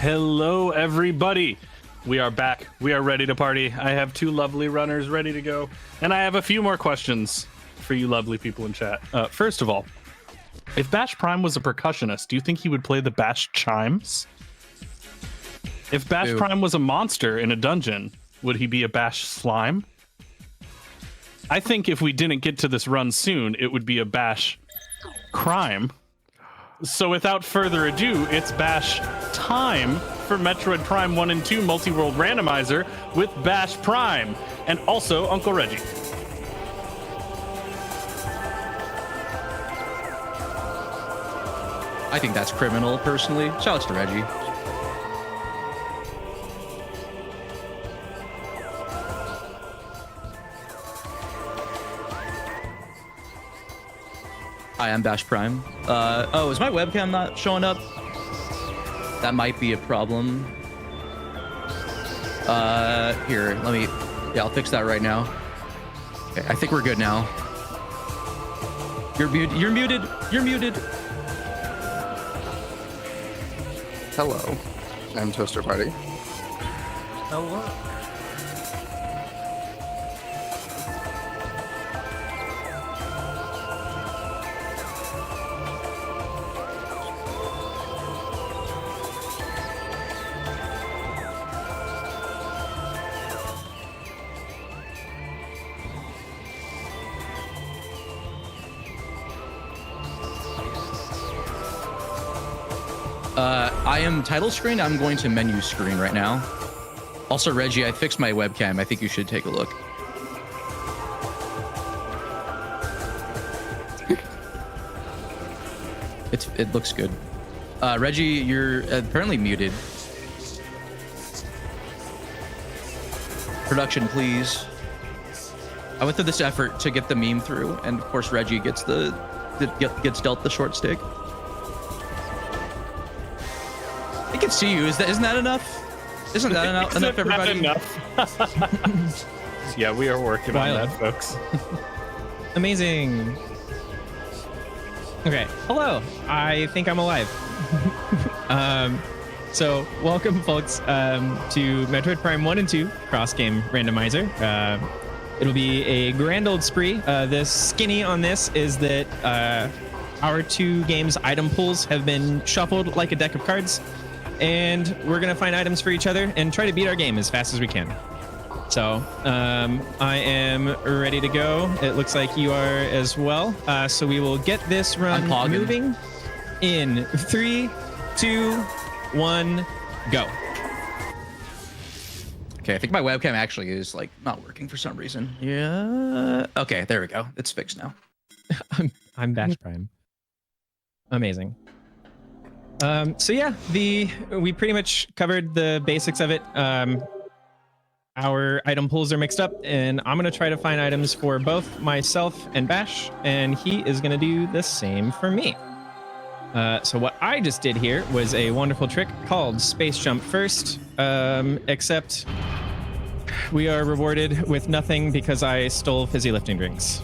Hello, everybody. We are back. We are ready to party. I have two lovely runners ready to go, and I have a few more questions for you lovely people in chat. First of all, if BashPrime was a percussionist, do you think he would play the Bash chimes? If BashPrime was a monster in a dungeon, would he be a Bash slime? I think if we didn't get to this run soon, it would be a Bash crime. So without further ado, it's Bash time for Metroid Prime 1 and 2 Multiworld Randomizer with BashPrime and also Uncle Reggie. I think that's criminal, personally. Shoutouts to Reggie. Hi, I'm BashPrime. Oh, is my webcam not showing up? That might be a problem. Here, let me... Yeah, I'll fix that right now. Okay, I think we're good now. You're muted. You're muted. You're muted. Hello, I'm Toaster Party. Hello. I am title screen. I'm going to menu screen right now. Also, Reggie, I fixed my webcam. I think you should take a look. It looks good. Reggie, you're apparently muted. Production, please. I went through this effort to get the meme through, and of course, Reggie gets gets dealt the short stick. I can see you. Isn't that enough? Isn't that enough, everybody? Enough. Yeah, we are working on that, folks. Amazing. Okay. Hello. I think I'm alive. So welcome, folks, to Metroid Prime 1 and 2 cross-game randomizer. It'll be a grand old spree. The skinny on this is that our two games' item pools have been shuffled like a deck of cards. And we're going to find items for each other and try to beat our game as fast as we can. So I am ready to go. It looks like you are as well. So we will get this run moving in 3, 2, 1, go. Okay, I think my webcam actually is like not working for some reason. Yeah. Okay, there we go. It's fixed now. I'm BashPrime. Amazing. So yeah, we pretty much covered the basics of it. Our item pools are mixed up, and I'm gonna try to find items for both myself and Bash, and he is gonna do the same for me. So what I just did here was a wonderful trick called Space Jump First, except we are rewarded with nothing because I stole fizzy lifting drinks.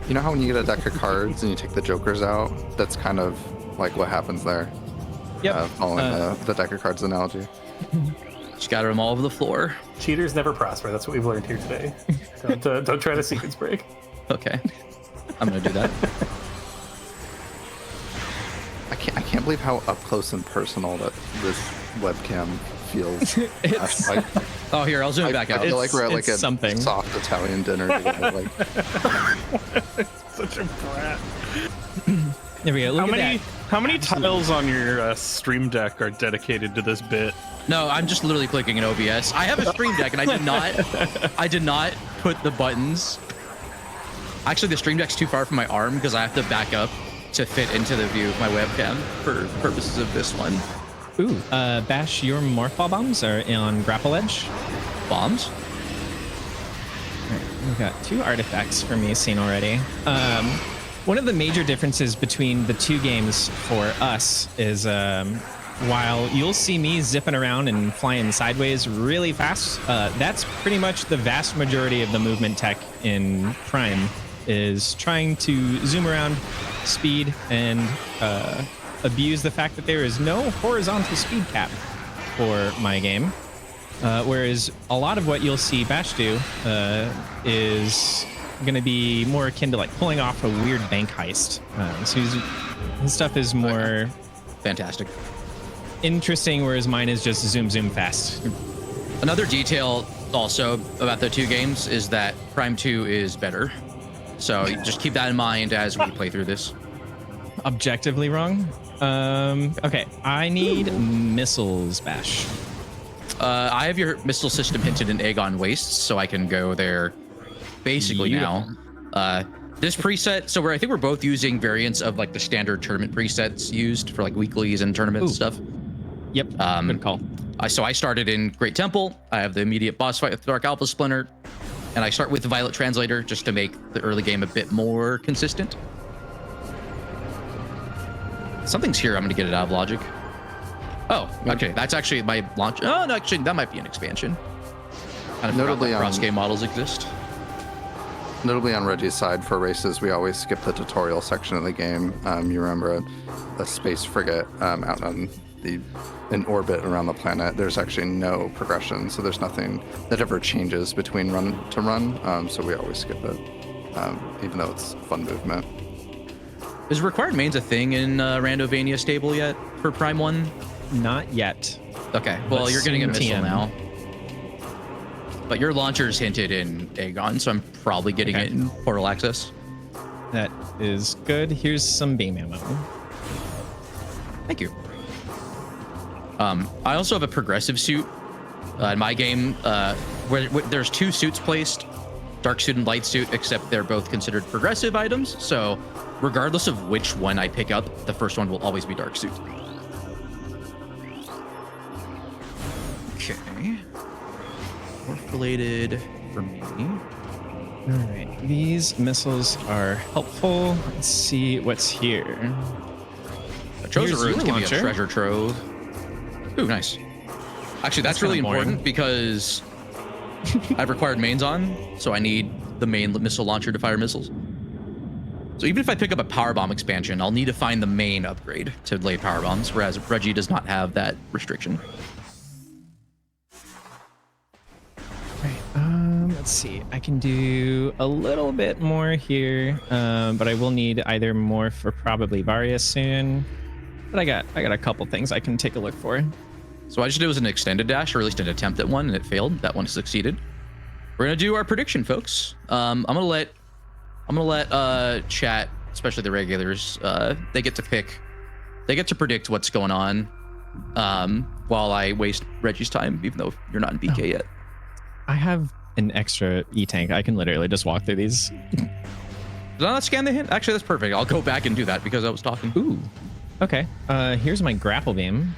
You know how when you get a deck of cards and you take the jokers out, that's kind of like what happens there. Yep. Following the deck of cards analogy. Scatter them all over the floor. Cheaters never prosper. That's what we've learned here today. Don't try to sequence break. Okay. I'm gonna do that. I can't believe how up close and personal that this webcam feels. It's like, oh, here, I'll zoom it back out. I feel like we're at like a something. soft Italian dinner together. Like, Such a brat. There we go. Look at that. How many tiles on your stream deck are dedicated to this bit? No, I'm just literally clicking in OBS. I have a stream deck, and I did not put the buttons. Actually, the stream deck's too far from my arm because I have to back up to fit into the view of my webcam for purposes of this one. Ooh, Bash, your morph ball bombs are on grapple edge. Bombs? We've got 2 artifacts for me seen already. One of the major differences between the 2 games for us is while you'll see me zipping around and flying sideways really fast, that's pretty much the vast majority of the movement tech in Prime is trying to zoom around, speed, and abuse the fact that there is no horizontal speed cap for my game. Whereas a lot of what you'll see Bash do is going to be more akin to like pulling off a weird bank heist. So his stuff is more Fantastic. interesting, whereas mine is just zoom fast. Another detail also about the two games is that Prime 2 is better. So just keep that in mind as we play through this. Objectively wrong. Okay, I need missiles, Bash. I have your missile system hinted in Aegon Wastes, so I can go there basically now. This preset, so I think we're both using variants of like the standard tournament presets used for like weeklies and tournament stuff. Yep, good call. So I started in Great Temple. I have the immediate boss fight with Dark Alpha Splinter, and I start with the Violet Translator just to make the early game a bit more consistent. Something's here. I'm going to get it out of logic. Oh, okay. That's actually my launch. Oh, no, actually, that might be an expansion. Kind of Notably forgot that cross-game models exist. Notably on Reggie's side, for races, we always skip the tutorial section of the game. You remember a space frigate out in orbit around the planet. There's actually no progression, so there's nothing that ever changes between run to run. So we always skip it, even though it's fun movement. Is required mains a thing in Randovania stable yet for Prime 1? Not yet. Okay, well, But you're getting a soon missile TM. now. But your launcher's hinted in Aegon, so I'm probably getting it in Portal Access. That is good. Here's some beam ammo. Thank you. I also have a progressive suit in my game where there's two suits placed, dark suit and light suit, except they're both considered progressive items. So regardless of which one I pick up, the first one will always be dark suit. Okay. Related for me. All right, these missiles are helpful. Let's see what's here. A Troza Here's Runes your give me a launcher. treasure trove. Ooh, nice. Actually, that's really kinda boring. important because I've required mains on, so I need the main missile launcher to fire missiles. So even if I pick up a power bomb expansion, I'll need to find the main upgrade to lay power bombs, whereas Reggie does not have that restriction. Right, let's see. I can do a little bit more here, but I will need either more for probably Varia soon. But I got a couple things I can take a look for. So I just did was an extended dash, or at least an attempt at one, and it failed. That one succeeded. We're gonna do our prediction, folks. I'm gonna let chat, especially the regulars, they get to pick, they get to predict what's going on, while I waste Reggie's time, even though you're not in BK yet. I have an extra E-tank. I can literally just walk through these. Did I not scan the hint? Actually, that's perfect. I'll go back and do that because I was talking. Ooh. Okay. Here's my grapple beam.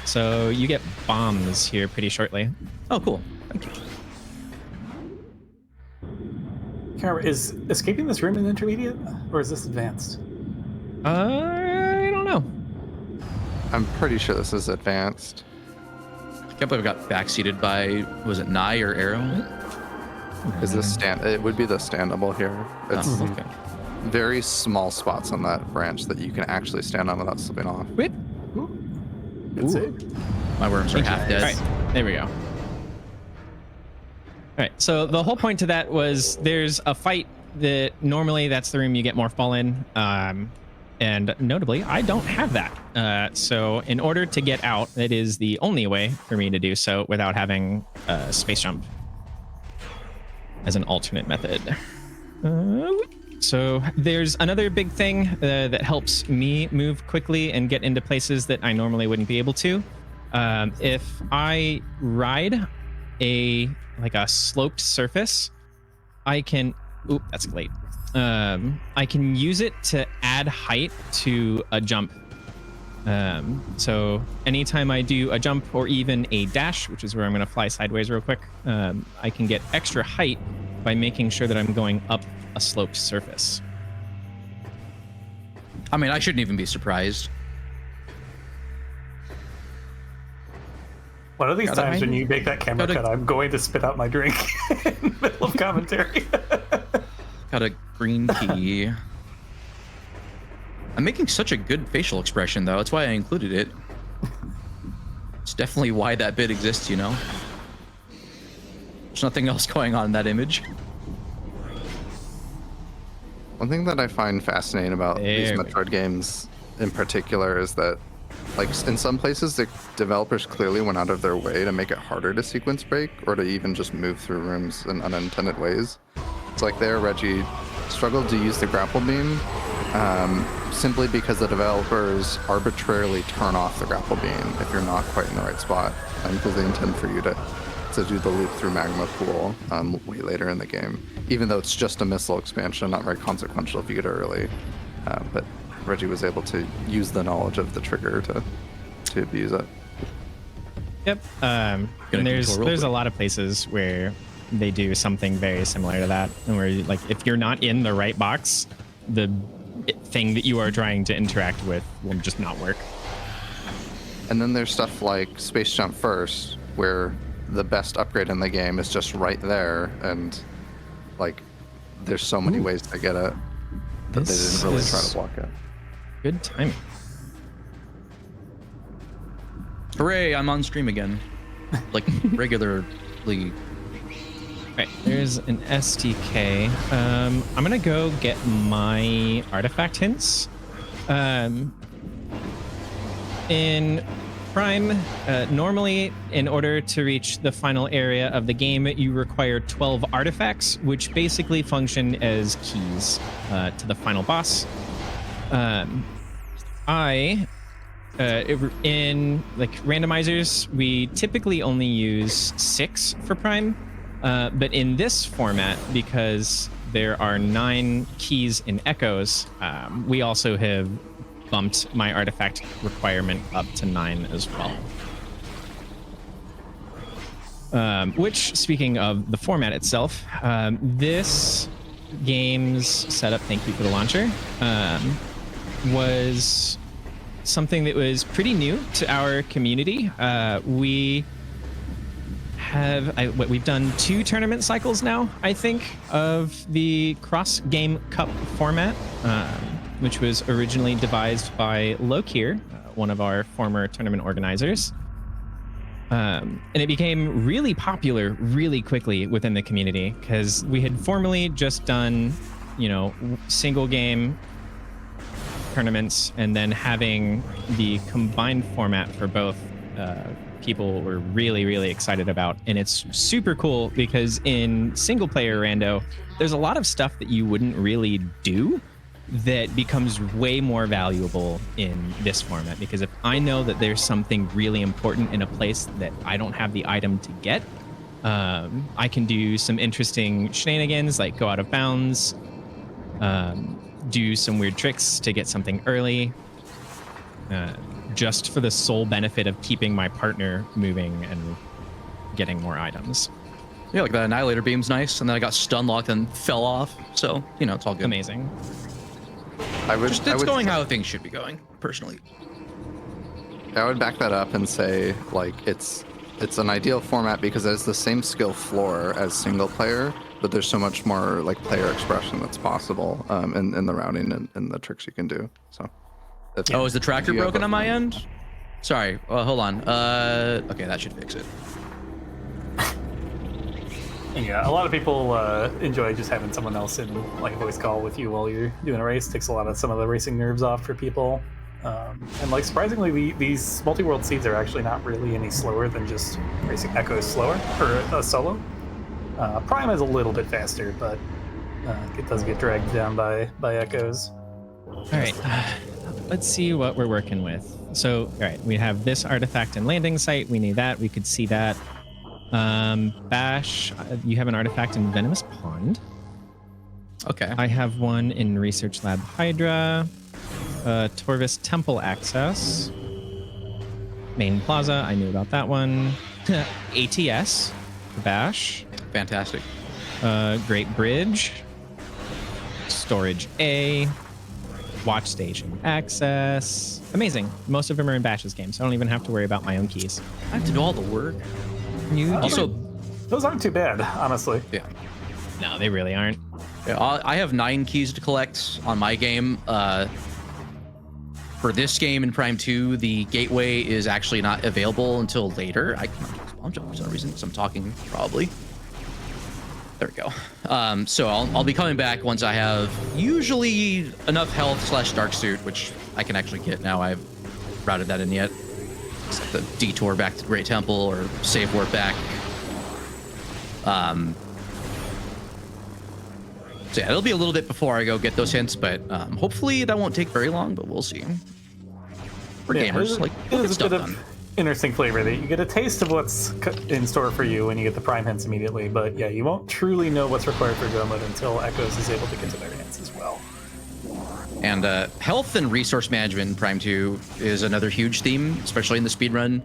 So you get bombs here pretty shortly. Oh, cool. Thank you. Can't remember, is escaping this room an intermediate, or is this advanced? I don't know. I'm pretty sure this is advanced. I can't believe I got backseated by, was it Nye or Arrow? Is this it would be the standable here. It's Oh, okay. very small spots on that branch that you can actually stand on without slipping off. Wait. Good save. My worms are half All dead. right, there we go. All right, so the whole point to that was there's a fight that normally that's the room you get more fall in. And notably, I don't have that. So in order to get out, that is the only way for me to do so without having a space jump as an alternate method. So there's another big thing that helps me move quickly and get into places that I normally wouldn't be able to. If I ride a sloped surface, I can, oop, that's late. I can use it to add height to a jump. So anytime I do a jump or even a dash, which is where I'm going to fly sideways real quick, I can get extra height by making sure that I'm going up a sloped surface. I mean, I shouldn't even be surprised. One of these Gotta- times when you make that camera gotta- cut, I'm going to spit out my drink in the middle of commentary. Got a green key. I'm making such a good facial expression, though. That's why I included it. It's definitely why that bit exists, you know? There's nothing else going on in that image. One thing that I find fascinating about these Metroid games in particular is that, like, in some places, the developers clearly went out of their way to make it harder to sequence break or to even just move through rooms in unintended ways. It's like there, Reggie struggled to use the grapple beam simply because the developers arbitrarily turn off the grapple beam if you're not quite in the right spot, because they intend for you to do the loop through magma pool way later in the game, even though it's just a missile expansion, not very consequential if you get it early. But Reggie was able to use the knowledge of the trigger to abuse it. Yep. And there's a lot of places where they do something very similar to that, and where, like, if you're not in the right box, the thing that you are trying to interact with will just not work. And then there's stuff like Space Jump First, where the best upgrade in the game is just right there, and like there's so many ways to get it that they didn't really try to block it. Good timing. Hooray, I'm on stream again. Like, regularly. Right, there's an SDK. I'm gonna go get my artifact hints. In Prime, normally, in order to reach the final area of the game, you require 12 artifacts, which basically function as keys to the final boss. In like randomizers, we typically only use 6 for Prime, but in this format, because there are 9 keys in echoes, we also have bumped my artifact requirement up to 9 as well. Which, speaking of the format itself, this game's setup, thank you for the launcher, was something that was pretty new to our community. We've done 2 tournament cycles now, I think, of the Cross Game Cup format, which was originally devised by Lokir, one of our former tournament organizers. And it became really popular really quickly within the community, because we had formerly just done, single game tournaments, and then having the combined format for both people were really, really excited about. And it's super cool because in single player rando, there's a lot of stuff that you wouldn't really do that becomes way more valuable in this format, because if I know that there's something really important in a place that I don't have the item to get, I can do some interesting shenanigans, like go out of bounds, do some weird tricks to get something early, just for the sole benefit of keeping my partner moving and getting more items. Yeah, like that Annihilator beam's nice, and then I got stun locked and fell off, so, it's all good. Amazing. It's going how things should be going, personally. I would back that up and say, like, it's an ideal format because it has the same skill floor as single player, but there's so much more like player expression that's possible in the routing and the tricks you can do. So. Is the tracker broken on my end? Sorry. Hold on. Okay, that should fix it. Yeah, a lot of people enjoy just having someone else in like a voice call with you while you're doing a race. Takes a lot of some of the racing nerves off for people. And like surprisingly, these multi-world seeds are actually not really any slower than just racing Echo's slower for solo. Prime is a little bit faster, but it does get dragged down by Echoes. All right, let's see what we're working with. So, all right, we have this artifact and landing site. We need that. We could see that. Bash, you have an artifact in Venomous Pond. Okay. I have one in Research Lab Hydra. Torvis Temple access. Main Plaza, I knew about that one. ATS for Bash. Fantastic. Great Bridge. Storage A. Watch Station access. Amazing. Most of them are in Bash's game, so I don't even have to worry about my own keys. I have to do all the work. Those aren't too bad, honestly. Yeah. No, they really aren't. Yeah, I have 9 keys to collect on my game. For this game in Prime 2, the gateway is actually not available until later. I cannot spawn jump for some reason, so I'm talking probably. There we go. So I'll be coming back once I have usually enough health / dark suit, which I can actually get now. I haven't routed that in yet. It's like the detour back to the Great Temple or save warp back. So yeah, it'll be a little bit before I go get those hints, but hopefully that won't take very long, but we'll see. For gamers, like, there's a stuff bit done. of interesting flavor that you get a taste of what's in store for you when you get the Prime hints immediately, but yeah, you won't truly know what's required for go mode until Echoes is able to get to their hints as well. And health and resource management in Prime 2 is another huge theme, especially in the speedrun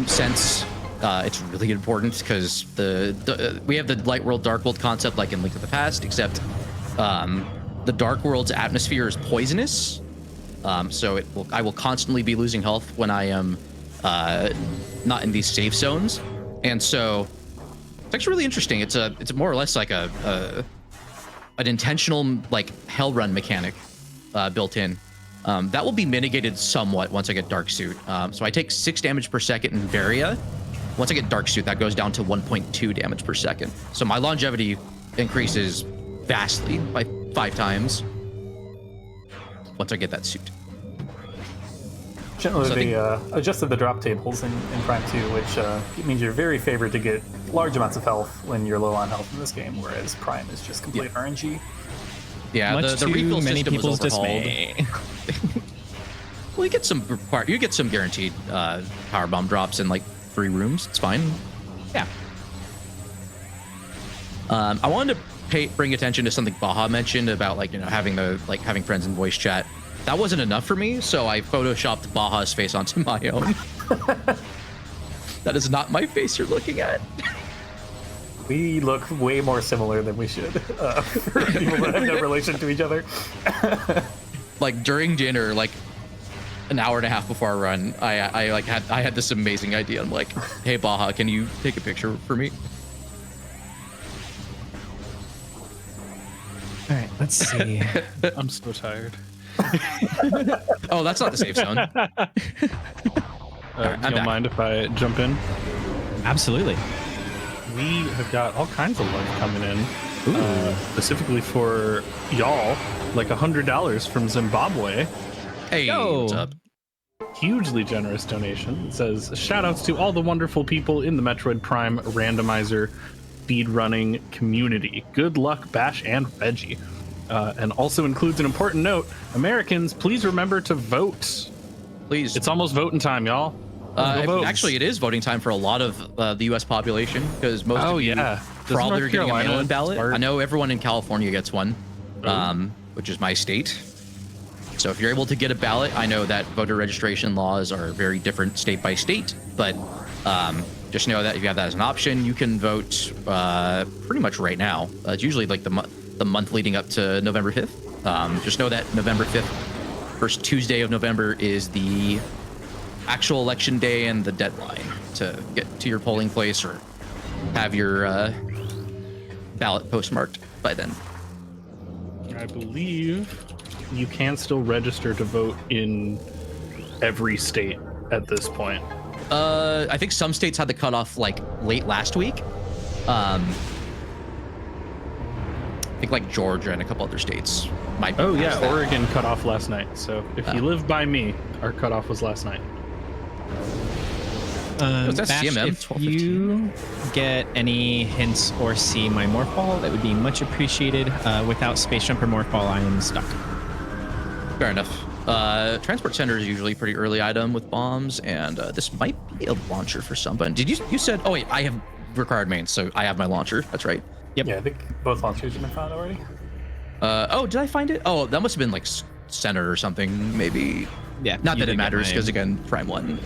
sense. It's really important because we have the light world, dark world concept like in Link to the Past, except the dark world's atmosphere is poisonous. So I will constantly be losing health when I am not in these safe zones, and so it's actually really interesting. It's more or less like an intentional like hell run mechanic built in. That will be mitigated somewhat once I get dark suit. So I take 6 damage per second in Varia. Once I get dark suit, that goes down to 1.2 damage per second. So my longevity increases vastly by 5 times once I get that suit. Generally, So I they adjusted the drop tables in Prime 2, which means you're very favored to get large amounts of health when you're low on health in this game, whereas Prime is just complete RNG. Yeah, Much the to refill many system was people's overhauled. dismay. Well, you get some guaranteed power bomb drops in like 3 rooms. It's fine. Yeah. I wanted to bring attention to something Baja mentioned about like having friends in voice chat. That wasn't enough for me, so I photoshopped Baja's face onto my own. That is not my face you're looking at. We look way more similar than we should for people that have no relation to each other. Like during dinner, like an hour and a half before I run, I had this amazing idea. I'm like, hey Baja, can you take a picture for me? All right, let's see. I'm so tired. Oh, that's not the safe zone. Do I'm you back. mind if I jump in? Absolutely. We have got all kinds of love coming in, specifically for y'all, like $100 from Zimbabwe. Hey, Yo. what's up? Hugely generous donation. It says, shout outs to all the wonderful people in the Metroid Prime Randomizer speedrunning community. Good luck, Bash and Reggie. And also includes an important note. Americans, please remember to vote. Please. It's almost voting time, y'all. Go vote. Actually, it is voting time for a lot of the U.S. population because most of you Doesn't probably are North getting a Carolina mail-in ballot. start- I know everyone in California gets one, which is my state. So if you're able to get a ballot, I know that voter registration laws are very different state by state, but just know that if you have that as an option, you can vote pretty much right now. It's usually like the month leading up to November 5th. Just know that November 5th, first Tuesday of November, is the actual election day and the deadline to get to your polling place or have your ballot postmarked by then. I believe you can still register to vote in every state at this point. I think some states had the cutoff like late last week. I think like Georgia and a couple other states might be Oh past yeah, that. Oregon cut off last night. So if you live by me, our cutoff was last night. Was that Bash, CMM? if you get any hints or see my Morphball, that would be much appreciated. Without Space Jumper Morphball, I am stuck. Fair enough. Transport center is usually a pretty early item with bombs, and this might be a launcher for someone. Did you said? Oh wait, I have required mains, so I have my launcher. That's right. Yeah, I think both launchers have been found already. Oh, did I find it? Oh, that must have been like center or something, maybe. Yeah. Not you that it did get matters, my- because again, Prime 1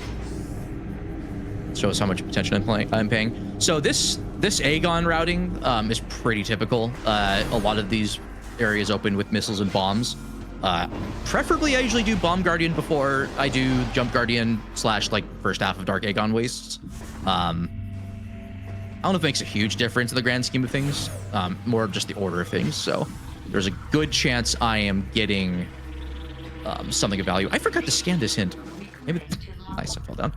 shows how much attention I'm paying. So this Aegon routing is pretty typical. A lot of these areas open with missiles and bombs. Preferably, I usually do Bomb Guardian before I do Jump Guardian / like first half of Dark Aegon Wastes. I don't know if it makes a huge difference in the grand scheme of things. More just the order of things. So there's a good chance I am getting something of value. I forgot to scan this hint. Maybe nice, I fell down.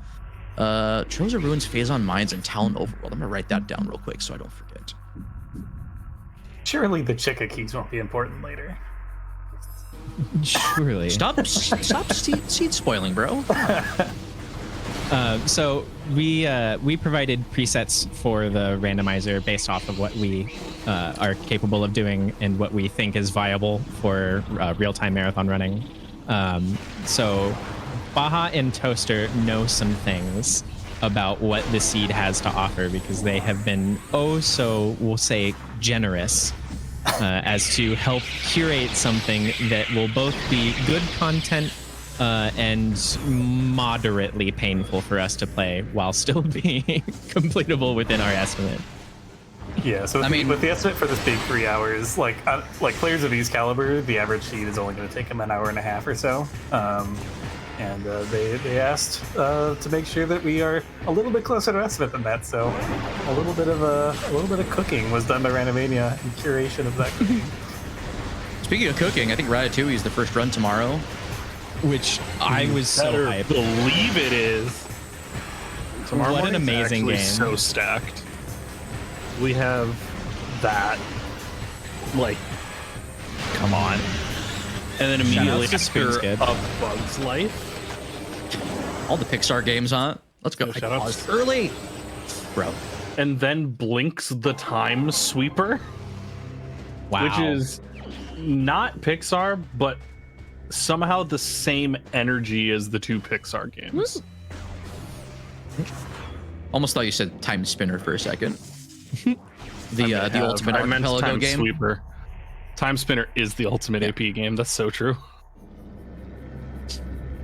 Choza Ruins, Phazon Mines, and Talon Overworld. I'm gonna write that down real quick so I don't forget. Surely the Chica keys won't be important later. Surely. Stop seed spoiling, bro. So we provided presets for the randomizer based off of what we are capable of doing and what we think is viable for real-time marathon running. So Baja and Toaster know some things about what the seed has to offer because they have been we'll say generous as to help curate something that will both be good content and moderately painful for us to play while still being completable within our estimate. Yeah, so with the estimate for this big 3 hours, like players of these caliber, the average seed is only going to take them an hour and a half or so. And they asked to make sure that we are a little bit closer to estimate than that. So a little bit of cooking was done by Randomania and curation of that cooking. Speaking of cooking, I think Ratatouille is the first run tomorrow. Which I was so hyped. Believe it is. Tomorrow What an morning's amazing actually game. So stacked. We have that. Like, come on. And then immediately Shoutouts to after Screenskip. A Bug's Life. All the Pixar games, huh? Let's go. Oh, I shout out. paused early, bro. And then Blink's The Time Sweeper, Wow. which is not Pixar, but somehow the same energy as the two Pixar games. Almost thought you said Time Spinner for a second. The ultimate I meant archipelago Time game. Sweeper. Time Spinner is the ultimate AP game. That's so true.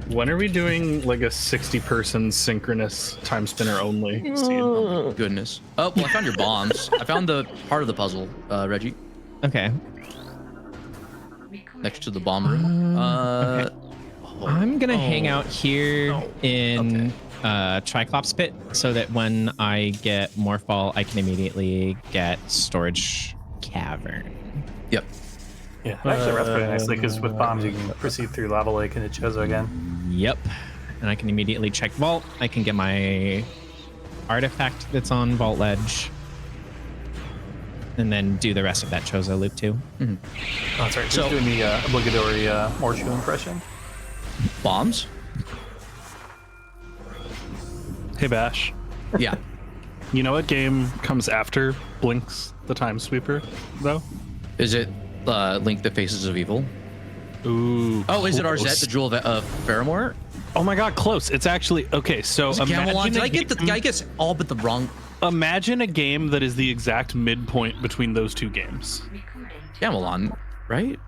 When are we doing like a 60-person synchronous Time Spinner only? Oh, goodness. Oh, well, I found your bombs. I found the part of the puzzle, Reggie, Okay. next to the bomb room. I'm gonna hang out here in Triclops Pit so that when I get Morphball, I can immediately get Storage Cavern. Yep. Yeah, it actually runs pretty nicely because with bombs you can proceed through Lava Lake and Chozo again. Yep. And I can immediately check Vault. I can get my artifact that's on Vault Ledge. And then do the rest of that Chozo loop too. Oh, that's right. So- So doing the obligatory Morshu impression. Bombs? Hey Bash, Yeah. you know what game comes after Blink's The Time Sweeper, though? Is it Link the Faces of Evil? Ooh. Oh, is it close. Arzette, the Jewel of Faramore? Oh my god, close. It's actually okay. So Is it Gamelon? Did I get the? I guess all but the wrong. imagine a game that is the exact midpoint between those two games. Gamelon, right?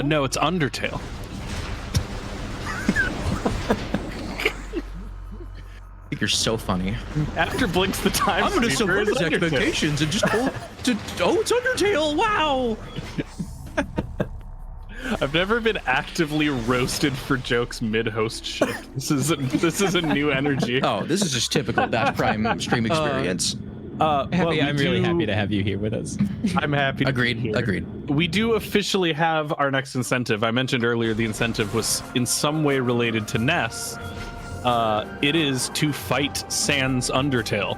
No, it's Undertale. I think you're so funny. After Blink's The Time I'm gonna Sweeper is subvert his Undertale. expectations and just it's Undertale. Wow. I've never been actively roasted for jokes mid-host shift. This is a new energy. Oh, this is just typical BashPrime stream experience. I'm really happy to have you here with us. I'm happy. To be Agreed. here. Agreed. We do officially have our next incentive. I mentioned earlier the incentive was in some way related to Ness. It is to fight Sans Undertale.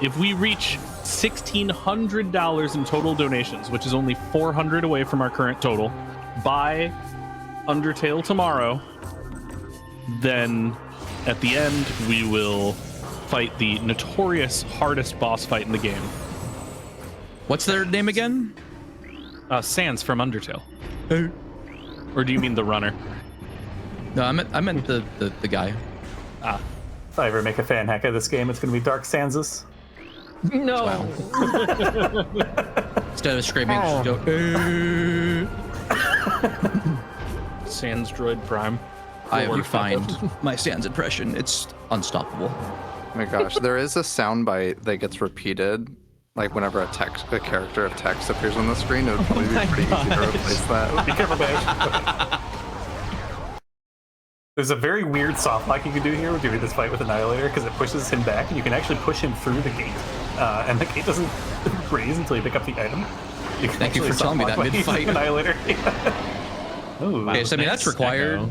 If we reach $1,600 in total donations, which is only 400 away from our current total, by Undertale tomorrow, then at the end we will fight the notorious hardest boss fight in the game. What's their name again? Sans from Undertale. Or do you mean the runner? No, I meant the guy. If I ever make a fan hack of this game, it's going to be Dark Sansus. No. Wow. Instead of screaming, just go. Sans Droid Prime. I have refined my Sans impression. It's unstoppable. Oh my gosh, there is a soundbite that gets repeated, like whenever a character of text appears on the screen. It would probably be pretty easy to replace that. Be careful, Bash. There's a very weird soft lock you can do here during this fight with Annihilator because it pushes him back and you can actually push him through the gate. And the gate doesn't raise until you pick up the item. Thank you for telling me that mid-fight. Annihilator. Ooh. Okay, so I mean that's required.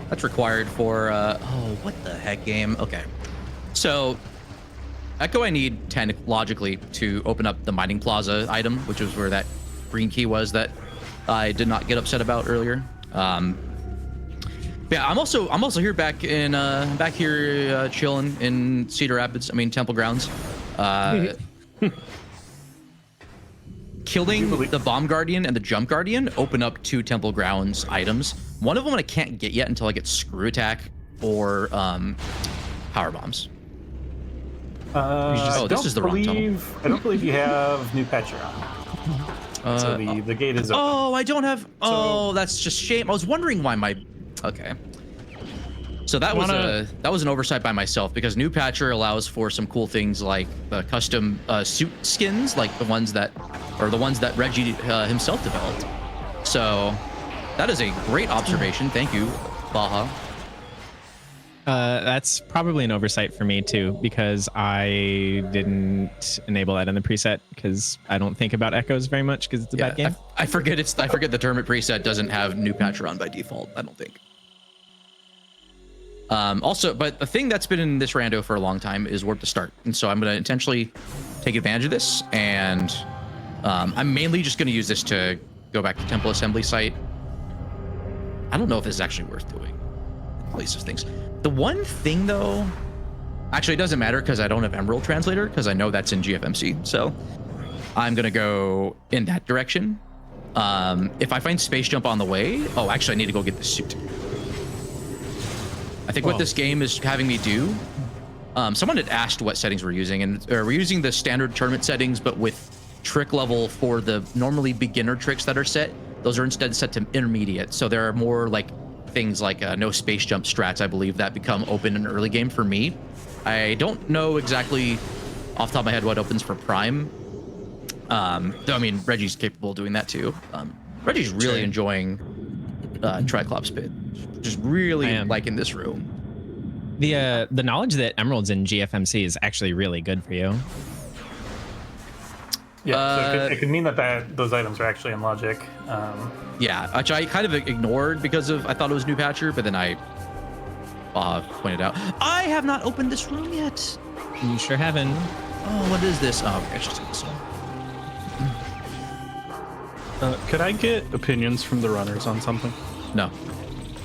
That's required for, oh, what the heck game? Okay. So, Echo I need 10 logically to open up the mining plaza item, which is where that green key was that I did not get upset about earlier. Yeah, I'm also here back here chilling in Cedar Rapids. I mean Temple Grounds. Killing the Bomb Guardian and the Jump Guardian open up 2 Temple Grounds items. One of them I can't get yet until I get Screw Attack or Power Bombs. This is the wrong tunnel. I don't believe you have New Patcher on. So the gate is open. Oh, I don't have. Oh, that's just shame. I was wondering why my. Okay. So that was an oversight by myself because New Patcher allows for some cool things like the custom suit skins, like the ones that Reggie himself developed. So that is a great observation. Thank you, Baja. That's probably an oversight for me too, because I didn't enable that in the preset because I don't think about echoes very much because it's a bad game. I forget the tournament preset doesn't have New Patcher on by default. I don't think. Also, but the thing that's been in this rando for a long time is warp to start, and so I'm going to intentionally take advantage of this, and I'm mainly just going to use this to go back to Temple Assembly site. I don't know if this is actually worth doing. It places things. The one thing though, actually it doesn't matter because I don't have Emerald Translator because I know that's in GFMC, so I'm gonna go in that direction. If I find Space Jump on the way, oh, actually I need to go get the suit. I think what this game is having me do, someone had asked what settings we're using, and we're using the standard tournament settings, but with trick level for the normally beginner tricks that are set, those are instead set to intermediate. So there are more like things like no space jump strats, I believe, that become open in early game for me. I don't know exactly off the top of my head what opens for Prime. Though, I mean, Reggie's capable of doing that too. Reggie's really enjoying Triclops Pit. Just really liking this room. The knowledge that Emerald's in GFMC is actually really good for you. Yeah, so it could mean that those items are actually in logic. Yeah, which I kind of ignored because I thought it was New Patcher, but then I pointed out. I have not opened this room yet. You sure haven't. Oh, what is this? Oh, okay, I should take this one. Could I get opinions from the runners on something? No.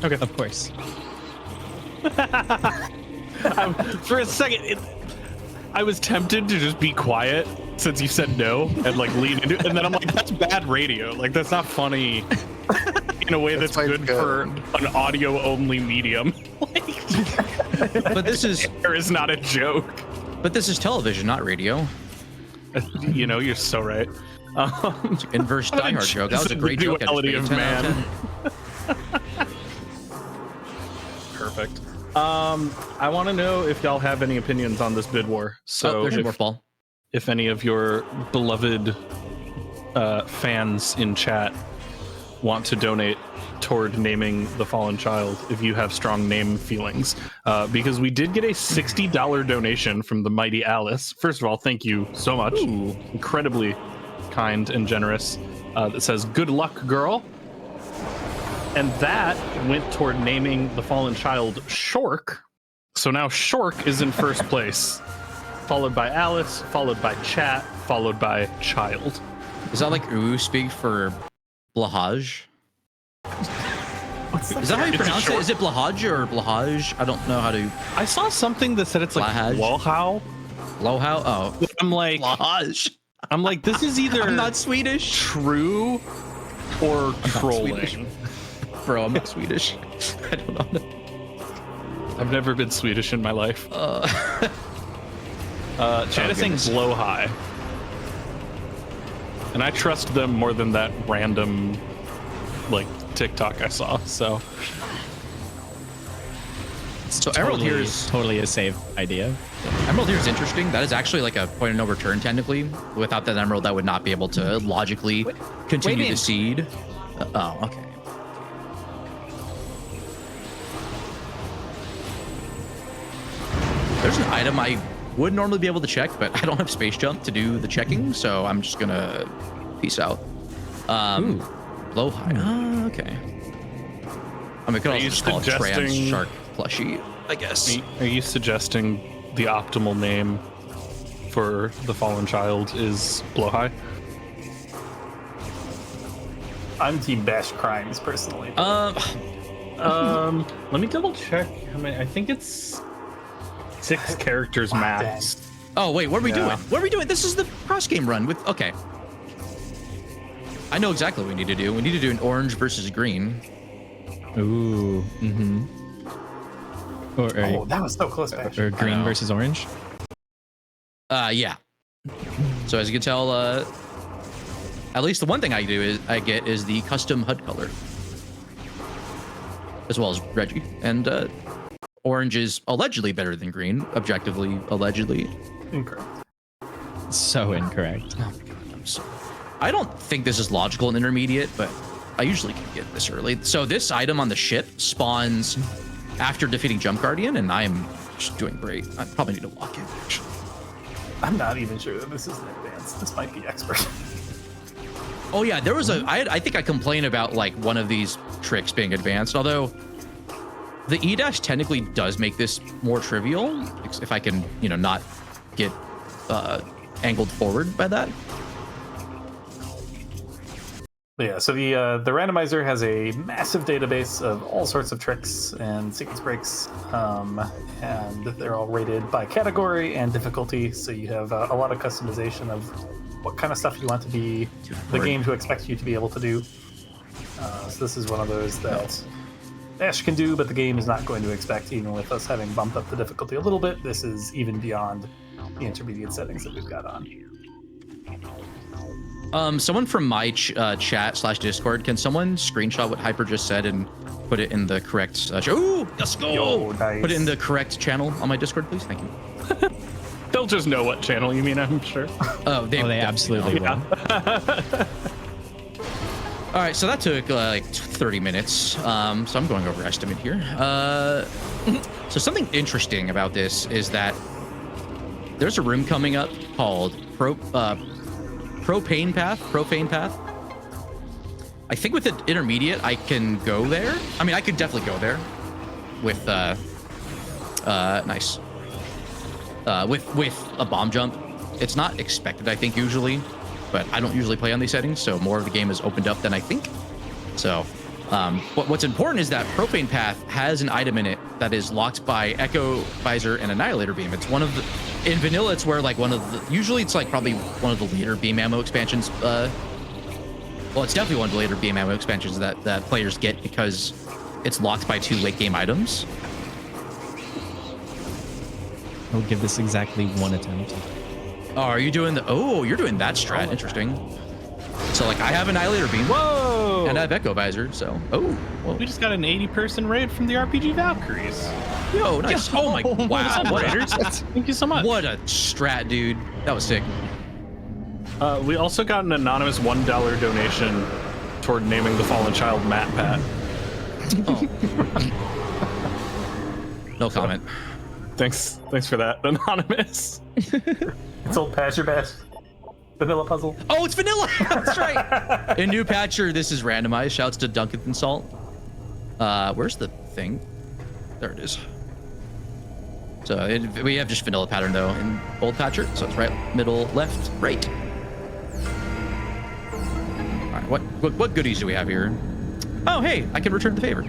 Okay. Of course. For a second, I was tempted to just be quiet since you said no and like lean into it, and then I'm like, that's bad radio. Like that's not funny in a way that's good for an audio-only medium. But this is not a joke. But this is television, not radio. You know, you're so right. Inverse Die Hard joke. That was a great joke. Duality of man. Perfect. I want to know if y'all have any opinions on this bid war. So there's more fall. If any of your beloved fans in chat want to donate toward naming the fallen child, if you have strong name feelings, because we did get a $60 donation from the mighty Alice. First of all, thank you so much. Ooh. Incredibly kind and generous. That says, "Good luck, girl." And that went toward naming the fallen child Shork. So now Shork is in first place, followed by Alice, followed by Chat, followed by Child. Is that like Uu speak for Blahaj? Is that how you pronounce it? Is it Blahaj or Blahaj? I don't know how to. I saw something that said it's like Lohau. Lohau? Oh. I'm like, Blahaj. I'm like, this is either I'm not Swedish. True or trolling. Bro, I'm not Swedish. I don't know. I've never been Swedish in my life. Chat is saying blow high. And I trust them more than that random like TikTok I saw, so. So Emerald here is totally a safe idea. Emerald here is interesting. That is actually like a point of no return technically. Without that Emerald, that would not be able to logically continue the seed. Oh, okay. There's an item I would normally be able to check, but I don't have space jump to do the checking, so I'm just gonna peace out. Blow high. Oh, okay. I mean, we could Are also you just call it trans suggesting- shark plushie, I guess. Are you suggesting the optimal name for the fallen child is Blowhigh? I'm Team BashPrime personally. Let me double check. I mean, I think it's 6 characters max. Oh wait, what are we Yeah. doing? What are we doing? This is the cross game run with. Okay. I know exactly what we need to do. We need to do an orange versus green. Ooh. Mm-hmm. Oh, that was so close, Bash. Or green know. versus orange. Yeah. So as you can tell, at least the one thing I get is the custom HUD color, as well as Reggie. And orange is allegedly better than green, objectively, allegedly. Incorrect. So incorrect. Oh my god, I'm so. I don't think this is logical in intermediate, but I usually can get this early. So this item on the ship spawns after defeating Jump Guardian, and I'm just doing great. I probably need to walk in, actually. I'm not even sure that this is an advanced. This might be expert. Oh yeah, there was I think I complained about like one of these tricks being advanced, although the E-dash technically does make this more trivial if I can, not get angled forward by that. But yeah, so the randomizer has a massive database of all sorts of tricks and sequence breaks, and they're all rated by category and difficulty. So you have a lot of customization of what kind of stuff you want the game to expect you to be able to do. So this is one of those that Ash can do, but the game is not going to expect, even with us having bumped up the difficulty a little bit. This is even beyond the intermediate settings that we've got on. Someone from my chat/Discord, can someone screenshot what Hyper just said and put it in the correct? Ooh, let's go! Yo, nice. Put it in the correct channel on my Discord, please. Thank you. They'll just know what channel you mean, I'm sure. Oh, they Absolutely will. All right, so that took like 30 minutes. So I'm going over estimate here. So something interesting about this is that there's a room coming up called Propane Path. I think with the intermediate, I can go there. I mean, I could definitely go there with nice. With a bomb jump. It's not expected, I think, usually, but I don't usually play on these settings, so more of the game is opened up than I think. So what's important is that Propane Path has an item in it that is locked by Echo Visor and Annihilator Beam. It's one of the, in vanilla, it's where like one of the, usually it's like probably one of the later beam ammo expansions. Well, it's definitely one of the later beam ammo expansions that players get because it's locked by 2 late game items. I'll give this exactly 1 attempt. Oh, are you doing the, oh, you're doing that strat. Interesting. So like I have Annihilator Beam. Whoa! And I have Echo Visor, so, whoa. We just got an 80-person raid from the RPG Valkyries. Yo, nice. Oh my, wow. What raiders? Thank you so much. What a strat, dude. That was sick. We also got an anonymous $1 donation toward naming the fallen child Matt Pat. Oh. No comment. Thanks for that, anonymous. It's old Patcher Bash. Vanilla puzzle. Oh, it's vanilla. That's right. In new patcher, this is randomized. Shouts to Duncan and Salt. Where's the thing? There it is. So we have just vanilla pattern though in old patcher. So it's right, middle, left, right. All right. What goodies do we have here? Oh, hey, I can return the favor.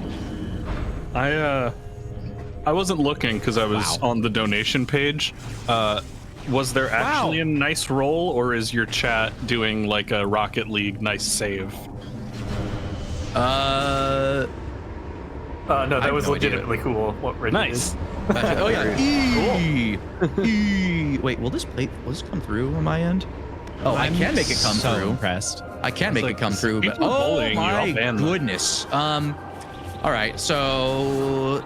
I wasn't looking because I was on the donation page. Was there actually a nice roll, or is your chat doing like a Rocket League nice save? No, that was no legitimately cool. What Reggie Nice. did. Oh yeah. Wait, will this come through on my end? Oh, I can make it come so through. Impressed. I can make it come through, but people oh bullying you, I'll my ban them. goodness. All right, so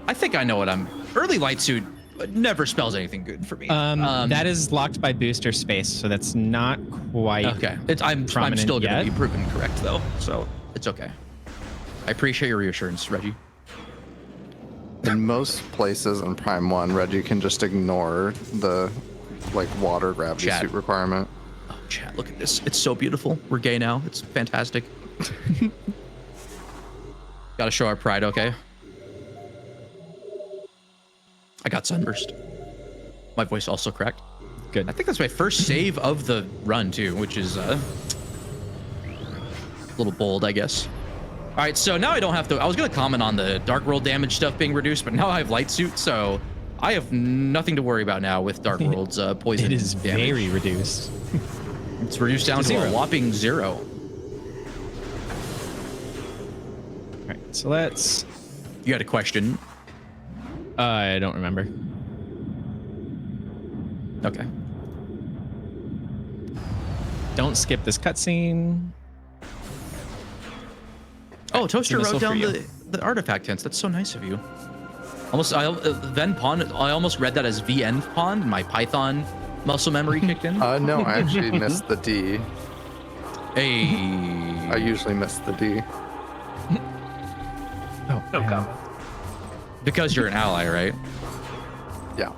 I think I know what I'm. Early light suit never spells anything good for me. That is locked by booster space, so that's not quite. Okay. I'm prominent still going to yet. be proven correct though, so it's okay. I appreciate your reassurance, Reggie. In most places in Prime 1, Reggie can just ignore the like water gravity Chat. suit requirement. Oh, chat, look at this. It's so beautiful. We're gay now. It's fantastic. Gotta show our pride, okay? I got sunburst. My voice also cracked. Good. I think that's my first save of the run, too, which is a little bold, I guess. All right, so now I don't have to... I was going to comment on the Dark World damage stuff being reduced, but now I have Light Suit, so I have nothing to worry about now with Dark World's poison It is damage. very reduced. It's reduced down to a 0. whopping 0. All right, so let's... You had a question. I don't remember. Okay. Don't skip this cutscene. Oh, Toaster missile wrote down for you. the artifact hints. That's so nice of you. Almost, Ven Pawn. I almost read that as VN Pawn. And my Python muscle memory kicked in. No, I actually missed the D. Hey. I usually miss the D. Oh, No man. comment. Because you're an ally, right? Yeah.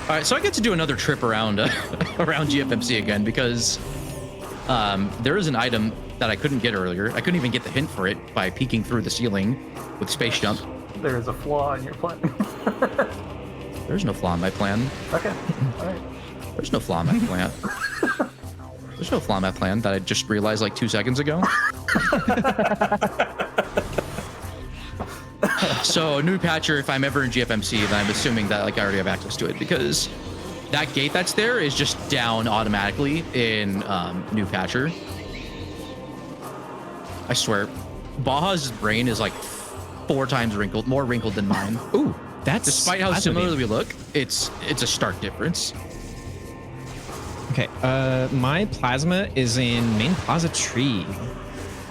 All right, so I get to do another trip around around GFMC again because there is an item that I couldn't get earlier. I couldn't even get the hint for it by peeking through the ceiling with space jump. There is a flaw in your plan. There's no flaw in my plan. Okay. All right. There's no flaw in my plan. There's no flaw in my plan that I just realized like 2 seconds ago. So new patcher, if I'm ever in GFMC, then I'm assuming that like I already have access to it because that gate that's there is just down automatically in new patcher. I swear, Baja's brain is like 4 times wrinkled, more wrinkled than mine. Ooh, that's... Despite how that's similar amazing. we look, it's a stark difference. Okay, my plasma is in main plaza tree,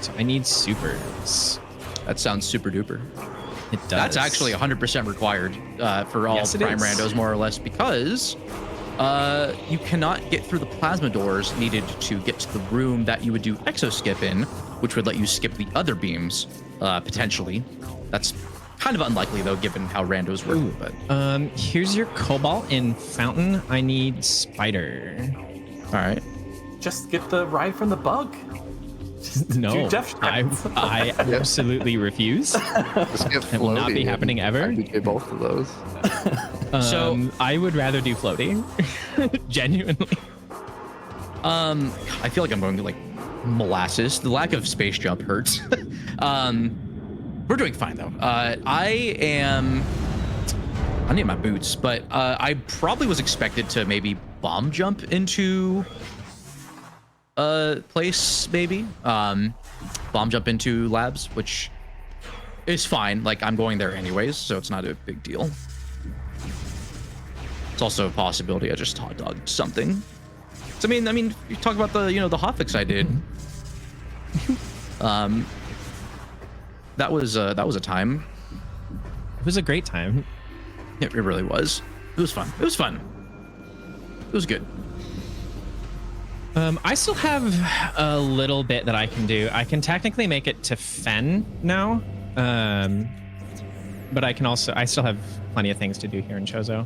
so I need supers. That sounds super duper. It does. That's actually 100% required for all Yes, it Prime is. randos, more or less, because you cannot get through the plasma doors needed to get to the room that you would do exo skip in, which would let you skip the other beams, potentially. That's kind of unlikely, though, given how randos work. Ooh. But Here's your cobalt in fountain. I need spider. all right. Just get the ride from the bug. Just No, do Jeff strats. I absolutely refuse. Just get It will not be floaty happening and ever. I could do both of those. So- I would rather do floating. Genuinely. I feel like I'm going to like molasses. The lack of space jump hurts. We're doing fine though. I need my boots, but I probably was expected to maybe bomb jump into a place, maybe. Bomb jump into labs, which is fine. Like I'm going there anyways, so it's not a big deal. It's also a possibility I just hot dogged something. So, I mean, you talk about the the hotfix I did. That was a time. It was a great time. It really was. It was fun. It was fun. It was good. I still have a little bit that I can do. I can technically make it to Fen now. But I still have plenty of things to do here in Chozo.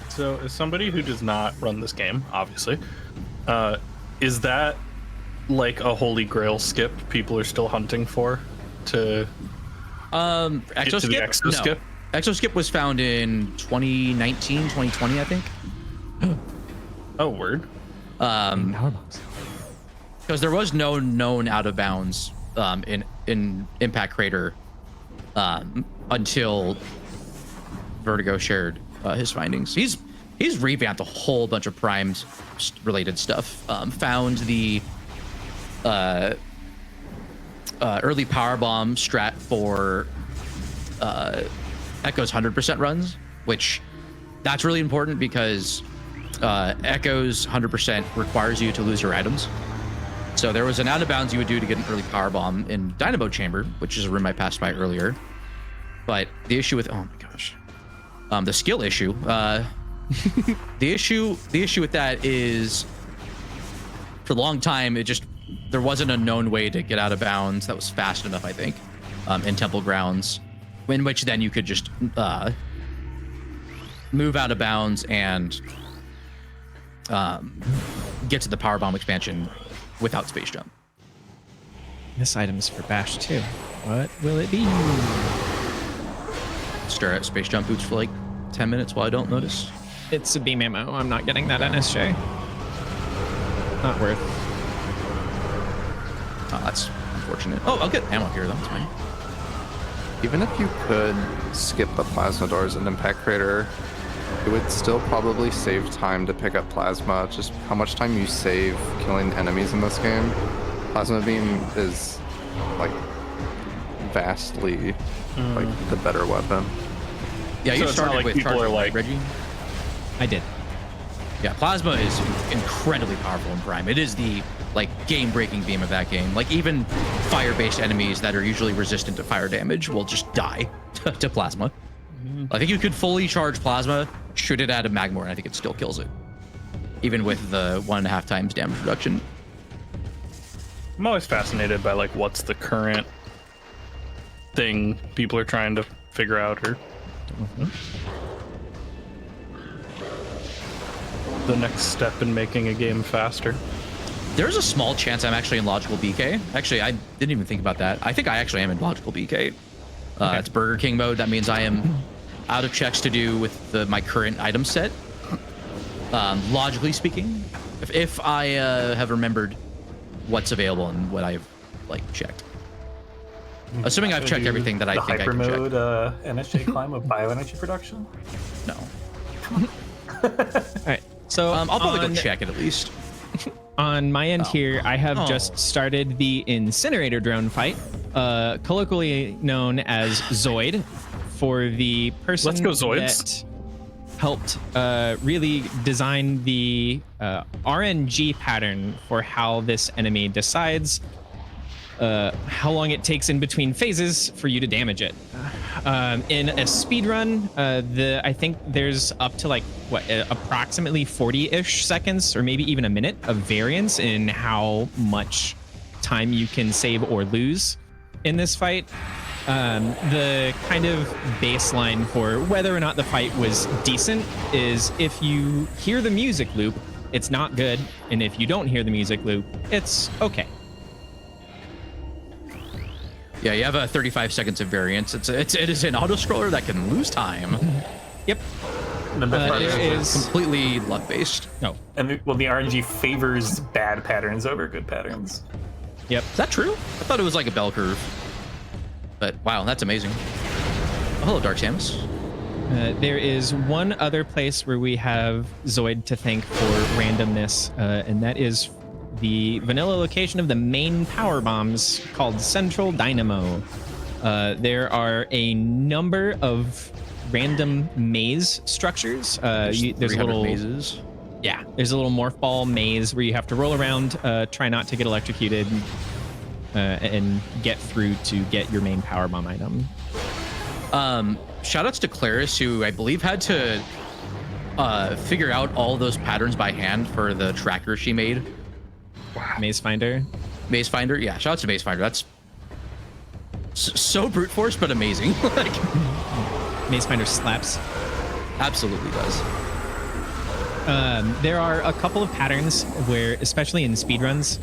So, as somebody who does not run this game, obviously, is that like a holy grail skip people are still hunting for to get to the Exoskip? exo skip? No. Exoskip was found in 2019, 2020, I think. Oh, word. Because there was no known out of bounds in Impact Crater until Vertigo shared his findings. He's revamped a whole bunch of Primes related stuff. Found the early power bomb strat for Echo's 100% runs, which that's really important because Echo's 100% requires you to lose your items. So there was an out of bounds you would do to get an early power bomb in Dynamo Chamber, which is a room I passed by earlier. But the issue with, oh my gosh, the skill issue, the issue with that is for a long time, there wasn't a known way to get out of bounds that was fast enough, I think, in Temple Grounds, in which then you could just move out of bounds and get to the power bomb expansion without space jump. This item's for Bash too. What will it be? Stare at space jump boots for like 10 minutes while I don't notice. It's a beam ammo. I'm not getting that NSJ. Not worth. Oh, that's unfortunate. Oh, I'll get ammo here though. That's fine. Even if you could skip the plasma doors in Impact Crater, it would still probably save time to pick up plasma. Just how much time you save killing enemies in this game. Plasma beam is like vastly like the better weapon. Yeah, So you it's not started like with people charging, are like- Reggie. I did. Yeah, plasma is incredibly powerful in Prime. It is the like game-breaking beam of that game. Like even fire-based enemies that are usually resistant to fire damage will just die to plasma. I think you could fully charge plasma, shoot it at a Magmor, and I think it still kills it, even with the 1.5 times damage reduction. I'm always fascinated by like what's the current thing people are trying to figure out, or the next step in making a game faster. There's a small chance I'm actually in logical BK. Actually, I didn't even think about that. I think I actually am in logical BK. It's Burger King mode. That means I am out of checks to do with my current item set. Logically speaking, if I have remembered what's available and what I've like checked. Assuming I've checked everything that I think I hyper can check. mode NSJ climb of bioenergy production. No. All right. So I'll probably go check it at least. On my end here, I have Oh. just started the incinerator drone fight, colloquially known as Zoid, for the person Let's go, Zoids. that helped really design the RNG pattern for how this enemy decides how long it takes in between phases for you to damage it. In a speed run, I think there's up to like approximately 40-ish seconds or maybe even a minute of variance in how much time you can save or lose in this fight. The kind of baseline for whether or not the fight was decent is if you hear the music loop, it's not good, and if you don't hear the music loop, it's okay. Yeah, you have a 35 seconds of variance. It is an auto scroller that can lose time. Yep. And the best part It is, is Completely luck based. no. and the RNG favors bad patterns over good patterns. Yep. Is that true? I thought it was like a bell curve. But wow, that's amazing. Oh, hello, Dark Samus. There is one other place where we have Zoid to thank for randomness, and that is the vanilla location of the main power bombs called Central Dynamo. There are a number of random maze structures. There's a 300 little mazes. Yeah, there's a little morph ball maze where you have to roll around, try not to get electrocuted, and get through to get your main power bomb item. Shoutouts to Claris, who I believe had to figure out all those patterns by hand for the tracker she made. Maze Finder. Maze Finder, yeah. Shoutouts to Maze Finder. That's so brute force, but amazing. Like, Maze Finder slaps. absolutely does. There are a couple of patterns where, especially in speedruns,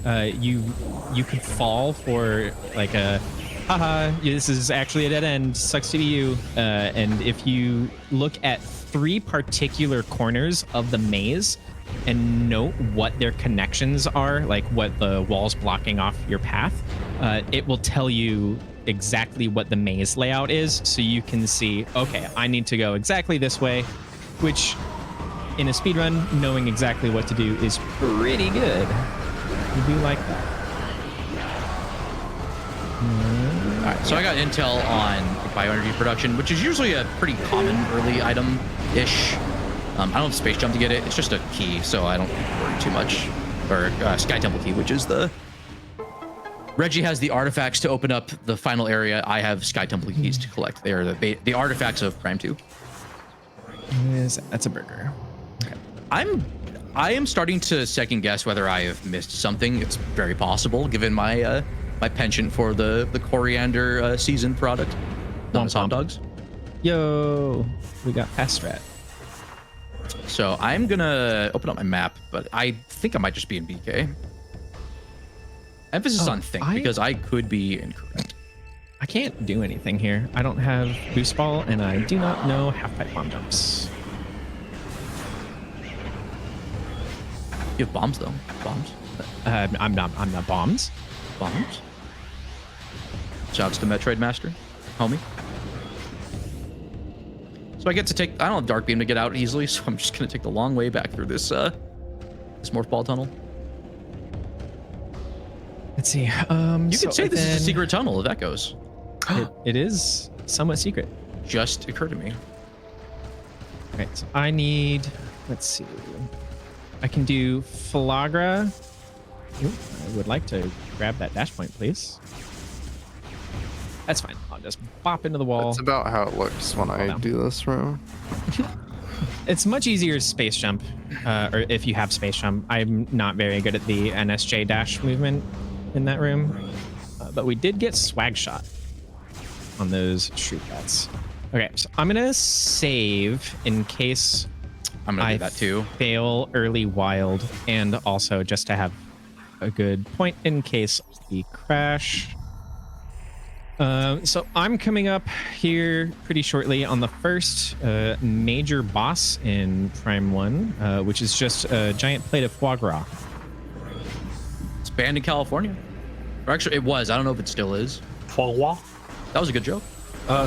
you could fall for like a, haha, this is actually a dead end, sucks to be you. And if you look at 3 particular corners of the maze and note what their connections are, like what the wall's blocking off your path, it will tell you exactly what the maze layout is, so you can see, okay, I need to go exactly this way, which in a speedrun, knowing exactly what to do is pretty good. You do like that. All right, so I got intel on bioenergy production, which is usually a pretty common early item-ish. I don't have space jump to get it. It's just a key, so I don't worry too much. Or Sky Temple key, which is the... Reggie has the artifacts to open up the final area. I have Sky Temple keys to collect. They are the artifacts of Prime 2. That's a burger. I am starting to second guess whether I have missed something. It's very possible, given my my penchant for the coriander seasoned product. Those hot dogs. Yo, we got fast strat. So I'm gonna open up my map, but I think I might just be in BK. Emphasis on think, because I could be incorrect. I can't do anything here. I don't have boost ball, and I do not know half pipe bomb jumps. You have bombs though. Bombs. I'm not bombs. Bombs. Shouts to Metroid Master, homie. So I get to take. I don't have Dark Beam to get out easily, so I'm just gonna take the long way back through this this morph ball tunnel. Let's see. You could say this is a secret tunnel if that goes. It is somewhat secret. Just occurred to me. Okay, so I need. Let's see. I can do Flagra. Ooh, I would like to grab that dash point, please. That's fine. I'll just bop into the wall. That's about how it looks when I do this row. It's much easier as space jump, or if you have space jump. I'm not very good at the NSJ dash movement in that room, but we did get swag shot on those shroot bats. Okay, so I'm gonna save in case I'm gonna do that too. Fail early wild, and also just to have a good point in case we crash. So I'm coming up here pretty shortly on the first major boss in Prime 1, which is just a giant plate of foie gras. It's banned in California. Or actually, it was. I don't know if it still is. Foie gras. That was a good joke.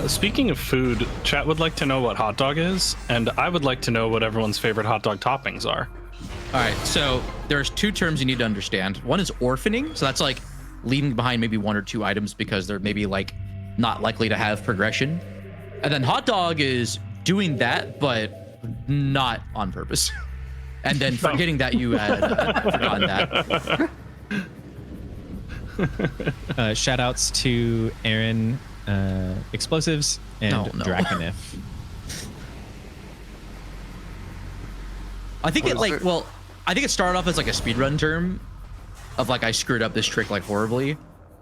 Speaking of food, chat would like to know what hot dog is, and I would like to know what everyone's favorite hot dog toppings are. All right, so there's two terms you need to understand. One is orphaning, so that's like leaving behind maybe one or two items because they're maybe like not likely to have progression. And then hot dog is doing that, but not on purpose. And then forgetting that you had forgotten that. Shout outs to Aaron Explosives and Draconif. I think I think it started off as like a speedrun term of like I screwed up this trick like horribly,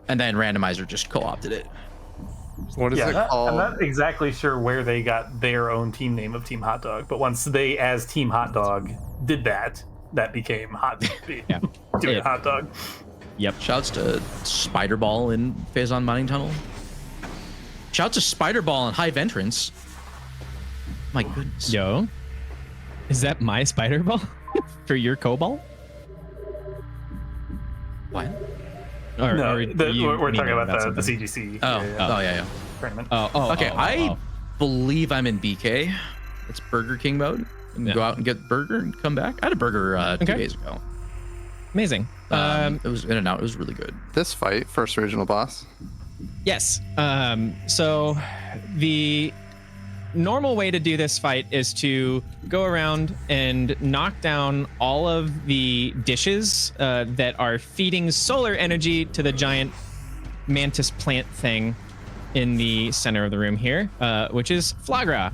and then Randomizer just co-opted it. What is it called? I'm not exactly sure where they got their own team name of Team Hot Dog, but once they, as Team Hot Dog, did that, that became Hot Dog. Doing Hot Dog. Yep. Shouts to Spiderball in Phazon Mining Tunnel. Shouts to Spiderball in Hive Entrance. My goodness. Yo, is that my spider ball for your cobalt? What? We're talking about the CGC. Yeah. Tournament. I believe I'm in BK. It's Burger King mode. And go out and get burger and come back. I had a burger 2 days ago. Amazing. It was in and out. It was really good. This fight, first regional boss. Yes. So the normal way to do this fight is to go around and knock down all of the dishes that are feeding solar energy to the giant mantis plant thing in the center of the room here, which is Flagra.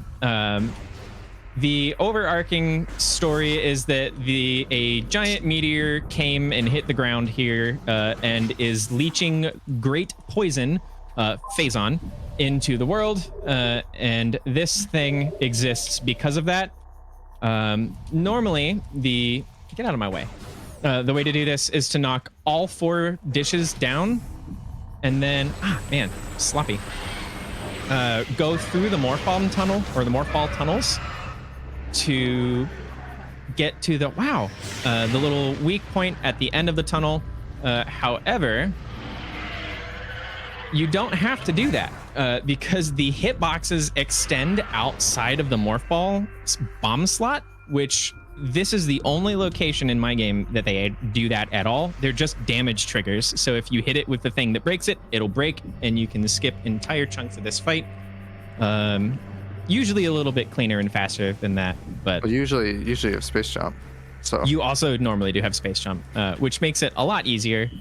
The overarching story is that a giant meteor came and hit the ground here and is leaching great poison, Phazon, into the world, and this thing exists because of that. Normally, get out of my way. The way to do this is to knock all 4 dishes down, and then, sloppy. Go through the morph ball tunnel, or the morph ball tunnels, to get to the the little weak point at the end of the tunnel. However, you don't have to do that because the hitboxes extend outside of the morph ball bomb slot, which this is the only location in my game that they do that at all. They're just damage triggers. So if you hit it with the thing that breaks it, it'll break and you can skip entire chunks of this fight. Usually a little bit cleaner and faster than that, but usually you have space jump. So you also normally do have space jump, which makes it a lot easier.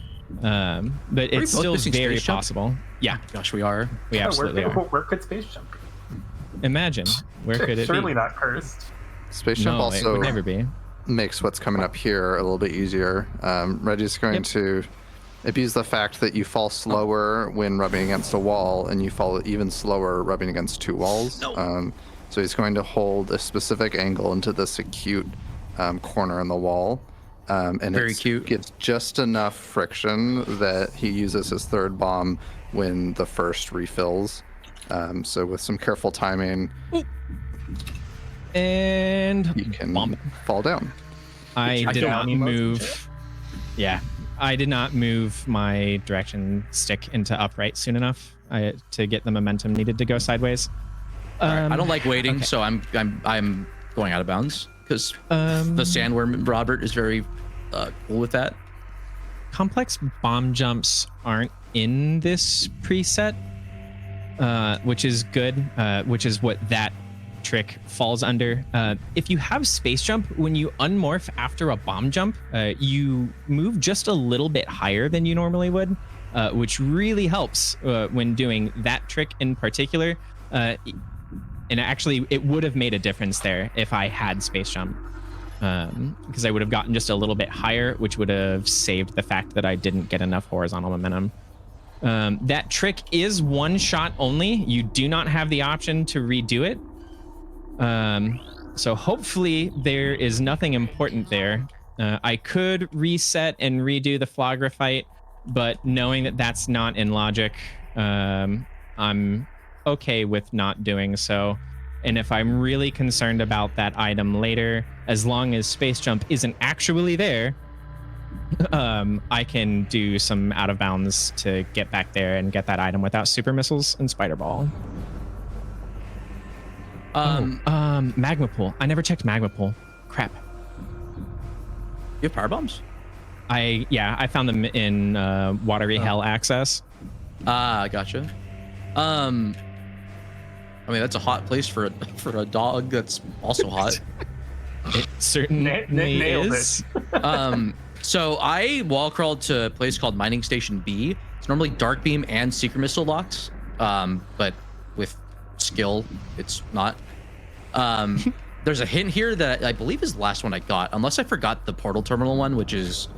But it's still very possible. Yeah. Gosh, we are. We absolutely are. Where could space jump be? Imagine. Where could it be? Surely not cursed. Space jump also it would never be. Makes what's coming up here a little bit easier. Reggie's going to abuse the fact that you fall slower when rubbing against a wall, and you fall even slower rubbing against 2 walls. So he's going to hold a specific angle into this acute corner in the wall. And Very it cute. gives just enough friction that he uses his third bomb when the first refills. So with some careful timing, And you can bomb. fall down. I did kill not animals and move. Yeah, I did not move my direction stick into upright soon enough to get the momentum needed to go sideways. All right, I don't like waiting, okay. so I'm going out of bounds because the sandworm Robert is very cool with that. Complex bomb jumps aren't in this preset, which is good, which is what that trick falls under. If you have space jump, when you unmorph after a bomb jump, you move just a little bit higher than you normally would, which really helps when doing that trick in particular. And actually, it would have made a difference there if I had space jump, because I would have gotten just a little bit higher, which would have saved the fact that I didn't get enough horizontal momentum. That trick is one shot only. You do not have the option to redo it. So hopefully there is nothing important there. I could reset and redo the Flagra fight, but knowing that that's not in logic, I'm okay with not doing so. And if I'm really concerned about that item later, as long as space jump isn't actually there, I can do some out of bounds to get back there and get that item without super missiles and spider ball. Magma pool. I never checked magma pool. Crap. You have power bombs? I found them in watery hell access. Ah, gotcha. I mean, that's a hot place for a dog that's also hot. It certainly nailed is. So I wall crawled to a place called Mining Station B. It's normally Dark Beam and Secret Missile locked, but with skill, it's not. There's a hint here that I believe is the last one I got, unless I forgot the Portal Terminal one, which is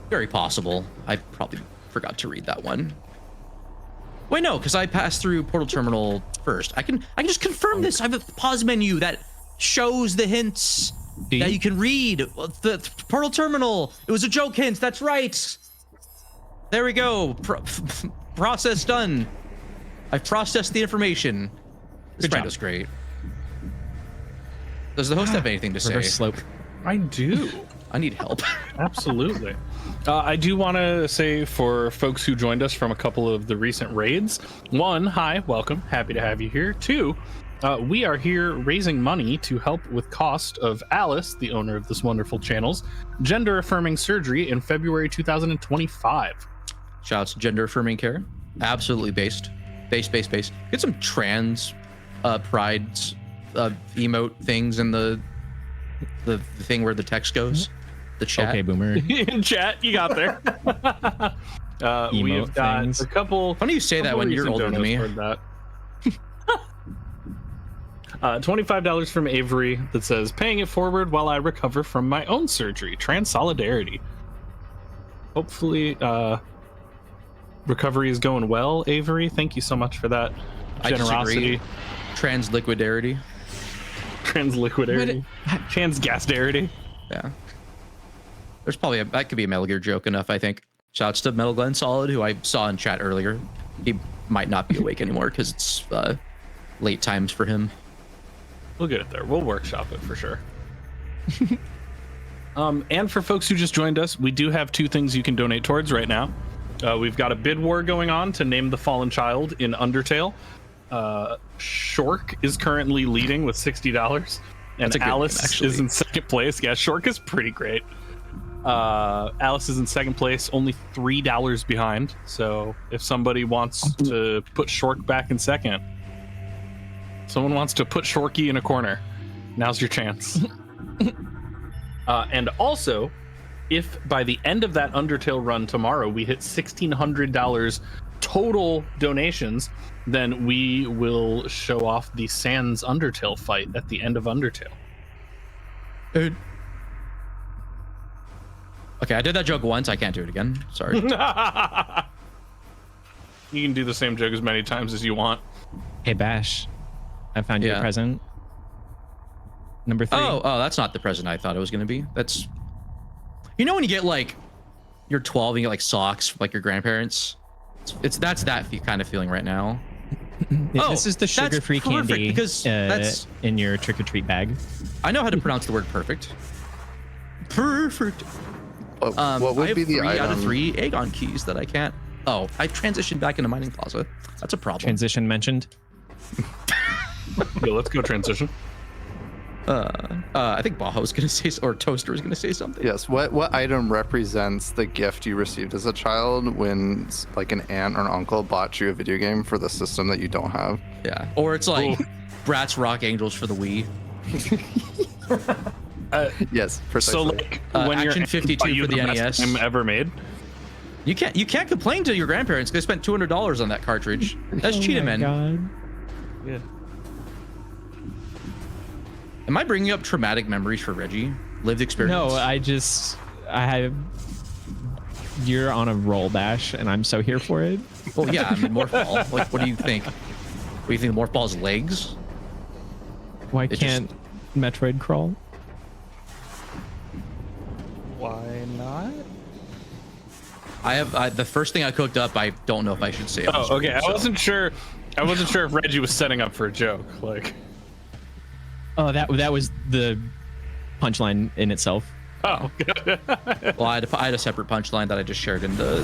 very possible. I probably forgot to read that one. Wait, no, because I passed through Portal Terminal first. I can just confirm this. I have a pause menu that shows the hints that you can read. The Portal Terminal. It was a joke hint. That's right. There we go. Process done. I've processed the information. This brand was great. Does the host have anything to say? Reverse slope. I do. I need help. Absolutely. I do want to say for folks who joined us from a couple of the recent raids, one, hi, welcome. Happy to have you here. Two, we are here raising money to help with cost of Alice, the owner of this wonderful channel's gender affirming surgery in February 2025. Shouts to gender affirming care. Absolutely based. Base. Get some trans prides emote things in the thing where the text goes. The chat. Okay, boomer. In chat, you got there. We've got things. a couple. Funny you say that when you're older than me. That. $25 from Avery that says, paying it forward while I recover from my own surgery. Trans solidarity. Hopefully, recovery is going well, Avery. Thank you so much for that generosity. Transliquidarity. Transliquidarity. Transgasdarity. Yeah. There's probably that could be a Metal Gear joke enough, I think. Shouts to Metal Glenn Solid, who I saw in chat earlier. He might not be awake anymore because it's late times for him. We'll get it there. We'll workshop it for sure. And for folks who just joined us, we do have two things you can donate towards right now. We've got a bid war going on to name the fallen child in Undertale. Shork is currently leading with $60, and Alice is in second place. Yeah, Shork is pretty great. Alice is in second place, only $3 behind. So if somebody wants to put Shork back in second, someone wants to put Shorky in a corner, now's your chance. And also, if by the end of that Undertale run tomorrow we hit $1,600 total donations, then we will show off the Sans Undertale fight at the end of Undertale. Dude. Okay, I did that joke once. I can't do it again. Sorry. You can do the same joke as many times as you want. Hey, Bash. I found you a present. Number 3. Oh, that's not the present I thought it was gonna be. That's, you know, when you get like, you're 12 and you get like socks from, like your grandparents. That's that kind of feeling right now. This is the that's sugar-free perfect, candy because that's, in your trick-or-treat bag. I know how to pronounce the word perfect. Perfect. What I would have be the 3 item? out of 3 Aegon keys that I can't. Oh, I transitioned back into Mining Plaza. That's a problem. Transition mentioned. Yo, let's go transition. I think Bajo's gonna say, or Toaster is gonna say something. Yes. What item represents the gift you received as a child when like an aunt or an uncle bought you a video game for the system that you don't have? Yeah. Or it's like Bratz Rock Angels for the Wii. Yes, precisely. So like when Action you're 52 for the NES. game ever made. You can't complain to your grandparents. They spent $200 on that cartridge. That's cheetah men. God. Yeah. Am I bringing up traumatic memories for Reggie? Lived experience? No, you're on a roll, Bash, and I'm so here for it. Well, yeah, I mean, Morph Ball. Like, what do you think? What do you think? Morph Ball's legs? Why can't Metroid crawl? Why not? The first thing I cooked up, I don't know if I should say. on Oh, screen, okay. so. I wasn't sure if Reggie was setting up for a joke. Like, Oh, that was the punchline in itself. oh, Well, I had a separate punchline that I just shared in the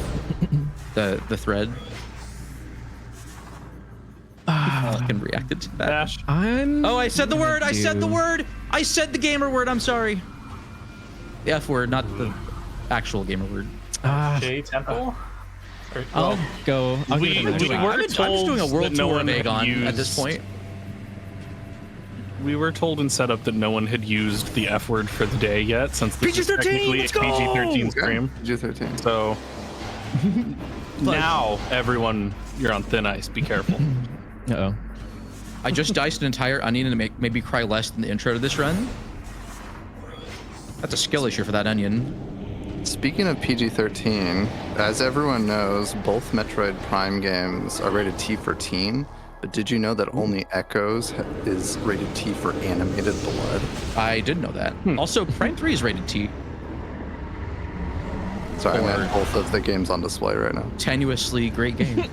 thread. Fucking reacted to that. Dash. Oh, I said the word. I said the word. I said the gamer word. I'm sorry. The F word, not the actual gamer word. J Temple? I'll go. I'll We- give it we another were shot. I'm just told doing a world that no tour of one had Aegon at this used- point. We were told in setup that no one had used the F word for the day yet, since this is PG-13, technically a let's go! PG-13 stream. PG-13. So now, everyone, you're on thin ice. Be careful. Uh-oh. I just diced an entire onion to make maybe cry less than the intro to this run. That's a skill issue for that onion. Speaking of PG-13, as everyone knows, both Metroid Prime games are rated T for teen. But did you know that only Echoes is rated T for animated blood? I did know that. Also, Prime 3 is rated T. So I have both of the games on display right now. Tenuously great game.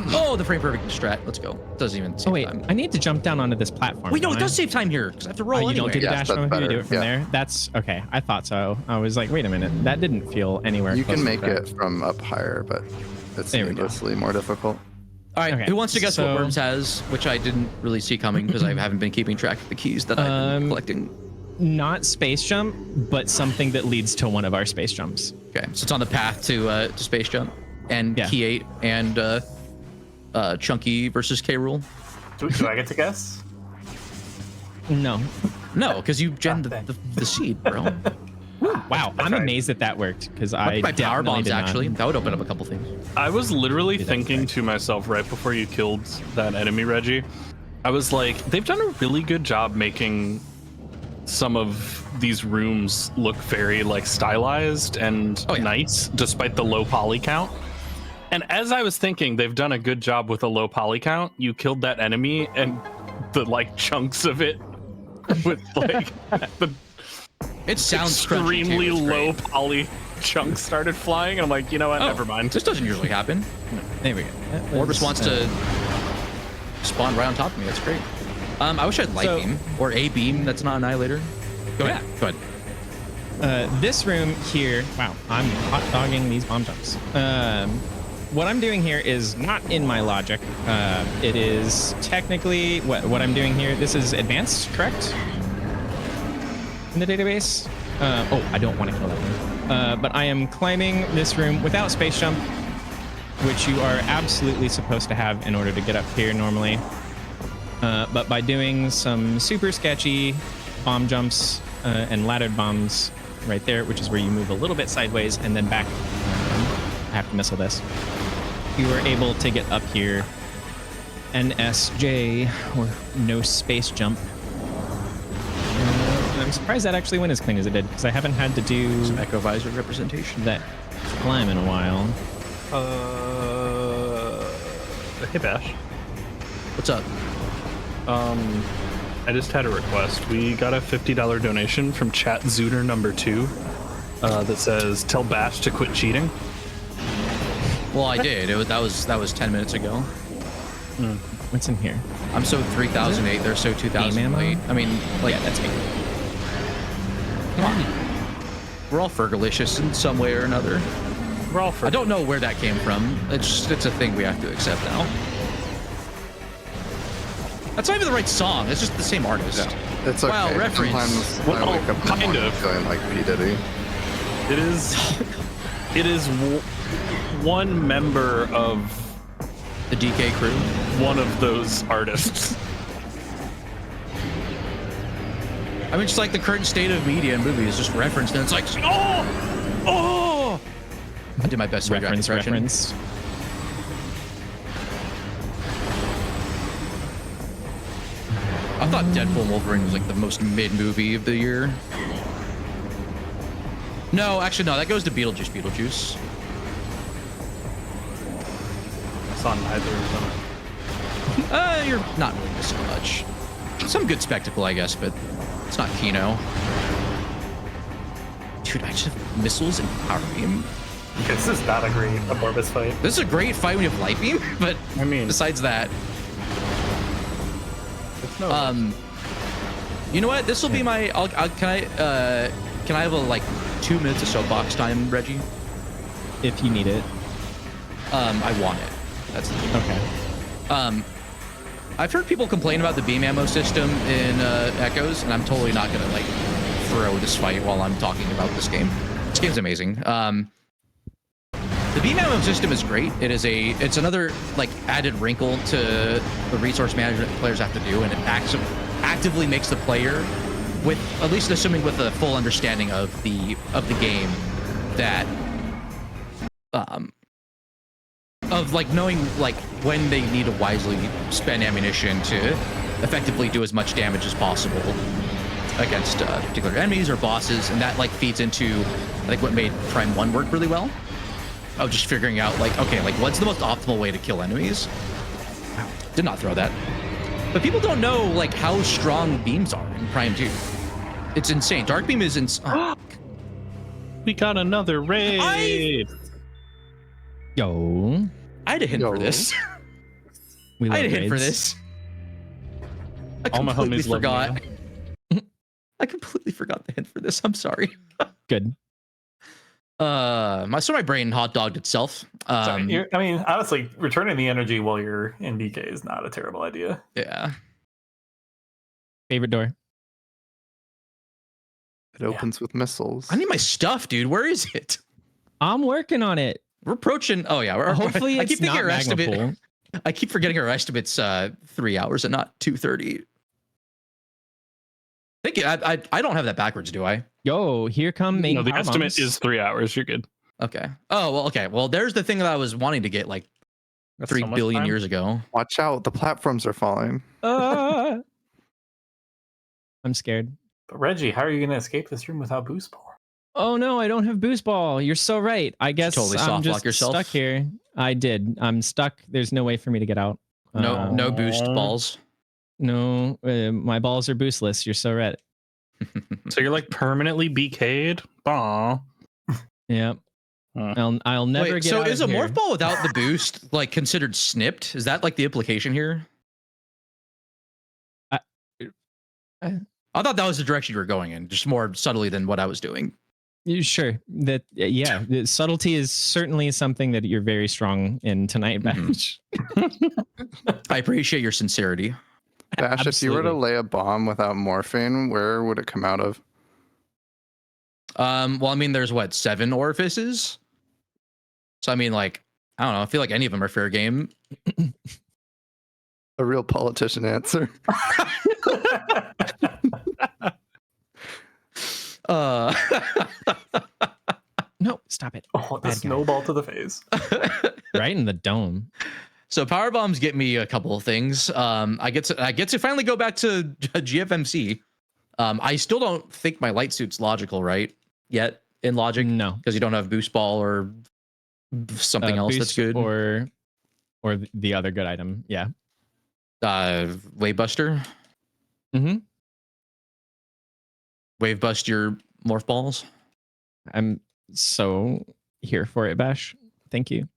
Oh, the frame perfect strat. Let's go. Doesn't even save Oh wait, time. I need to jump down onto this platform. Wait, no, it don't does I? save time here because I have to roll You anyway. don't do the Yes, dash that's from here, you do better, it from yeah. there. That's okay. I thought so. I was like, wait a minute, that didn't feel anywhere. You close can to make that. it from up higher, but it's There we go. needlessly more difficult. All right, Okay, who wants to guess so- what Worms has, which I didn't really see coming because I haven't been keeping track of the keys that I've been collecting. Not space jump, but something that leads to one of our space jumps. Okay, so it's on the path to Space Jump and Yeah. Key 8 and Chunky versus K. Rule. Do I get to guess? No. No, because you gen thanks. the seed, bro. Wow, I'm right. amazed that worked because I My power definitely bombs did not. actually. That would open up a couple things. I was literally that thinking right. to myself right before you killed that enemy, Reggie. I was like, they've done a really good job making some of these rooms look very like stylized and Oh, yeah. nice, despite the low poly count. And as I was thinking, they've done a good job with a low poly count. You killed that enemy, and the like chunks of it with like the It sounds crunchy, too. extremely It's low great. poly chunks started flying, and I'm like, you know what? Oh, Never mind. This doesn't usually happen. There we go. That was, Orbis wants to spawn right on top of me. That's great. I wish I had light So- beam or a beam. That's not annihilator. Go ahead. Go ahead. This room here. Wow, I'm hot dogging these bomb jumps. What I'm doing here is not in my logic. It is technically what I'm doing here. This is advanced, correct? In the database. Oh, I don't want to kill that one. But I am climbing this room without space jump, which you are absolutely supposed to have in order to get up here normally. But by doing some super sketchy bomb jumps and laddered bombs right there, which is where you move a little bit sideways and then back. I have to missile this. You are able to get up here. NSJ, or no space jump. And I'm surprised that actually went as clean as it did, because I haven't had to do Some Echo Visor representation. that climb in a while. Hey Bash. What's up? I just had a request. We got a $50 donation from Chat Zooter number 2 that says, "Tell Bash to quit cheating." Well, I did. That was 10 minutes ago. What's in here? I'm so 3008. They're so 2008. I mean, like, Yeah, that's me. come on. We're all Fergalicious in some way or another. We're all for I don't know where that came from. It's a thing we have to accept now. That's not even the right song. It's just the same artist. Yeah, it's okay. Wow, reference. Sometimes Well, I wake up in the kind morning of. feeling like P. Diddy. It is one member of The DK crew. one of those artists. I mean, just like the current state of media and movies, just referenced, and it's like, oh. I did my best to Reference. I thought Deadpool and Wolverine was like the most mid movie of the year. No, actually, no. That goes to Beetlejuice. I saw neither of them. You're not really missing much. Some good spectacle, I guess, but it's not Kino. Dude, I just have missiles and power beam. This is not a great Amorbus fight. This is a great fight when you have light beam, but I mean, besides that, it's no. you know what? This will be my. Can I have a like 2 minutes of soapbox time, Reggie? If you need it. I want it. That's the thing. Okay. I've heard people complain about the beam ammo system in Echoes, and I'm totally not gonna like throw this fight while I'm talking about this game. This game's amazing. The beam ammo system is great. It's another like added wrinkle to the resource management players have to do, and it actively makes the player, with at least assuming with a full understanding of the game, that of like knowing like when they need to wisely spend ammunition to effectively do as much damage as possible against particular enemies or bosses, and that like feeds into like what made Prime 1 work really well. Of just figuring out like, okay, like what's the most optimal way to kill enemies. Wow, did not throw that. But people don't know like how strong beams are in Prime 2. It's insane. Dark beam is We got another raid. Yo. I had a hint for Yo. this. We I love had a hint for raids. this. I All my completely homies love forgot. me. I completely forgot the hint for this. I'm sorry. Good. My brain hot dogged itself. I mean, honestly, returning the energy while you're in DK is not a terrible idea. Yeah. Favorite door. It opens with missiles. I need my stuff, dude. Where is it? I'm working on it. We're approaching. Oh yeah. Hopefully I it's keep thinking not our estimate. Magma Pool. I keep forgetting our estimate's 3 hours and not 2:30. Thank you. I don't have that backwards, do I? Yo, here come main No, the power estimate bombs. is 3 hours. You're good. Okay. Oh well. Okay. Well, there's the thing that I was wanting to get like That's 3 so much billion time. years ago. Watch out, the platforms are falling. I'm scared. But Reggie, how are you going to escape this room without boost ball? Oh no, I don't have boost ball. You're so right. I guess totally I'm soft just lock yourself? stuck here. I did. I'm stuck. There's no way for me to get out. No boost balls. No, my balls are boostless. You're so right. So you're like permanently BK'd? Aw. Yep. Uh. I'll never Wait, get so out is of a here. morph ball without the boost like considered snipped? Is that like the implication here? I- I thought that was the direction you were going in, just more subtly than what I was doing. Sure. That yeah. The subtlety is certainly something that you're very strong in tonight, Mhm. Bash. I appreciate your sincerity. Bash, if you were to Absolutely. lay a bomb without morphing, where would it come out of? Well, I mean, there's what, 7 orifices? So I mean, like, I don't know. I feel like any of them are fair game. A real politician answer. No, stop it. Oh, the Bad guy. snowball to the face. Right in the dome. So power bombs get me a couple of things. I get to finally go back to GFMC. I still don't think my light suit's logical, right? Yet in logic, No. because you don't have boost ball or something else that's Boost good. Or the other good item. Yeah. Wave Buster. Mm-hmm. Wave bust your morph balls. I'm so here for it, Bash. Thank you.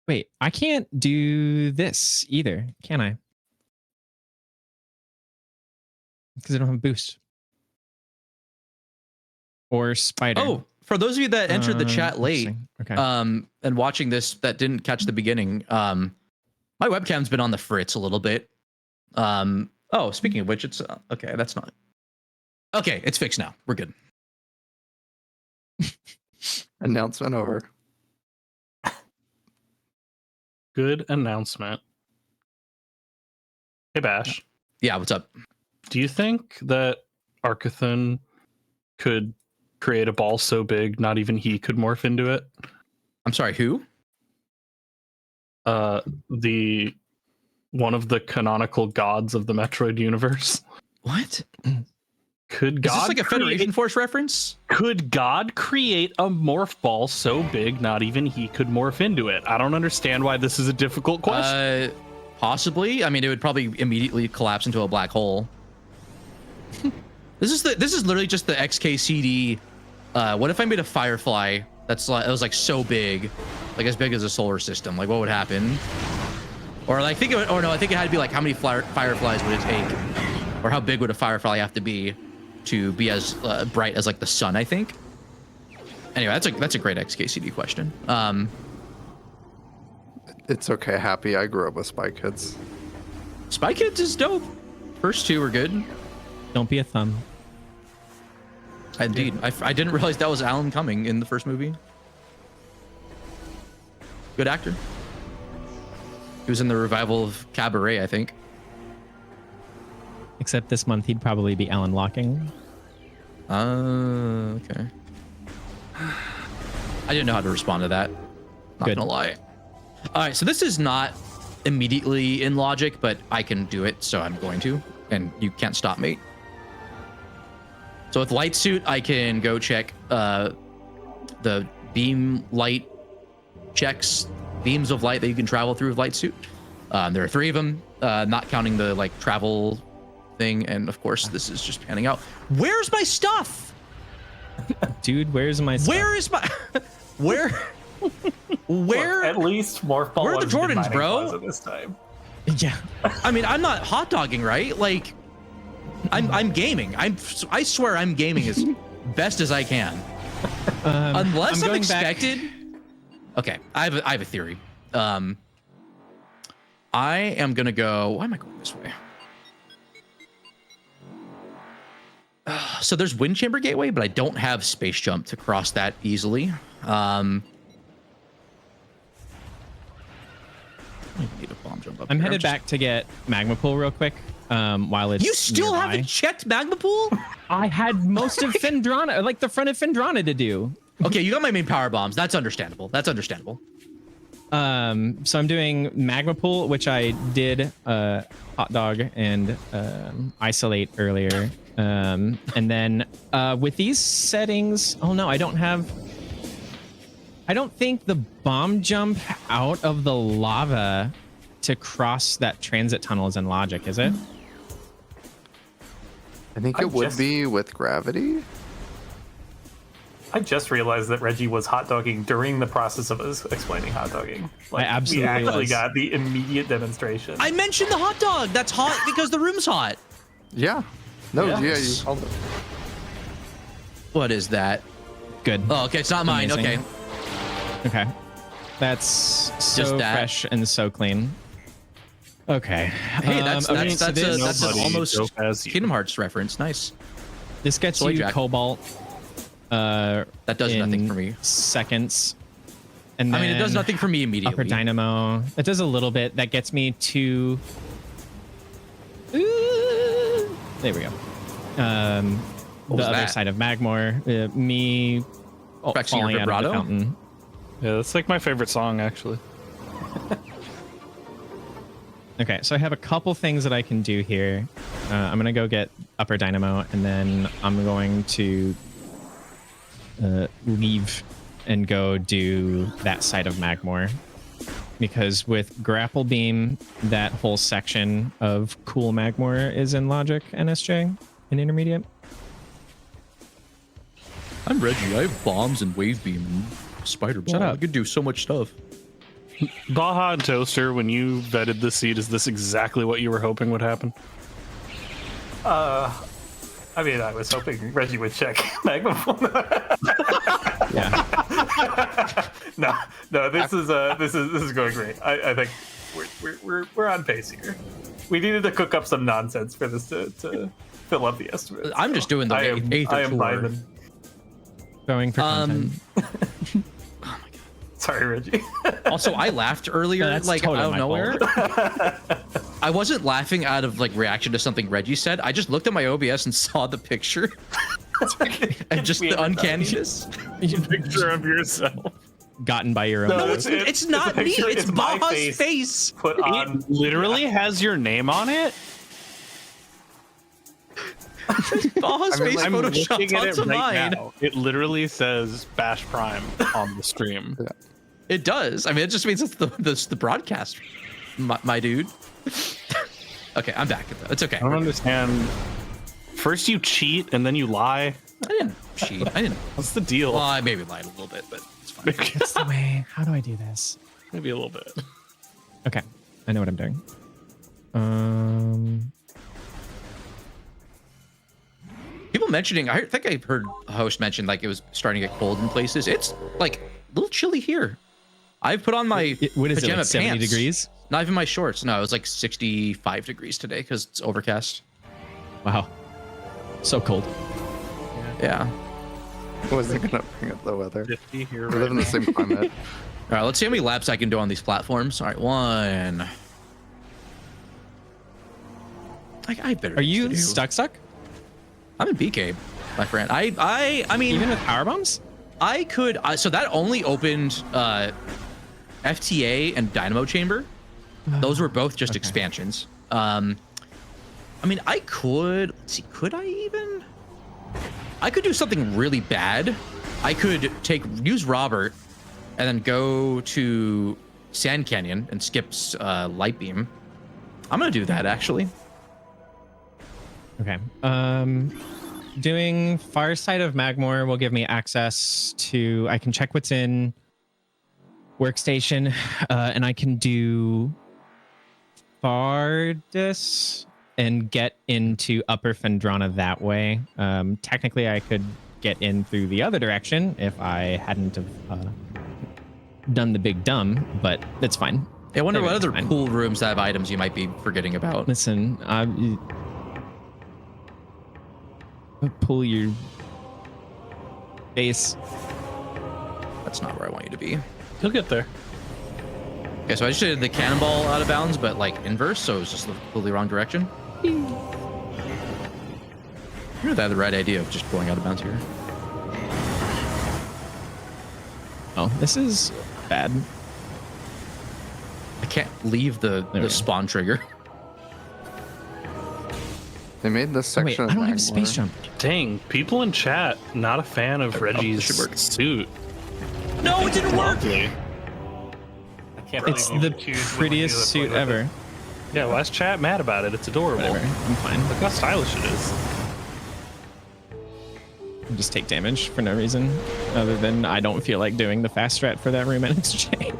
Wait, I can't do this either, can I? Because I don't have boost. Or spider. Oh, for those of you that entered the chat late, okay. and watching this that didn't catch the beginning, my webcam's been on the fritz a little bit. Oh, speaking of which, it's okay. That's not okay. It's fixed now. We're good. Announcement over. Good announcement. Hey, Bash. Yeah, what's up? Do you think that Arcathon could create a ball so big not even he could morph into it? I'm sorry, who? The one of the canonical gods of the Metroid universe. What? Could Is God this like a Federation create, Force reference? could God create a morph ball so big not even he could morph into it? I don't understand why this is a difficult question. Possibly. I mean, it would probably immediately collapse into a black hole. This is literally just the XKCD. What if I made a firefly that's like, it was like so big, like as big as a solar system? Like, what would happen? Or like think of it, or no, I think it had to be like how many fireflies would it take, or how big would a firefly have to be to be as bright as like the sun? I think. Anyway, that's a great XKCD question. It's okay, Happy. I grew up with Spy Kids. Spy Kids is dope. First two were good. Don't be a thumb. Indeed. I didn't realize that was Alan Cumming in the first movie. Good actor. He was in the revival of Cabaret, I think. Except this month he'd probably be Alan Locking. Okay. I didn't know how to respond to that. Not Good. gonna lie. All right, so this is not immediately in logic, but I can do it, so I'm going to, and you can't stop me. So with light suit, I can go check the beam light checks, beams of light that you can travel through with light suit. There are 3 of them, not counting the like travel thing, and of course this is just panning out. Where's my stuff? Dude, where's my stuff? Where is my where Look, at least morph ball. Where are the wasn't in Jordans, mining bro? plaza this time. Yeah. I mean, I'm not hot dogging, right? Like, I'm gaming. I swear I'm gaming as best as I can. Unless I'm going expected. Okay, I have a theory. I am gonna go. Why am I going this way? So there's Wind Chamber Gateway, but I don't have space jump to cross that easily. I need a bomb jump up. I'm here. headed back to get Magma Pool real quick. While it's You still nearby. haven't checked Magma Pool? I had most of Fendrana, like the front of Fendrana to do. Okay, you got my main power bombs. That's understandable. That's understandable. So I'm doing Magma Pool, which I did hot dog and isolate earlier. And then with these settings, oh no, I don't think the bomb jump out of the lava to cross that transit tunnel is in logic, is it? I think I it would just- be with gravity. I just realized that Reggie was hot dogging during the process of us explaining hot dogging. Like, absolutely we actually was. got the immediate demonstration. I mentioned the hot dog. That's hot because the room's hot. Yeah. No, Yeah. yeah, you called it. What is that? Good. Oh, okay, it's not mine. Amazing. Okay. Okay. That's so Just that. fresh and so clean. Okay. Hey, that's okay, so that's an Nobody almost dope as you. Kingdom Hearts reference. Nice. this gets Soy you Jack. Cobalt. That does nothing in for me. Seconds. And I mean, it does then nothing for me immediately. Upper Dynamo. It does a little bit. That gets me to. Ooh, there we go. The was other that? side of Magmore. Me Flexing your falling out of the vibrato? fountain. Yeah, that's like my favorite song, actually. Okay, so I have a couple things that I can do here. I'm gonna go get Upper Dynamo, and then I'm going to leave and go do that side of Magmore. because with Grapple Beam, that whole section of Cool Magmor is in Logic NSJ in Intermediate. I'm Reggie. I have bombs and wave beam and spider ball. Shut up. I could do so much stuff. Baja and Toaster, when you vetted the seed, is this exactly what you were hoping would happen? I mean, I was hoping Reggie would check Magma. Yeah. No, this is going great. I think we're on pace here. We needed to cook up some nonsense for this to fill up the estimate. I'm just doing the eighth I or am tour. vibing. Going for content. Sorry, Reggie. Also, I laughed earlier, That's like totally out of my nowhere. I wasn't laughing out of like reaction to something Reggie said. I just looked at my OBS and saw the picture, and just the uncanniness. Picture of yourself. Gotten by your own. No, nose. It's not a me. picture, It's my Baja's face. Put on. It literally has your name on it. Baja's face I'm photoshopped looking at it onto right mine. now. It literally says BashPrime on the stream. Yeah. It does. I mean, it just means it's the broadcast, my dude. Okay, I'm back. It's okay. I don't understand. First you cheat and then you lie. I didn't cheat. I didn't. What's the deal? Well, I maybe lied a little bit, but it's fine. That's the way. How do I do this? Maybe a little bit. Okay, I know what I'm doing. People mentioning, I think I heard a host mention like it was starting to get cold in places. It's like a little chilly here. I've put on my What is it? pajama Like 70 pants. degrees? Not even my shorts. No, it was like 65 degrees today because it's overcast. Wow. So cold. Yeah. Wasn't gonna bring up the weather. 50 here We live in the same climate. All right, let's see how many laps I can do on these platforms. All right, one. I better. Are you stuck? I'm in BK, my friend. I mean, Even with power bombs? I could. So that only opened FTA and Dynamo Chamber. Those were both just expansions. I mean, I could. Let's see. Could I even? I could do something really bad. I could use Robert, and then go to Sand Canyon and skip Light Beam. I'm gonna do that actually. Okay. Doing far side of Magmor will give me access to. I can check what's in workstation, and I can do Fardus and get into Upper Fendrana that way. Technically, I could get in through the other direction if I hadn't have done the big dumb, but that's fine. I wonder what Maybe other that's fine. pool rooms that have items you might be forgetting about. Listen, pull your face. That's not where I want you to be. You'll get there. Okay, so I just did the cannonball out of bounds, but like inverse, so it was just the completely wrong direction. You know that had the right idea of just going out of bounds here. Oh, this is bad. I can't leave There we go. the spawn trigger. They made this Oh, wait, section. I don't have space jump. Dang, people in chat not a fan of Reggie's should work. suit. No, it didn't work. Lovely. I can't It's believe you the would choose when prettiest you suit deploy with ever. Yeah, last chat mad about it. It's adorable. Whatever, I'm fine. Look how stylish it is. I'll just take damage for no reason, other than I don't feel like doing the fast strat for that room NSJ.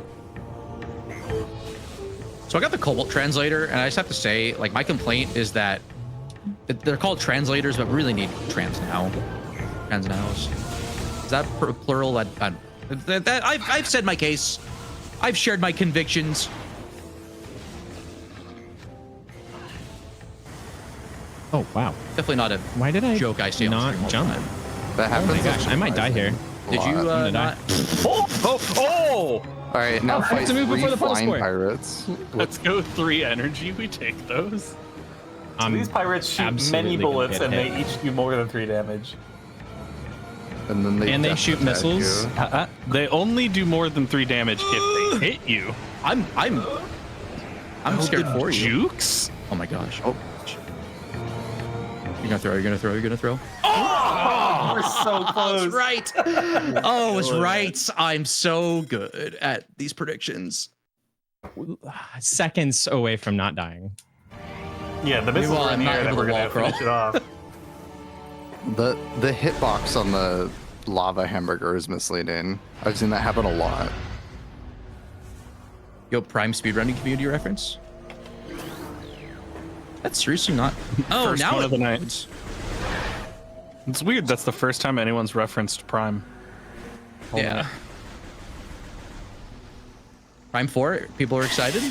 So I got the Cobalt translator, and I just have to say, like, my complaint is that they're called translators, but we really need trans now. Trans nows. Is that plural? I've said my case. I've shared my convictions. Oh wow! Definitely not a Why did I joke I say on not stream all the jump? time. That Oh happens. my gosh, I might die here. Did you gonna die. not? Oh! All right, now I have fight to move three before the puddle flying sport. pirates. Let's go 3 energy. We take those. So these pirates shoot absolutely many gonna bullets, get and hit. they each do more than 3 damage. And then they And they death shoot attack missiles. you. They only do more than 3 damage if they hit you. I'm scared for you. Jukes? Oh my gosh. Oh, You're gonna throw. We're so close. That's right. Oh, it's right. I'm so good at these predictions. seconds away from not dying. Yeah, the missiles Meanwhile, are in I'm the not air that able we're to gonna wall crawl. finish it off. The hitbox on the lava hamburger is misleading. I've seen that happen a lot. Yo, Prime speedrunning community reference. That's seriously not. Oh, First now one it, of the night. It's weird. That's the first time anyone's referenced Prime. yeah. Prime 4, people are excited.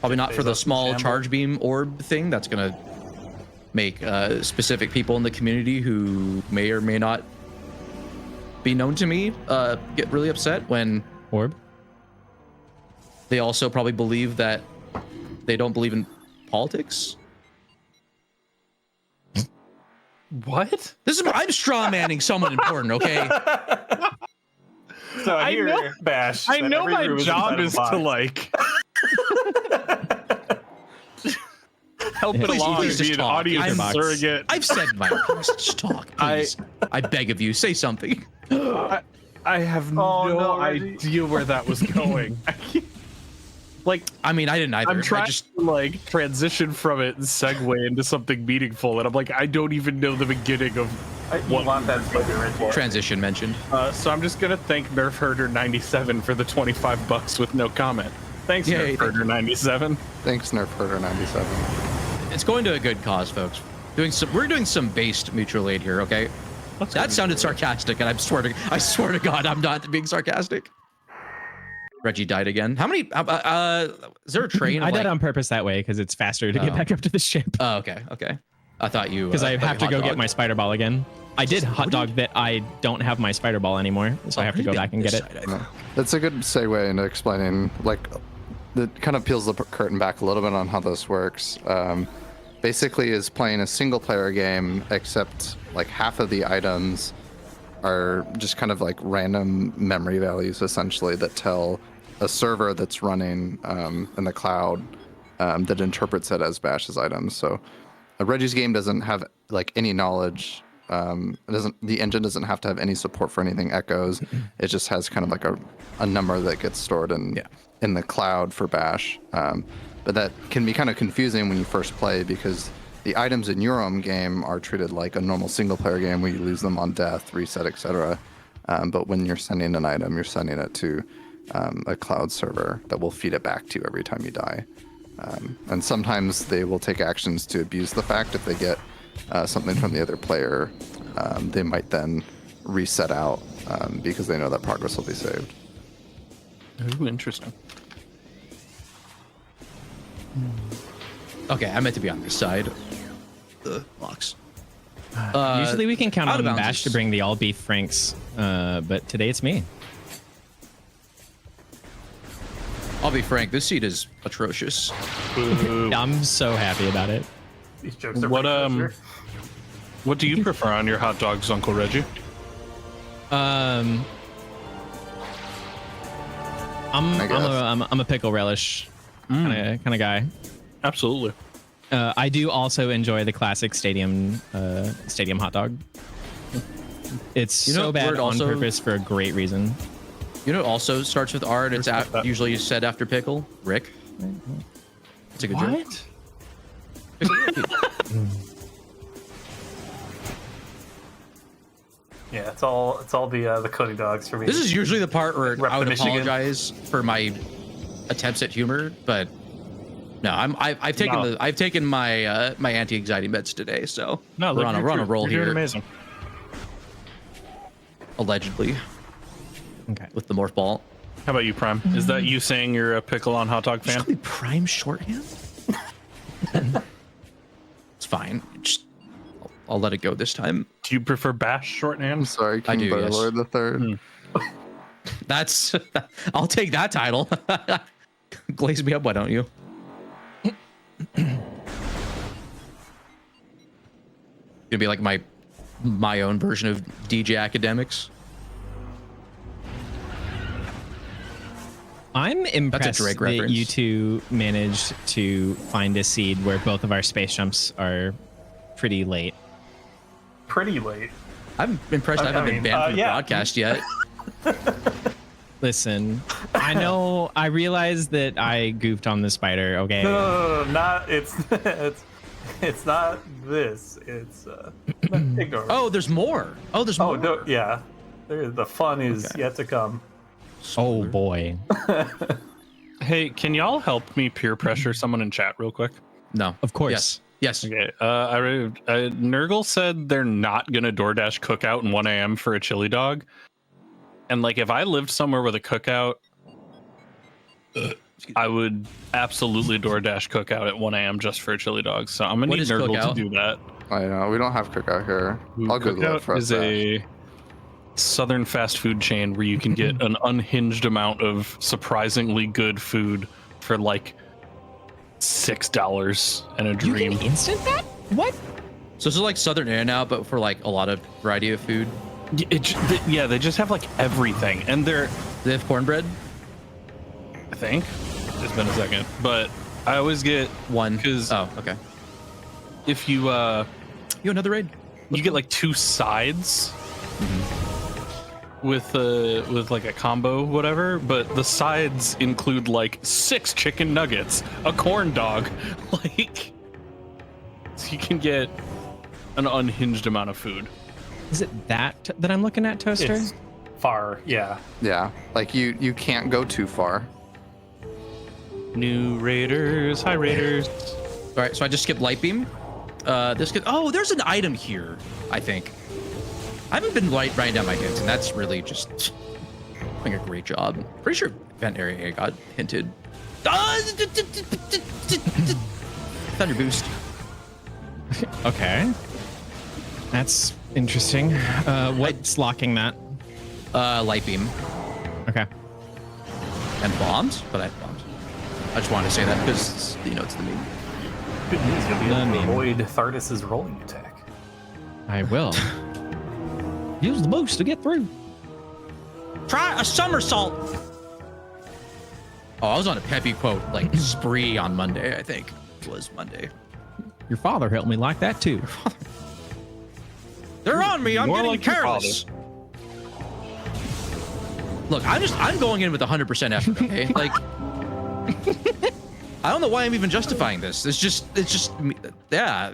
Probably not for the Bezos small and charge beam orb thing. That's gonna make specific people in the community who may or may not be known to me get really upset when Orb. they also probably believe that they don't believe in politics. What? I'm straw manning someone important, okay? So I here, know- Bash. I that know every my room job inside of a is to box. like help it Please, along, please be just an talk. audience I'm- surrogate. I've said my just talk, please. I beg of you, say something. I have Oh, no no, Reggie. idea where that was going. Like, I mean, I didn't either. I'm trying I just to like transition from it and segue into something meaningful, and I'm like, I don't even know the beginning of. You want that speaker, Reggie. transition mentioned. So I'm just gonna thank Nerf Herder 97 for the $25 with no comment. Thanks, Yay, Nerf Herder 97. Thanks, Nerf Herder 97. It's going to a good cause, folks. We're doing some based mutual aid here, okay? That sounded sarcastic, and I swear to God, I'm not being sarcastic. Reggie died again. How many? Is there a train? I Of, did like, on purpose that way because it's faster to get Oh. back up to the ship. Oh, okay. I thought you Because I have to go get my spider ball again. I did hot dog that I don't have my spider ball anymore, so I have to go back and get it. That's a good segue into explaining, like, it kind of peels the curtain back a little bit on how this works. Basically is playing a single player game, except like half of the items are just kind of like random memory values essentially that tell a server that's running in the cloud that interprets it as Bash's items. So Reggie's game doesn't have like any knowledge. The engine doesn't have to have any support for anything echoes. It just has kind of like a number that gets stored in the cloud for Bash. But that can be kind of confusing when you first play because the items in your own game are treated like a normal single player game where you lose them on death, reset, etc. But when you're sending an item, you're sending it to a cloud server that will feed it back to you every time you die. And sometimes they will take actions to abuse the fact if they get something from the other player. They might then reset out because they know that progress will be saved. Ooh, interesting. Okay, I meant to be on this side. Box. Usually we can count out on of bounds Bash is- to bring the all beef franks, but today it's me. I'll be frank, this seat is atrocious. I'm so happy about it. These jokes are What pretty close. what do you prefer on your hot dogs, Uncle Reggie? I'm I guess. I'm a pickle relish kind of guy. Absolutely. I do also enjoy the classic stadium hot dog. It's You know so what bad word on also- purpose for a great reason. You know, it also starts with R and it's Respect that. usually said after pickle. Rick. It's a good joke. Yeah, it's all the Cody dogs for me. This is usually the part where Rep I would the Michigan. apologize for my attempts at humor, but no, I've taken my my anti-anxiety meds today, so No, we're on a roll You're doing here. amazing. Allegedly, Okay. with the morph ball. How about you, Prime? Is that you saying you're a pickle on hot dog fan? Probably prime shorthand. It's fine. Just I'll let it go this time. Do you prefer Bash shorthand? Sorry, King do, yes. Butterlord the Third. That's I'll take that title. Glaze me up, why don't you? Gonna be like my own version of DJ Academics. I'm impressed Drake that reference. you two managed to find a seed where both of our space jumps are pretty late. pretty late. I'm impressed I haven't been banned from the yeah. broadcast yet. Listen, I realize that I goofed on the spider. Okay. No, not it's not this. It's ignore. Oh, there's more. Oh, there's more. no, yeah. The fun is yet to come. Oh boy. Hey, can y'all help me peer pressure someone in chat real quick? No. Of course. Yes. Okay. Nurgle said they're not gonna DoorDash cookout at 1 a.m. for a chili dog. And like, if I lived somewhere with a cookout, I would absolutely DoorDash cookout at 1 a.m. just for a chili dog. So I'm gonna What need is Nurgle cookout? to do that. I know we don't have cookout here. I'll Google it Cookout for us. is a southern fast food chain where you can get an unhinged amount of surprisingly good food for like $6 and a You dream. can instant that? What? So this is like Southern Air now, but for like a lot of variety of food. Yeah, they just have like everything, and they're, They have cornbread. I think it's been a second, but I always get One. because Oh, okay. if you You another raid? you get like 2 sides with like a combo whatever, but the sides include like 6 chicken nuggets, a corn dog, like, so you can get an unhinged amount of food. Is it that I'm looking at, Toaster? It's far, yeah. Yeah, like you can't go too far. New raiders, hi raiders. All right, so I just skipped light beam. Oh, there's an item here, I think. I haven't been writing down my hints, and that's really just doing a great job. Pretty sure event area got hinted. Thunder boost. Okay. That's interesting. What's locking that? Light beam Okay. and bombs, but I have bombs. I just wanted to say that because it's the meme. Good news, you'll be The able to meme. avoid Thardis's rolling attack. I will. Use the boost to get through. Try a somersault. Oh, I was on a peppy quote like spree on Monday. I think it was Monday. Your father helped me like that too. They're on me. I'm More getting like your careless. Look, I'm going in with 100% effort. Okay, like I don't know why I'm even justifying this. It's just yeah.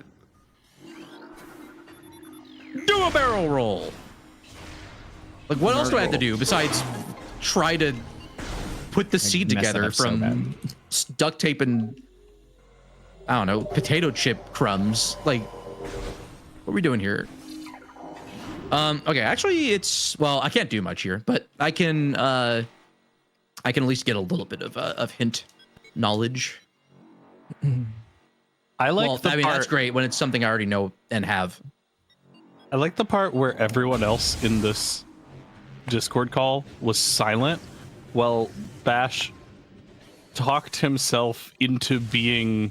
Do a barrel roll. Like, what else do I have to do besides try to put the seed messed that together up so from bad. duct tape and I don't know, potato chip crumbs? Like, what are we doing here? Okay, actually, well, I can't do much here, but I can at least get a little bit of hint knowledge. I like Well, the I mean, part, that's great when it's something I already know and have. I like the part where everyone else in this Discord call was silent while Bash talked himself into being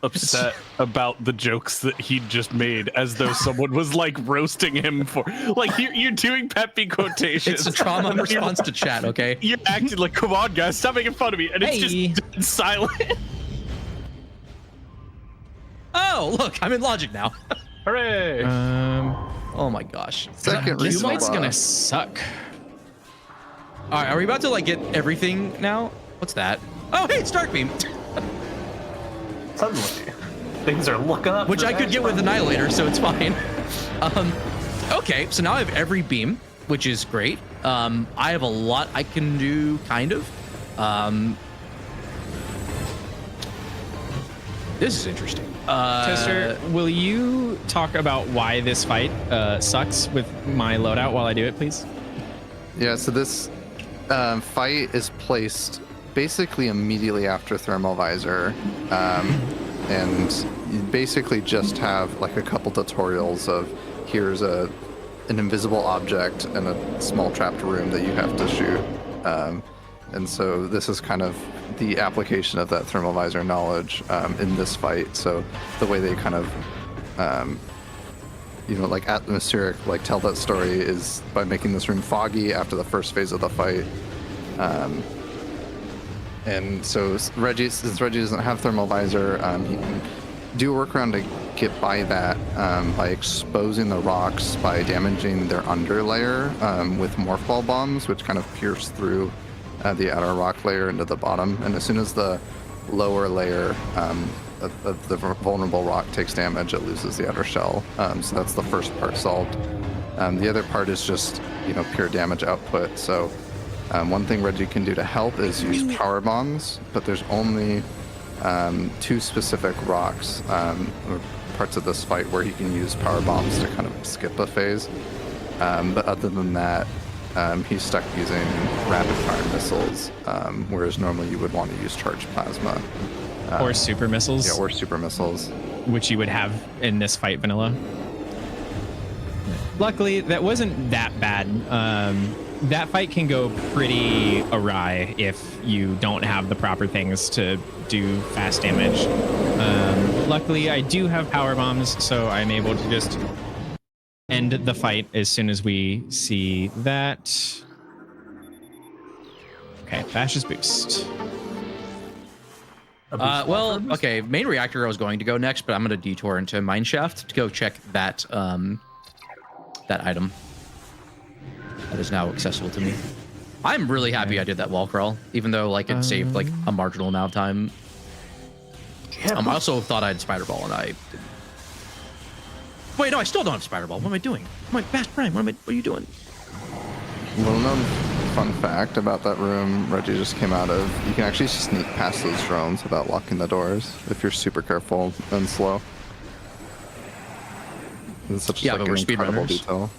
upset about the jokes that he just made, as though someone was like roasting him for like you're doing peppy quotations. It's a trauma response to chat, okay? You're acting like, come on guys, stop making fun of me, and it's Hey. just dead silent. Oh, look, I'm in logic now. Hooray! Oh my gosh. Second This reasonable fight's gonna buff. suck. All right, are we about to like get everything now? What's that? Oh, hey, it's Dark Beam, Suddenly, things are looking up. which for I could get with BashPrime. Annihilator, so it's fine. Okay, so now I have every beam, which is great. I have a lot I can do, kind of. This is interesting. Toaster, will you talk about why this fight sucks with my loadout while I do it, please? Yeah, so this fight is placed basically immediately after Thermal Visor, and you basically just have like a couple tutorials of here's an invisible object and a small trapped room that you have to shoot. And so this is kind of the application of that Thermal Visor knowledge in this fight. So the way they kind of like atmospheric, like tell that story is by making this room foggy after the first phase of the fight. And so since Reggie doesn't have Thermal Visor, he can do a workaround to get by that by exposing the rocks, by damaging their under layer with morph ball bombs, which kind of pierce through the outer rock layer into the bottom. And as soon as the lower layer of the vulnerable rock takes damage, it loses the outer shell. So that's the first part solved. The other part is just, pure damage output. So one thing Reggie can do to help is use power bombs, but there's only 2 specific rocks or parts of this fight where he can use power bombs to kind of skip a phase. But other than that, he's stuck using rapid fire missiles, whereas normally you would want to use charged plasma. Or super missiles. Yeah, or super missiles. Which you would have in this fight, vanilla. Luckily, that wasn't that bad. That fight can go pretty awry if you don't have the proper things to do fast damage. Luckily, I do have power bombs, so I'm able to just end the fight as soon as we see that. Okay, Bash's boost. Well, okay, main reactor I was going to go next, but I'm going to detour into mineshaft to go check that that item that is now accessible to me. I'm really happy I did that wall crawl, even though like it saved like a marginal amount of time. I also thought I had spider ball, and I didn't. Wait, no, I still don't have spider ball. What am I doing? I'm like BashPrime. What are you doing? Little known fun fact about that room Reggie just came out of: you can actually sneak past those drones without locking the doors if you're super careful and slow. It's such Yeah, like but an we're incredible speedrunners. detail.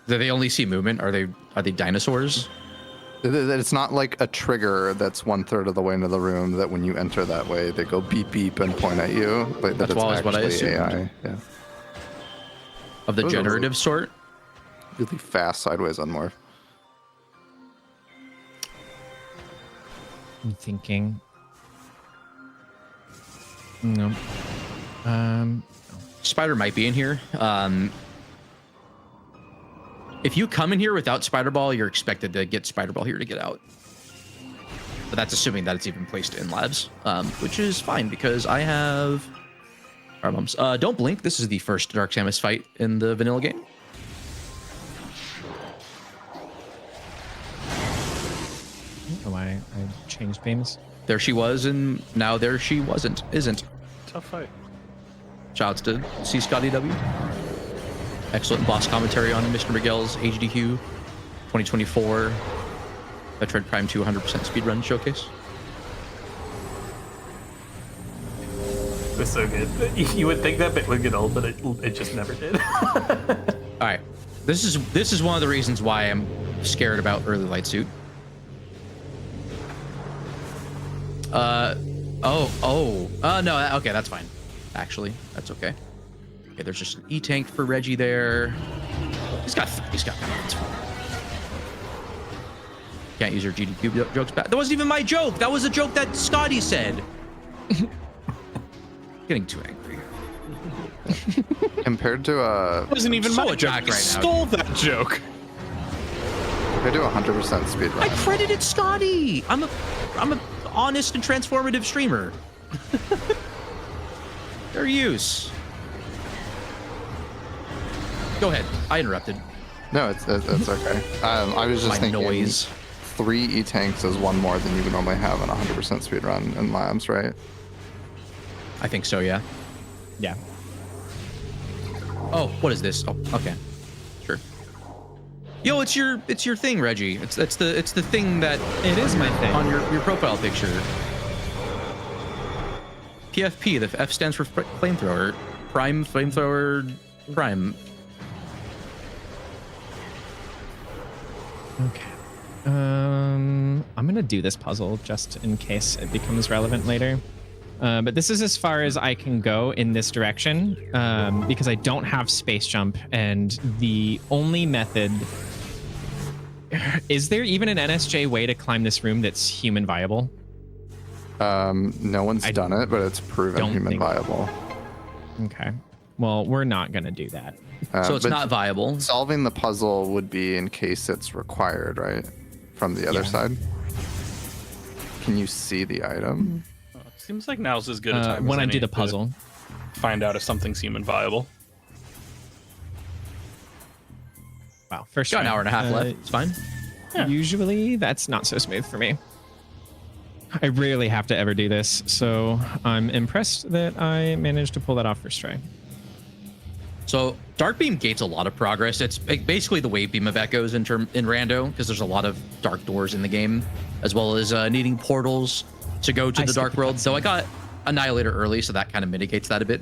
Do they only see movement? Are they dinosaurs? It's not like a trigger that's 1/3 of the way into the room that when you enter that way they go beep beep and point at you. But That's it's what I actually assumed. AI. Yeah. Of the Those are generative sort? Really fast sideways on morph. I'm thinking. No. Spider might be in here. If you come in here without spider ball, you're expected to get spider ball here to get out. But that's assuming that it's even placed in labs, which is fine because I have fire bombs. Don't blink. This is the first Dark Samus fight in the vanilla game. Oh, I changed beams. There she was, and now there she isn't. Tough fight. Shouts to C. Scotty W. Excellent boss commentary on Mr. Miguel's HDQ 2024 Metroid Prime 2 100% speedrun showcase. It was so good. You would think that bit would get old, but it just never did. All right, this is one of the reasons why I'm scared about early light suit. No, okay, that's fine. Actually, that's okay. Okay, there's just an E-tank for Reggie there. He's got it's fine. Can't use your GDQ jokes back. That wasn't even my joke. That was a joke that Scotty said. Getting too angry. Compared to Wasn't even so my joke. attacked I right now. stole that joke. compared to 100% speed I run. credited Scotty. I'm a honest and transformative streamer. Fair use. Go ahead. I interrupted. No, it's okay. I was just My thinking noise. 3 E-tanks is one more than you would normally have on a 100% speed run in labs, right? I think so, yeah. Yeah. Oh, what is this? Oh, okay. Sure. Yo, it's your thing, Reggie. It's the thing that It is my thing. on your profile picture. PFP, the F stands for flamethrower. Prime flamethrower prime. Okay. I'm gonna do this puzzle just in case it becomes relevant later. But this is as far as I can go in this direction because I don't have space jump, and the only method. Is there even an NSJ way to climb this room that's human viable? No one's done it, but it's proven don't human think- viable. Okay. Well, we're not gonna do that. So it's But not viable. solving the puzzle would be in case it's required, right? From the other Yeah. side. Can you see the item? Seems like now's as good a time when as I do any the to puzzle. find out if something's even viable. Wow, first Got an try. hour and a half left. It's fine. Yeah. Usually that's not so smooth for me. I rarely have to ever do this, so I'm impressed that I managed to pull that off first try. So Dark Beam gates a lot of progress. It's basically the Wave Beam of Echoes in Rando, because there's a lot of dark doors in the game, as well as needing portals to go to the Dark World. So I got Annihilator early, so that kind of mitigates that a bit.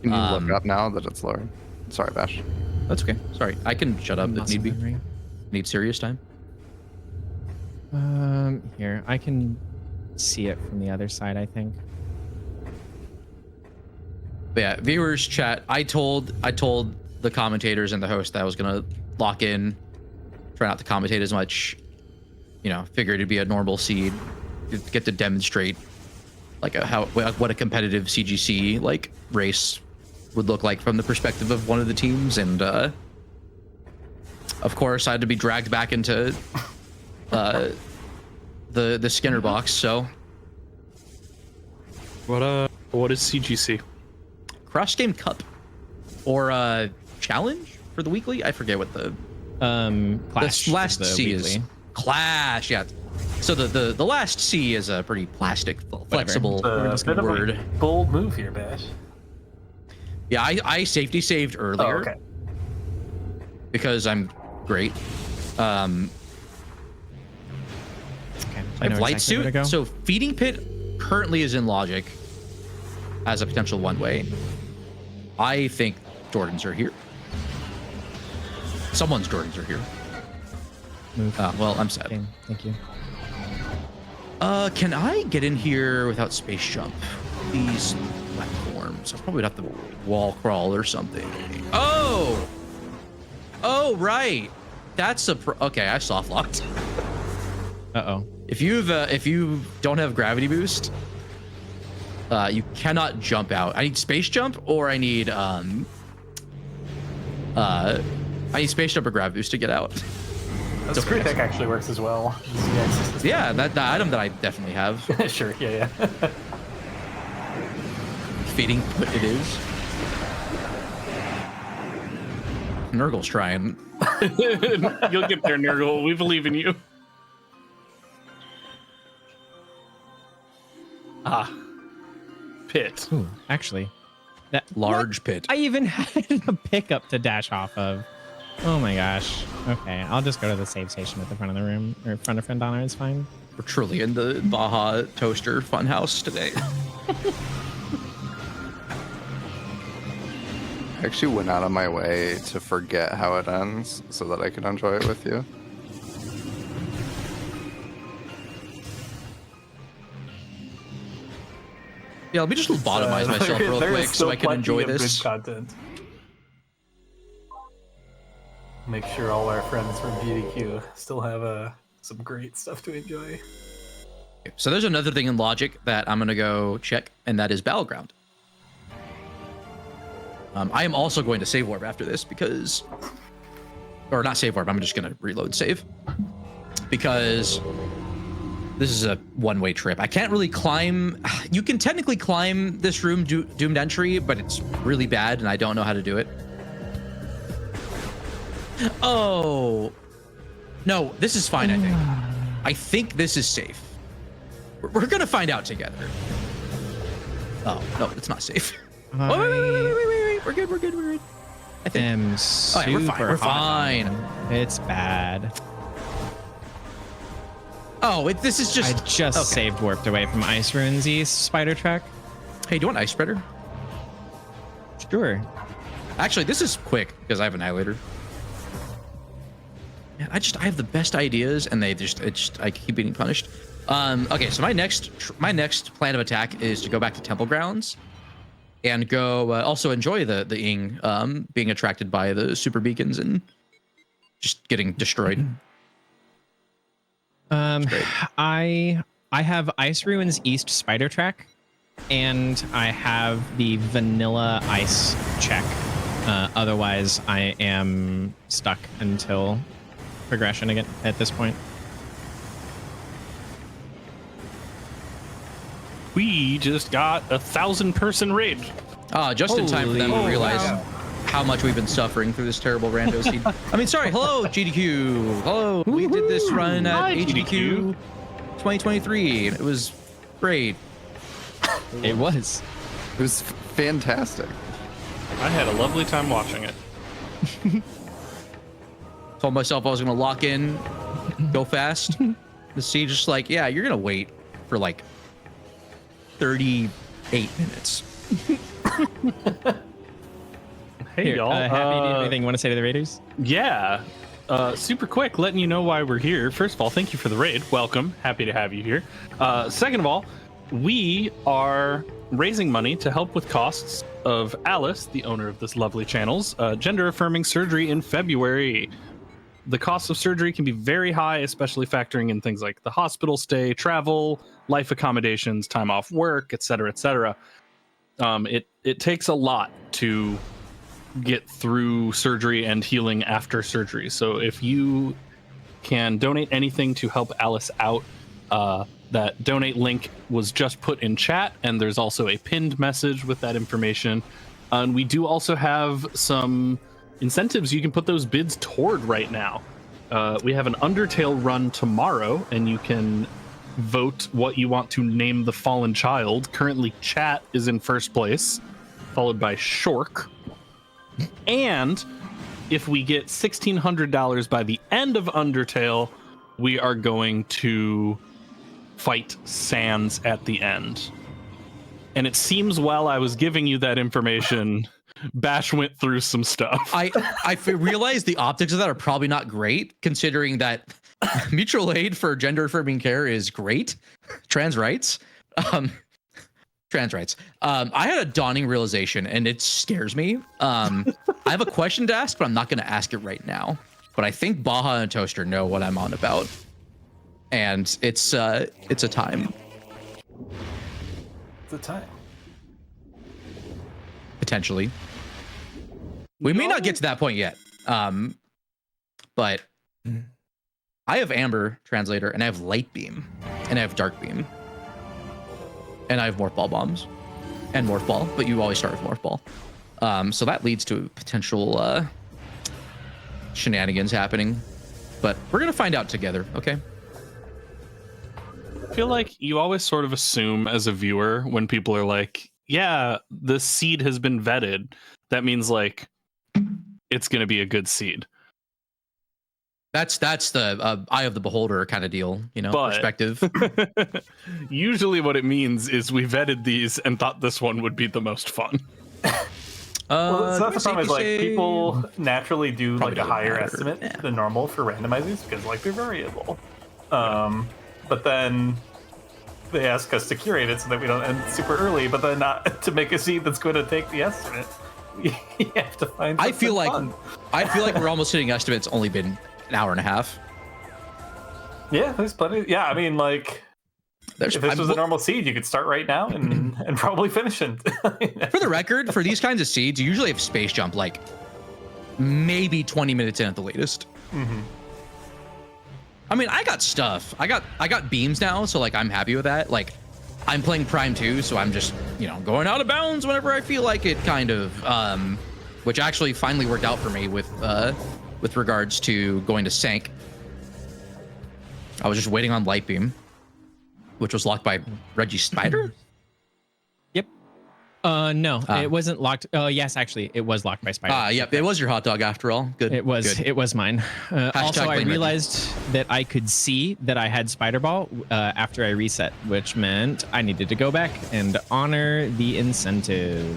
Can you look up now that it's lower? Sorry, Bash. That's okay. Sorry, I can shut up if need be. Memory. Need serious time. Here, I can see it from the other side, I think. But yeah, viewers, chat. I told the commentators and the host that I was gonna lock in, try not to commentate as much. You know, figure it'd be a normal seed, get to demonstrate like what a competitive CGC like race would look like from the perspective of one of the teams, and of course I had to be dragged back into the Skinner box. So What is CGC? Cross Game Cup or challenge for the weekly. I forget what the Clash last is the C weekly. is. Clash, yeah. So the last C is a pretty plastic, flexible A bit of word. a bold move here, Bash. Yeah, I safety saved Oh, earlier okay. because I'm great. Okay, I have know light exactly where to suit. go. So feeding pit currently is in logic as a potential one way. I think Jordans are here. Someone's Jordans are here. Move. Well, I'm sad. Okay, thank you. Can I get in here without space jump? These platforms. I probably would have to wall crawl or something. Oh! Oh, right. That's a okay. I soft locked. Uh-oh. If you don't have gravity boost, you cannot jump out. I need space jump, or I need space jump or gravity boost to get out. The screw tech actually works as well. Yeah, that the item that I definitely have. Sure, yeah. Feeding put it is. Nurgle's trying. You'll get there, Nurgle. We believe in you. Pit. Ooh, actually, that Large pit. I even had a pickup to dash off of. Oh my gosh. Okay, I'll just go to the save station at the front of the room, or front of Friendana. It's fine. We're truly in the Baja Toaster Funhouse today. I actually went out of my way to forget how it ends so that I could enjoy it with you. Yeah, let me just lobotomize myself real there is quick so still I can enjoy plenty of this. Good content. Make sure all our friends from BDQ still have some great stuff to enjoy. So there's another thing in logic that I'm gonna go check, and that is Battleground. I am also going to save warp after this because, or not save warp. I'm just gonna reload save because this is a one-way trip. I can't really climb. You can technically climb this room doomed entry, but it's really bad, and I don't know how to do it. Oh no, this is fine. I think this is safe. We're gonna find out together. Oh no, it's not safe. Wait. We're good. We're good. I think. am Oh, super yeah, we're fine. We're fine. It's bad. Oh, this is just. I just okay. saved warped away from Ice Runesy Spider Track. Hey, do you want Ice Spreader? Sure. Actually, this is quick because I have Annihilator. Man, I have the best ideas, and I keep getting punished. Okay, so my next plan of attack is to go back to Temple Grounds, and go also enjoy the Ing being attracted by the super beacons and just getting destroyed. I have Ice Ruins East Spider Track, and I have the vanilla ice check. Otherwise, I am stuck until progression again at this point. we just got 1,000-person raid. Just in time for them to Holy realize wow. how much we've been suffering through this terrible rando seed. I mean, sorry. Hello, GDQ. Hello. We did this run at Hi, HDQ 2023, and it was great. It was. It was fantastic. I had a lovely time watching it. Told myself I was going to lock in, go fast. The seed just like, yeah, you're going to wait for like 38 minutes. Hey, Here, y'all. Happy, anything you want to say to the Raiders? Yeah. Super quick, letting you know why we're here. First of all, thank you for the raid. Welcome. Happy to have you here. Second of all, we are raising money to help with costs of Alice, the owner of this lovely channel's gender-affirming surgery in February. The cost of surgery can be very high, especially factoring in things like the hospital stay, travel, life accommodations, time off work, etc., etc. It takes a lot to get through surgery and healing after surgery. So if you can donate anything to help Alice out, that donate link was just put in chat, and there's also a pinned message with that information. And we do also have some incentives you can put those bids toward right now. We have an Undertale run tomorrow, and you can vote what you want to name the fallen child. Currently, Chat is in first place, followed by Shork. And if we get $1,600 by the end of Undertale, we are going to fight Sans at the end. And it seems while I was giving you that information, Bash went through some stuff. I realize the optics of that are probably not great, considering that mutual aid for gender affirming care is great. Trans rights. Trans rights. I had a dawning realization, and it scares me. I have a question to ask, but I'm not going to ask it right now. But I think Baja and Toaster know what I'm on about, and it's a time. It's a time. Potentially. We may not get to that point yet. But I have Amber Translator, and I have Light Beam, and I have Dark Beam. And I have Morph Ball bombs and Morph Ball, but you always start with Morph Ball. So that leads to potential shenanigans happening. But we're going to find out together, okay? I feel like you always sort of assume as a viewer when people are like, yeah, the seed has been vetted. That means like it's going to be a good seed. That's the eye of the beholder kind of deal, you know, But- perspective. Usually what it means is we vetted these and thought this one would be the most fun. Well, so do that's the I problem is like safely say- people naturally do Probably like a doesn't higher matter. estimate Yeah. than normal for randomizers because like they're variable. But then they ask us to curate it so that we don't end super early, but then not to make a seed that's going to take the estimate. You have to find. I feel something like fun. we're almost hitting estimates. Only been an hour and a half. Yeah, there's plenty. Yeah, I mean, like There's if this was a normal seed, you could start right now and probably finish it. For the record, for these kinds of seeds, you usually have space jump like maybe 20 minutes in at the latest. Mm-hmm. I mean, I got stuff. I got beams now, so like I'm happy with that. Like I'm playing Prime 2, so I'm just, you know, going out of bounds whenever I feel like it, kind of. Which actually finally worked out for me with regards to going to Sank. I was just waiting on Light Beam, which was locked by Reggie Spider. Yep. No, it wasn't locked. Oh, yes, actually, it was locked by Spider. Yep, it was your hot dog after all. Good. It was. Good. It was mine. Also, I blame Reggie. realized that I could see that I had Spider Ball after I reset, which meant I needed to go back and honor the incentive.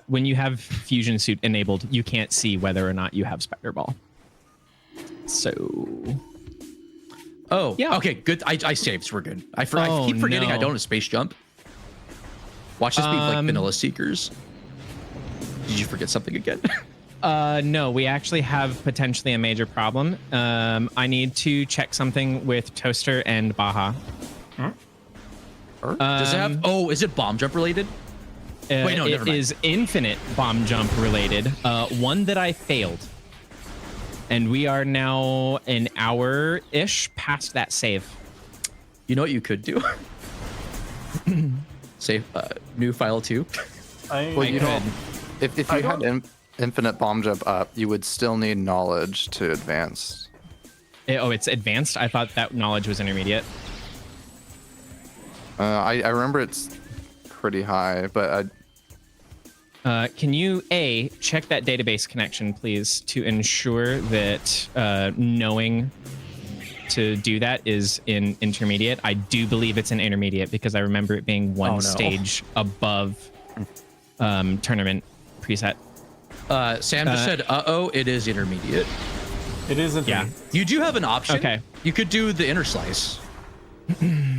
When you have Fusion Suit enabled, you can't see whether or not you have Spider Ball. So, Oh, Yeah. okay, good. I saved, so we're good. I Oh, keep forgetting I no. don't have space jump. Watch this be like Um, Vanilla Seekers. Did you forget something again? no, we actually have potentially a major problem. I need to check something with Toaster and Baja. Does it have? Oh, is it bomb jump related? Wait, no, never It mind. is infinite bomb jump related. One that I failed. And we are now an hour-ish past that save. You know what you could do? Save new file 2. Well, you don't. If you had infinite bomb jump up, you would still need knowledge to advance. Oh, it's advanced. I thought that knowledge was intermediate. I remember it's pretty high, but Can you check that database connection, please, to ensure that knowing to do that is in intermediate? I do believe it's in intermediate because I remember it being one stage above tournament preset. Sam just said, "Uh-oh, it is intermediate." It isn't. Yeah. You do have an option. Okay. You could do the inner slice.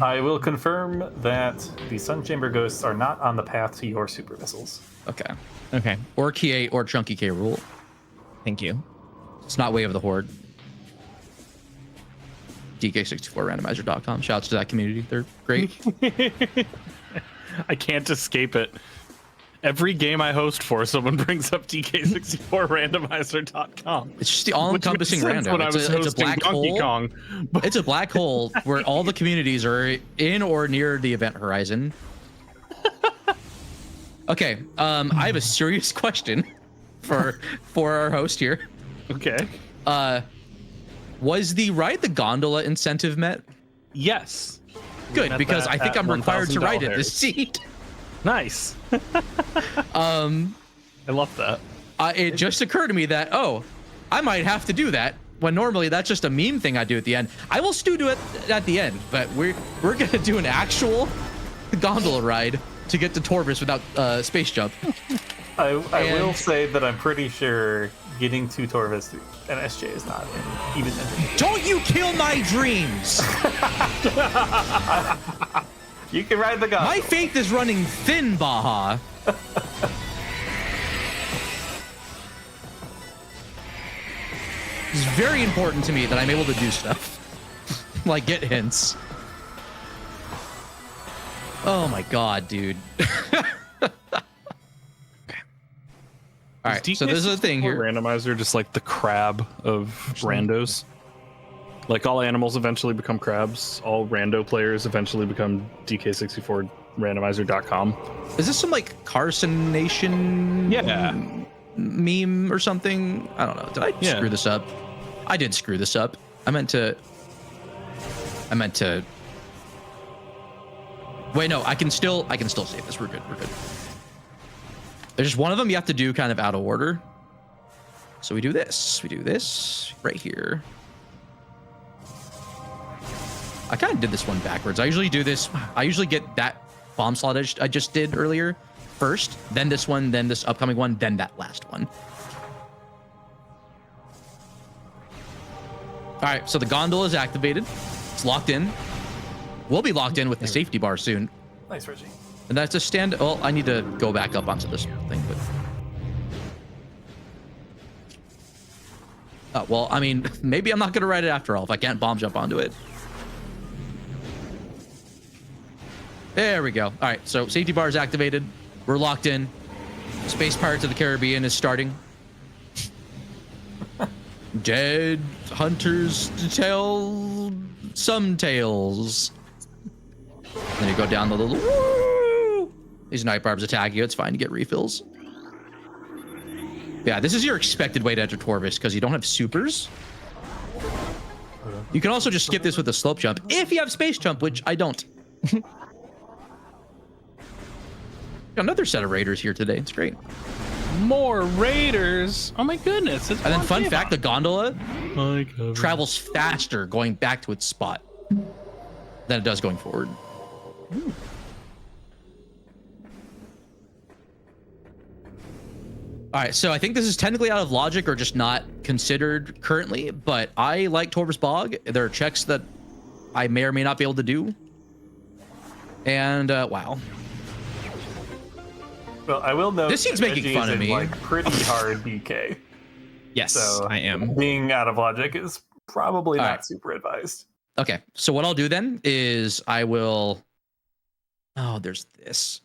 I will confirm that the Sun Chamber Ghosts are not on the path to your super missiles. Okay. Okay. Or Key 8 or Chunky K rule. Thank you. It's not Way of the Horde. DK64randomizer.com. Shouts to that community. They're great. I can't escape it. Every game I host for, someone brings up DK64randomizer.com. It's just the all-encompassing Which makes sense random. when I was It's a hosting black Donkey hole. Kong. But It's a black hole where all the communities are in or near the event horizon. Okay, I have a serious question for our host here. okay. Was the ride the gondola incentive met? Yes. Good, Met because that I think at I'm required to ride it $1,000. this seat. Nice. I love that. It just occurred to me that, I might have to do that, when normally that's just a meme thing I do at the end. I will still do it at the end, but we're gonna do an actual gondola ride to get to Torvis without space jump. I will say that I'm pretty sure getting to Torvis through NSJ is not even entertaining. Don't you kill my dreams! You can ride the gondola. My faith is running thin, Baja. It's very important to me that I'm able to do stuff. Like get hints. Oh my god, dude. All right, so there's a thing here. Randomizer, just like the crab of randos. Like all animals eventually become crabs. All rando players eventually become DK64randomizer.com. Is this some like Carson Nation meme or something? I don't know. Did I screw this up? I did screw this up. I meant to. Wait, no. I can still save this. We're good. There's just one of them you have to do kind of out of order. So we do this. We do this right here. I kind of did this one backwards. I usually do this. I usually get that bomb slot I just did earlier first, then this one, then this upcoming one, then that last one. All right, so the gondola is activated. It's locked in. We'll be locked in with the safety bar soon. Nice, Reggie. And that's a stand. Well, I need to go back up onto this thing, but. Well, I mean, maybe I'm not going to ride it after all if I can't bomb jump onto it. There we go. All right, so safety bar is activated. We're locked in. Space Pirates of the Caribbean is starting. Dead hunters to tell some tales. Then you go down the little... Woo! These night barbs attack you. It's fine to get refills. Yeah, this is your expected way to enter Torvis because you don't have supers. You can also just skip this with a slope jump if you have space jump, which I don't. Another set of raiders here today. It's great. More raiders. Oh my goodness. And then fun fact, the gondola travels faster going back to its spot than it does going forward. All right, so I think this is technically out of logic or just not considered currently, but I like Torvis Bog. There are checks that I may or may not be able to do. And wow. Well, I will note This seems that making Reggie fun is of in, me. like pretty hard BK. Yes, So I am. being out of logic is probably All not right. super advised. Okay, so what I'll do then is I will... Oh, there's this.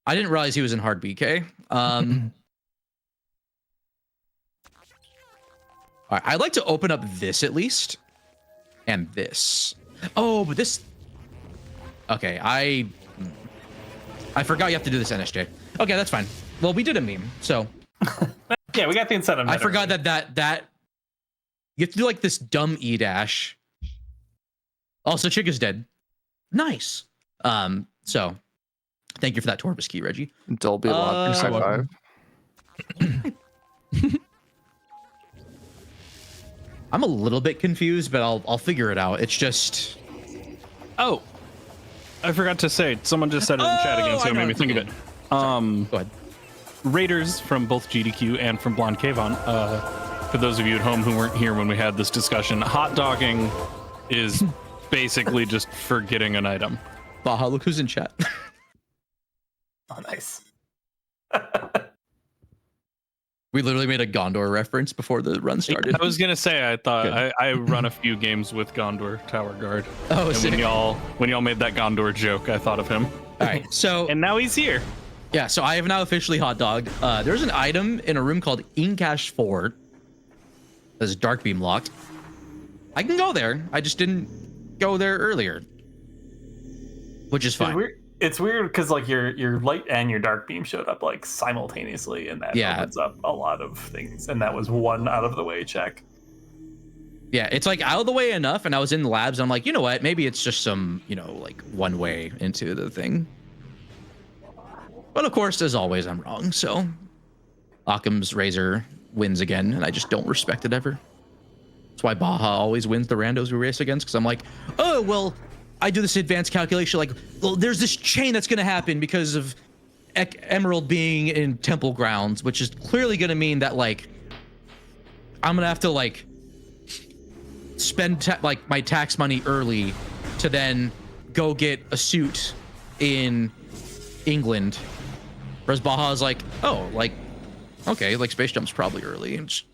I didn't realize he was in hard BK. All right, I'd like to open up this at least. And this. Oh, but this. Okay, I forgot you have to do this NSJ. Okay, that's fine. Well, we did a meme, so. Yeah, we got the incentive. I forgot that you have to do like this dumb E dash. Also, Chick is dead. Nice. So thank you for that Torvus key, Reggie. Dolby Logic so high five. I'm a little bit confused, but I'll figure it out. It's just. Oh, I forgot to say. Someone just said it in chat again, so it made me think of it. Go ahead. Raiders from both GDQ and from Blonde Kayvon. For those of you at home who weren't here when we had this discussion, hot dogging is basically just forgetting an item. Baja, look who's in chat. Oh, nice. We literally made a Gondor reference before the run started. I was gonna say I thought I run a few games with Gondor Tower Guard. Oh, and sick. when y'all made that Gondor joke, I thought of him. All right, so And now he's here. yeah, so I have now officially hot dog. There's an item in a room called Incash 4. That's dark beam locked. I can go there. I just didn't go there earlier, which is fine. It's weird because like your light and your dark beam showed up like simultaneously, and that opens up a lot of things. And that was one out of the way check. Yeah, it's like out of the way enough, and I was in the labs. And I'm like, you know what? Maybe it's just some, like one way into the thing. But of course, as always, I'm wrong. So Occam's razor wins again, and I just don't respect it ever. That's why Baja always wins the randos we race against, because I'm like, oh, well, I do this advanced calculation, like, well, there's this chain that's going to happen because of Emerald being in Temple Grounds, which is clearly going to mean that, like, I'm going to have to, like, spend, like, my tax money early to then go get a suit in England. Whereas Baja's like, oh, like, okay, like, Space Jump's probably early, and just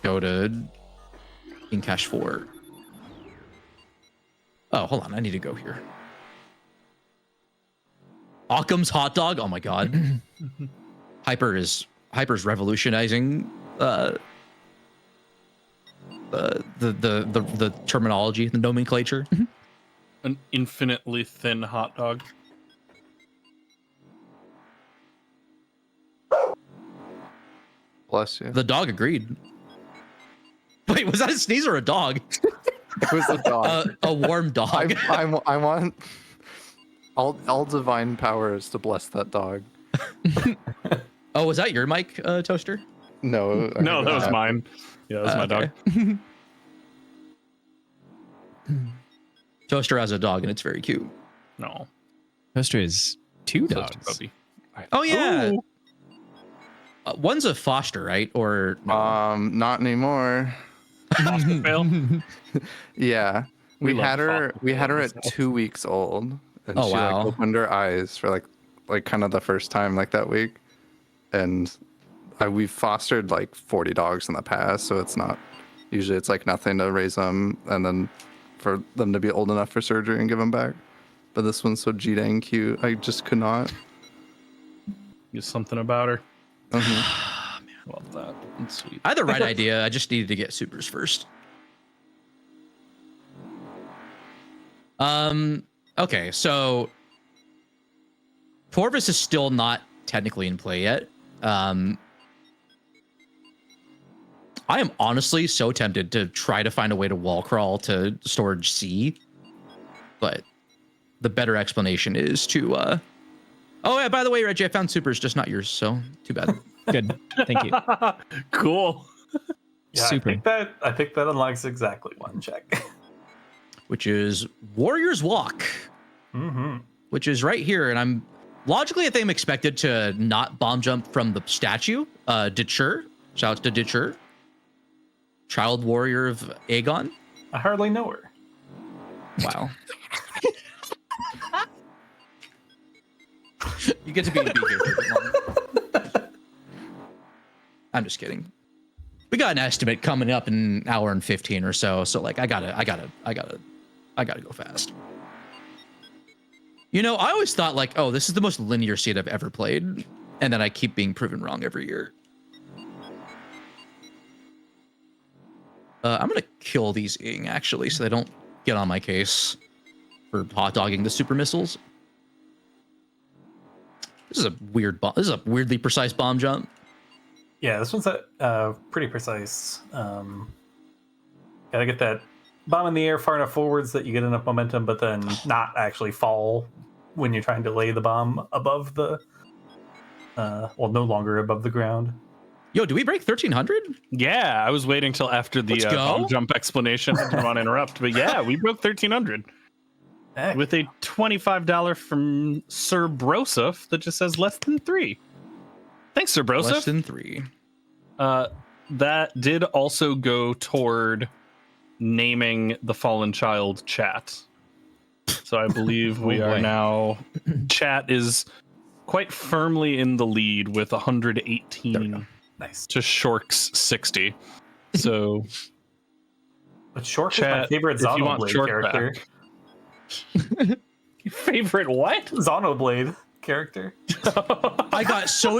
go to Incash 4. Oh, hold on. I need to go here. Occam's hot dog. Oh my god. Hyper's revolutionizing the terminology, the nomenclature. An infinitely thin hot dog. Bless you. The dog agreed. Wait, was that a sneeze or a dog? It was a dog. A warm dog. I want all divine powers to bless that dog. Oh, was that your mic, Toaster? No, No, that was mine. Yeah, that was my dog. Toaster has a dog, and it's very cute. No. Toaster is 2 Toaster dogs. puppy. Oh yeah. Ooh. One's a foster, right? Or no? Not anymore. Foster fail. Yeah, we love had her. foster We had her fails. at 2 weeks old, and Oh, she wow. like opened her eyes for like kind of the first time like that week, and we've fostered like 40 dogs in the past, so it's not usually it's like nothing to raise them and then for them to be old enough for surgery and give them back. But this one's so G-dang cute. I just could not. There's something about her. Mhm. Love that. It's sweet. I had the right idea. I just needed to get supers first. Okay, so Torvus is still not technically in play yet. I am honestly so tempted to try to find a way to wall crawl to storage C, but the better explanation is to oh yeah, by the way, Reggie, I found supers, just not yours, so too bad. Good. Thank you. Cool. Yeah, Super. I think that unlocks exactly one check. Which is Warrior's Walk. Mm-hmm. Which is right here, and I'm logically I think I'm expected to not bomb jump from the statue. Ditcher, shout out to Ditcher, child warrior of Aegon. I hardly know her. Wow. You get to be in B here for a bit longer. I'm just kidding. We got an estimate coming up in an hour and 15 or so, so like I gotta go fast. You know, I always thought like, oh, this is the most linear seed I've ever played, and then I keep being proven wrong every year. I'm gonna kill these Ing actually, so they don't get on my case for hot dogging the super missiles. This is a weird bomb. This is a weirdly precise bomb jump. Yeah, this one's pretty precise. Gotta get that bomb in the air far enough forwards that you get enough momentum, but then not actually fall when you're trying to lay the bomb above the, no longer above the ground. Yo, do we break 1300? Yeah, I was waiting till after the Let's go. bomb jump explanation. I didn't want to interrupt, but yeah, we broke 1300 Heck. with a $25 from Sir Broseph that just says less than 3. Thanks, Sir Broseph. Less than 3. That did also go toward naming the fallen child chat. So I believe we are boy. now. Chat is quite firmly in the lead with 118 Nice. to Shork's 60. So But Shork is my Chat, favorite if you want Xenoblade Shork character. favorite what? Xenoblade character. I got so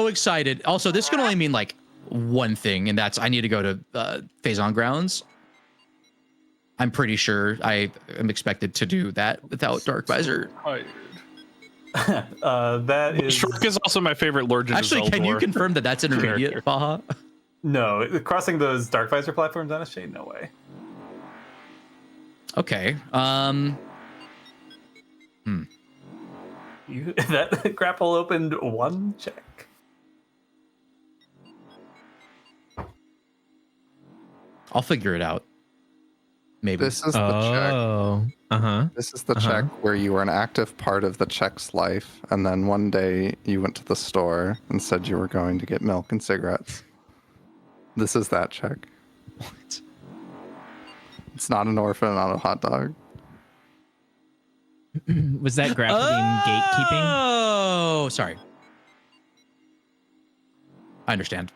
excited. Also, this can only mean like one thing, and that's I need to go to Phazon Grounds. I'm pretty sure I am expected to do that without Dark Visor. That is Shork is also my favorite Lord of Actually, can you confirm that that's intermediate, Character. Baha? no crossing those Dark Visor platforms on a shade. No way. Okay. That grapple opened one check. I'll figure it out. Maybe. This is the check. Oh, This is the check where you were an active part of the check's life, and then one day you went to the store and said you were going to get milk and cigarettes. This is that check. What? It's not an orphan, not a hot dog. Was that grappling gatekeeping? Oh, sorry. I understand.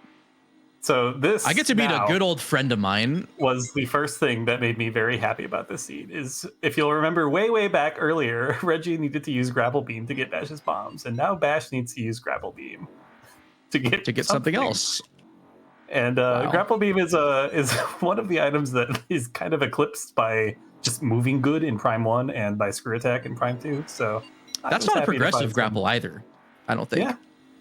So this I get to meet now a good old friend of mine. was the first thing that made me very happy about this seed. Is if you'll remember way back earlier, Reggie needed to use Grapple Beam to get Bash's bombs, and now Bash needs to use Grapple Beam to get Something else. And Grapple Beam is one of the items that is kind of eclipsed by just moving good in Prime 1 and by Screw Attack in Prime 2. So I That's was not a happy to progressive find grapple either. I don't think. Yeah.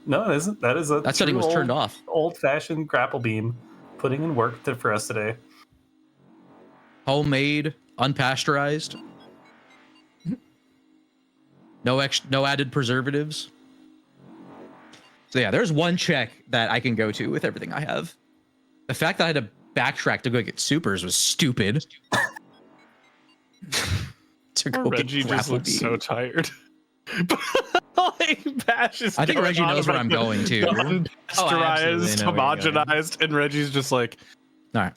No, it isn't. That is a That setting true was turned off. Old-fashioned Grapple Beam, putting in work for us today. Homemade, unpasteurized. No added preservatives. So yeah, there's one check that I can go to with everything I have. The fact that I had to backtrack to go get supers was stupid. To go get Reggie just grapple looks beam. so tired. Like Bash is I think Reggie knows where I'm going to. Unpasteurized, Oh, I absolutely know where you're going. homogenized, and Reggie's just like, All right.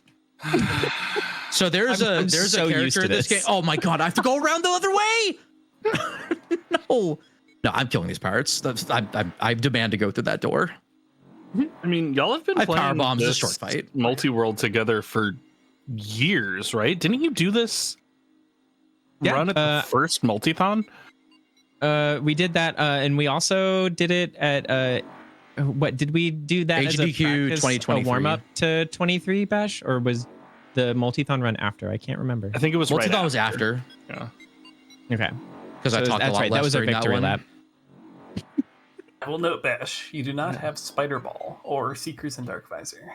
So there's I'm a so character used to in this game. this. Oh my god, I have to go around the other way. No, I'm killing these pirates. I demand to go through that door. I mean, y'all have been I playing power bombs a this short fight. Multiworld together for years, right? Didn't you do this Yeah, run at the first Multithon? We did that, and we also did it at what did we do that as a HDQ practice, 2023. a warm up to 23 Bash, or was the multi-thon run after? I can't remember. I think it was Multithon right was after Yeah. Okay, because I So talked a that's lot right. less That was a during victory one. lap. I will note, Bash, you do not have Spider Ball or Seekers and Dark Visor.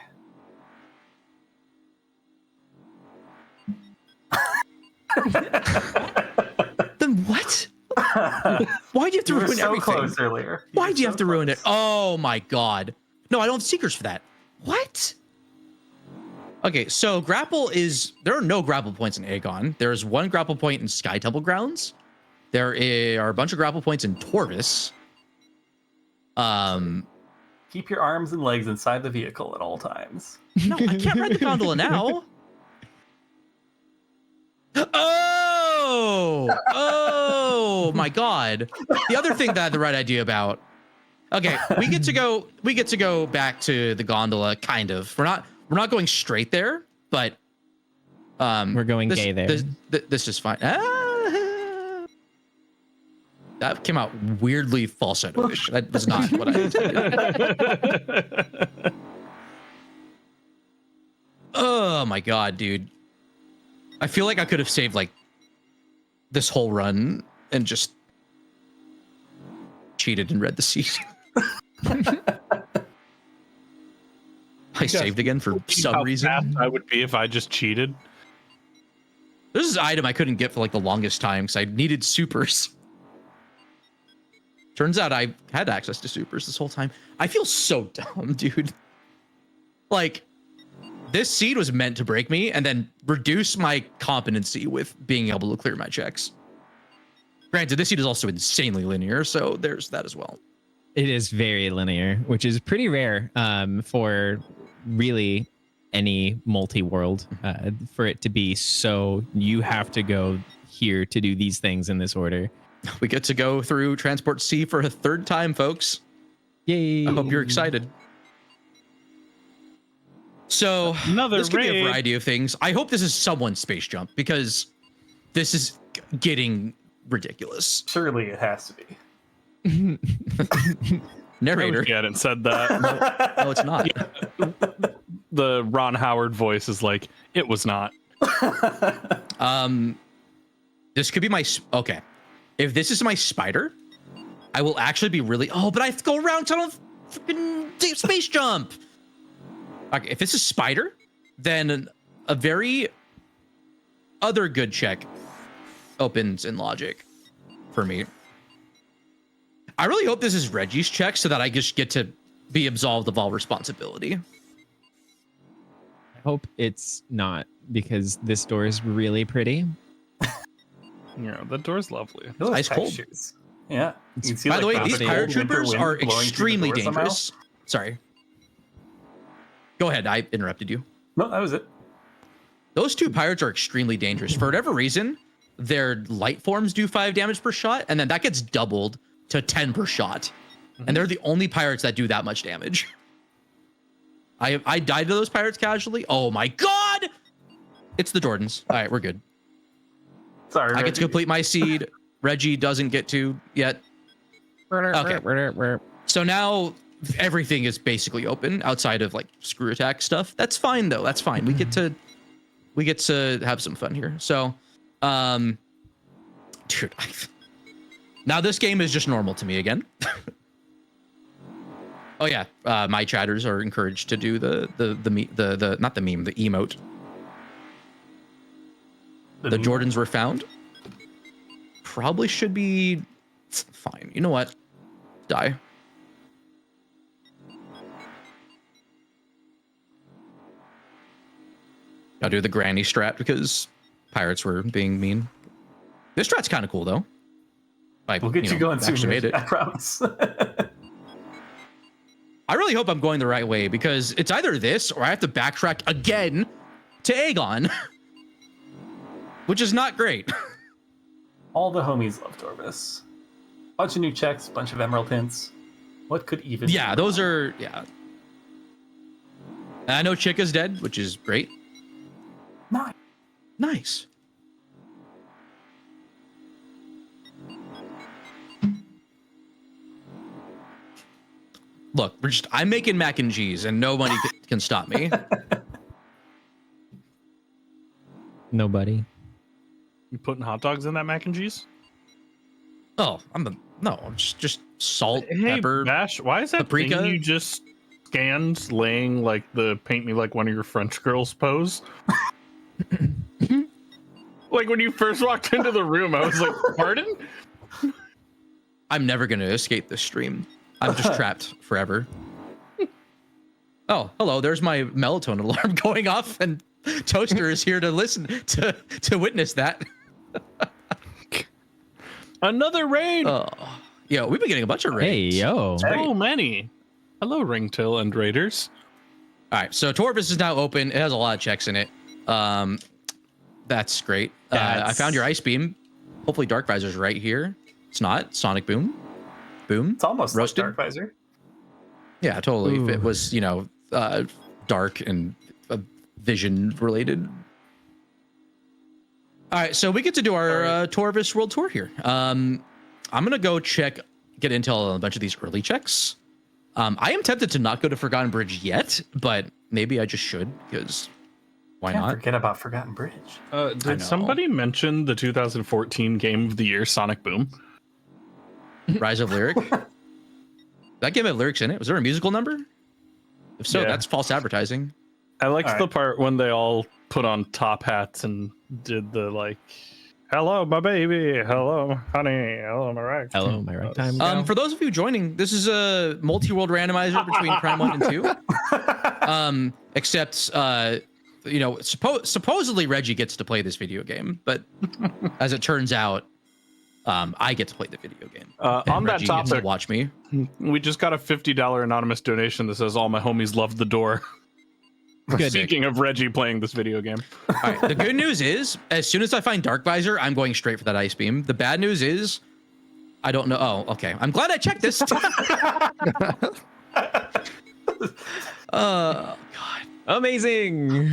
Then what? Why do you have to You were ruin so everything? close earlier. Why were do you so have to ruin it? close. Oh my god. No, I don't have seekers for that. What? Okay, so grapple is there are no grapple points in Aegon. There is one grapple point in Sky Temple Grounds. There are a bunch of grapple points in Torvis. Keep your arms and legs inside the vehicle at all times. No, I can't ride the gondola now. Oh my god. The other thing that I had the right idea about. Okay, we get to go back to the gondola, kind of. We're not going straight there, but We're going gay there. This is fine. That came out weirdly falsetto-ish. That was not what I intended. Oh my god, dude. I feel like I could have saved like this whole run and just cheated and read the seed. I saved again for some How reason. fast I would be if I just cheated. This is an item I couldn't get for like the longest time because I needed supers. Turns out I had access to supers this whole time. I feel so dumb, dude. Like, this seed was meant to break me and then reduce my competency with being able to clear my checks. Granted, this seed is also insanely linear, so there's that as well. It is very linear, which is pretty rare for really any multi-world, for it to be so you have to go here to do these things in this order. We get to go through Transport C for a third time, folks. Yay. I hope you're excited. So Another this could be a raid. variety of things. I hope this is someone's space jump because this is getting ridiculous. Surely it has to be. Narrator. You hadn't said that. No, it's not. The Ron Howard voice is like, it was not. This could be my okay. If this is my spider, I will actually be really. Oh, but I have to go around tunnel freaking space jump. Okay, if this is spider, then a very other good check opens in logic for me. I really hope this is Reggie's check so that I just get to be absolved of all responsibility. I hope it's not, because this door is really pretty. Yeah, the door's lovely. Those Ice cold. textures. Yeah. You can see, By the like, way, these cold pirate winter troopers wind are blowing through the extremely door somehow. dangerous. Sorry. Go ahead. I interrupted you. No, that was it. Those two pirates are extremely dangerous. For whatever reason, their light forms do 5 damage per shot, and then that gets doubled to 10 per shot. And they're the only pirates that do that much damage. I died to those pirates casually. Oh my god! It's the Jordans. All right, we're good. Sorry, I get to Reggie. complete my seed. Reggie doesn't get to yet. Okay. So now everything is basically open outside of like screw attack stuff. That's fine though. That's fine. We get to have some fun here. So, dude, now this game is just normal to me again. Oh yeah, my chatters are encouraged to do the not the meme, the emote. The Jordans were found. Probably should be fine. You know what? Die. I'll do the granny strat because pirates were being mean. This strat's kind of cool though. Like, We'll get you going soon, actually made Reggie, it. I promise. I really hope I'm going the right way because it's either this or I have to backtrack again to Aegon, which is not great. All the homies love Torvis. Bunch of new checks, bunch of emerald hints. What could even Yeah, be those wrong? are, yeah. And I know Chica's dead, which is great. Nice. Nice. Look, I'm making mac and cheese and nobody can stop me. Nobody. You putting hot dogs in that mac and cheese? Oh, no, just salt, Hey, pepper. Bash, why is that paprika? thing you just scanned laying like the paint me like one of your French girls pose? Like when you first walked into the room, I was like, pardon? I'm never going to escape this stream. I'm just trapped forever. Oh, hello. There's my melatonin alarm going off, and Toaster is here to listen to witness that. Another raid. Oh, yeah, we've been getting a bunch of raids. Hey, yo. So many. Hello, Ringtail and Raiders. All right, so Torvis is now open. It has a lot of checks in it. That's great. I That's- found your ice beam. Hopefully, Dark Visor's right here. It's not. Sonic Boom. Boom. It's almost Roasted? like Dark Visor. Yeah, totally. If Ooh. it was, dark and vision related. All right, so we get to do our Torvis World Tour here. I'm gonna go get intel on a bunch of these early checks. I am tempted to not go to Forgotten Bridge yet, but maybe I just should because Why Can't not? forget about Forgotten Bridge. Did know. somebody mention the 2014 Game of the Year, Sonic Boom? Rise of Lyric. That game had lyrics in it. Was there a musical number? If so, Yeah. that's false advertising. I liked All the right. part when they all put on top hats and did the like, "Hello, my baby. Hello, honey. Hello, my right." Hello, my right time. gal. For those of you joining, this is a multi-world randomizer between Prime 1 and 2. Except, supposedly Reggie gets to play this video game, but as it turns out, I get to play the video game. On that Reggie gets to topic, watch me. we just got a $50 anonymous donation that says all my homies love the door. Good. Speaking of Reggie playing this video game. All right. The good news is, as soon as I find Dark Visor, I'm going straight for that ice beam. The bad news is, I don't know. Oh, okay. I'm glad I checked this. God. Amazing.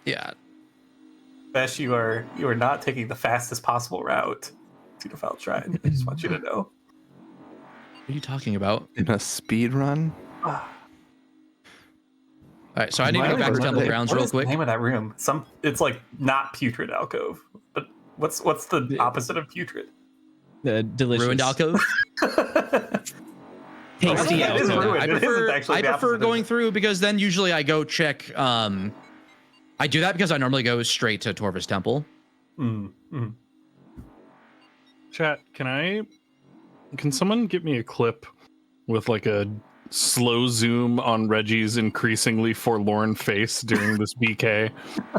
Yeah. Bash, you are not taking the fastest possible route to the Felt Shrine. I just want you to know. What are you talking about? In a speed run? All right. So I need to go back to Temple Grounds What real is the quick. name of that room? It's like not putrid alcove, but what's the opposite of putrid? Delicious. Ruined alcove. Tasty Yeah, it is alcove. ruined. I It isn't prefer actually the opposite, going is it? through because then usually I go check. I do that because I normally go straight to Torva's temple. Chat, can someone get me a clip with like a slow zoom on Reggie's increasingly forlorn face during this BK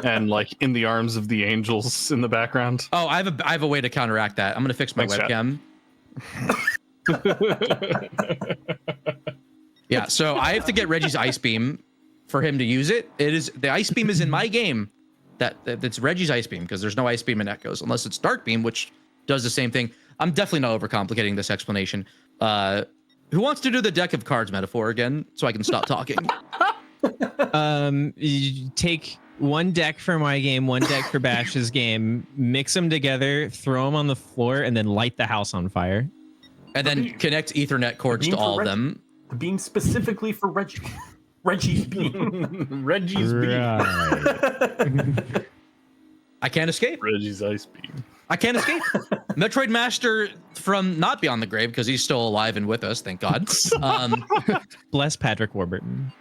and like in the arms of the angels in the background? Oh, I have a way to counteract that. I'm gonna fix my Thanks, chat. webcam. Yeah, so I have to get Reggie's ice beam for him to use it. The ice beam is in my game. That's Reggie's ice beam because there's no ice beam in Echoes unless it's dark beam, which does the same thing. I'm definitely not overcomplicating this explanation. Who wants to do the deck of cards metaphor again so I can stop talking? You take one deck for my game, one deck for Bash's game, mix them together, throw them on the floor, and then light the house on fire. And then connect Ethernet cords beam to for all of Reggie. them. The beam specifically for Reggie. Reggie's beam. Reggie's beam. Right. I can't escape. Reggie's ice beam. I can't escape. Metroid Master from not beyond the grave because he's still alive and with us, thank God. Bless Patrick Warburton.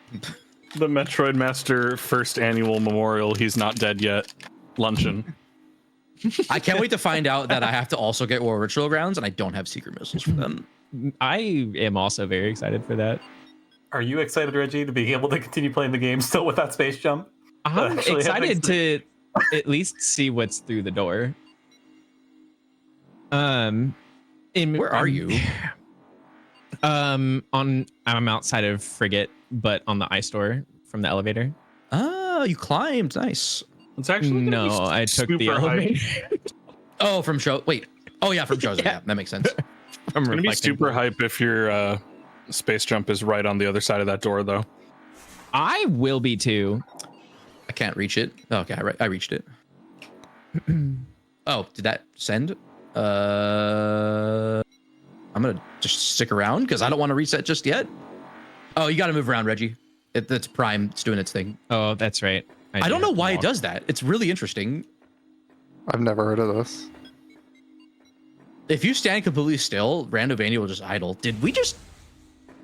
The Metroid Master first annual memorial, he's not dead yet. Luncheon. I can't wait to find out that I have to also get War Ritual Grounds and I don't have secret missiles for them. I am also very excited for that. Are you excited, Reggie, to be able to continue playing the game still with that space jump? I'm Actually, that excited makes to at least see what's through the door. Where are you? I'm outside of Frigate, but on the ice door from the elevator. Oh, you climbed. Nice. It's actually gonna No, be I took the super hype. elevator. Oh, from show. Wait. Oh, yeah, from shows. Yeah, that makes sense. I'm It's gonna be reflecting. super hype if your space jump is right on the other side of that door, though. I will be too. I can't reach it. Oh, okay, I reached it. Oh, did that send? I'm gonna just stick around because I don't want to reset just yet. Oh, you got to move around, Reggie. It's Prime. It's doing its thing. Oh, that's right. I don't know why it does that. It's really interesting. I've never heard of this. If you stand completely still, Randomizer will just idle. Did we just?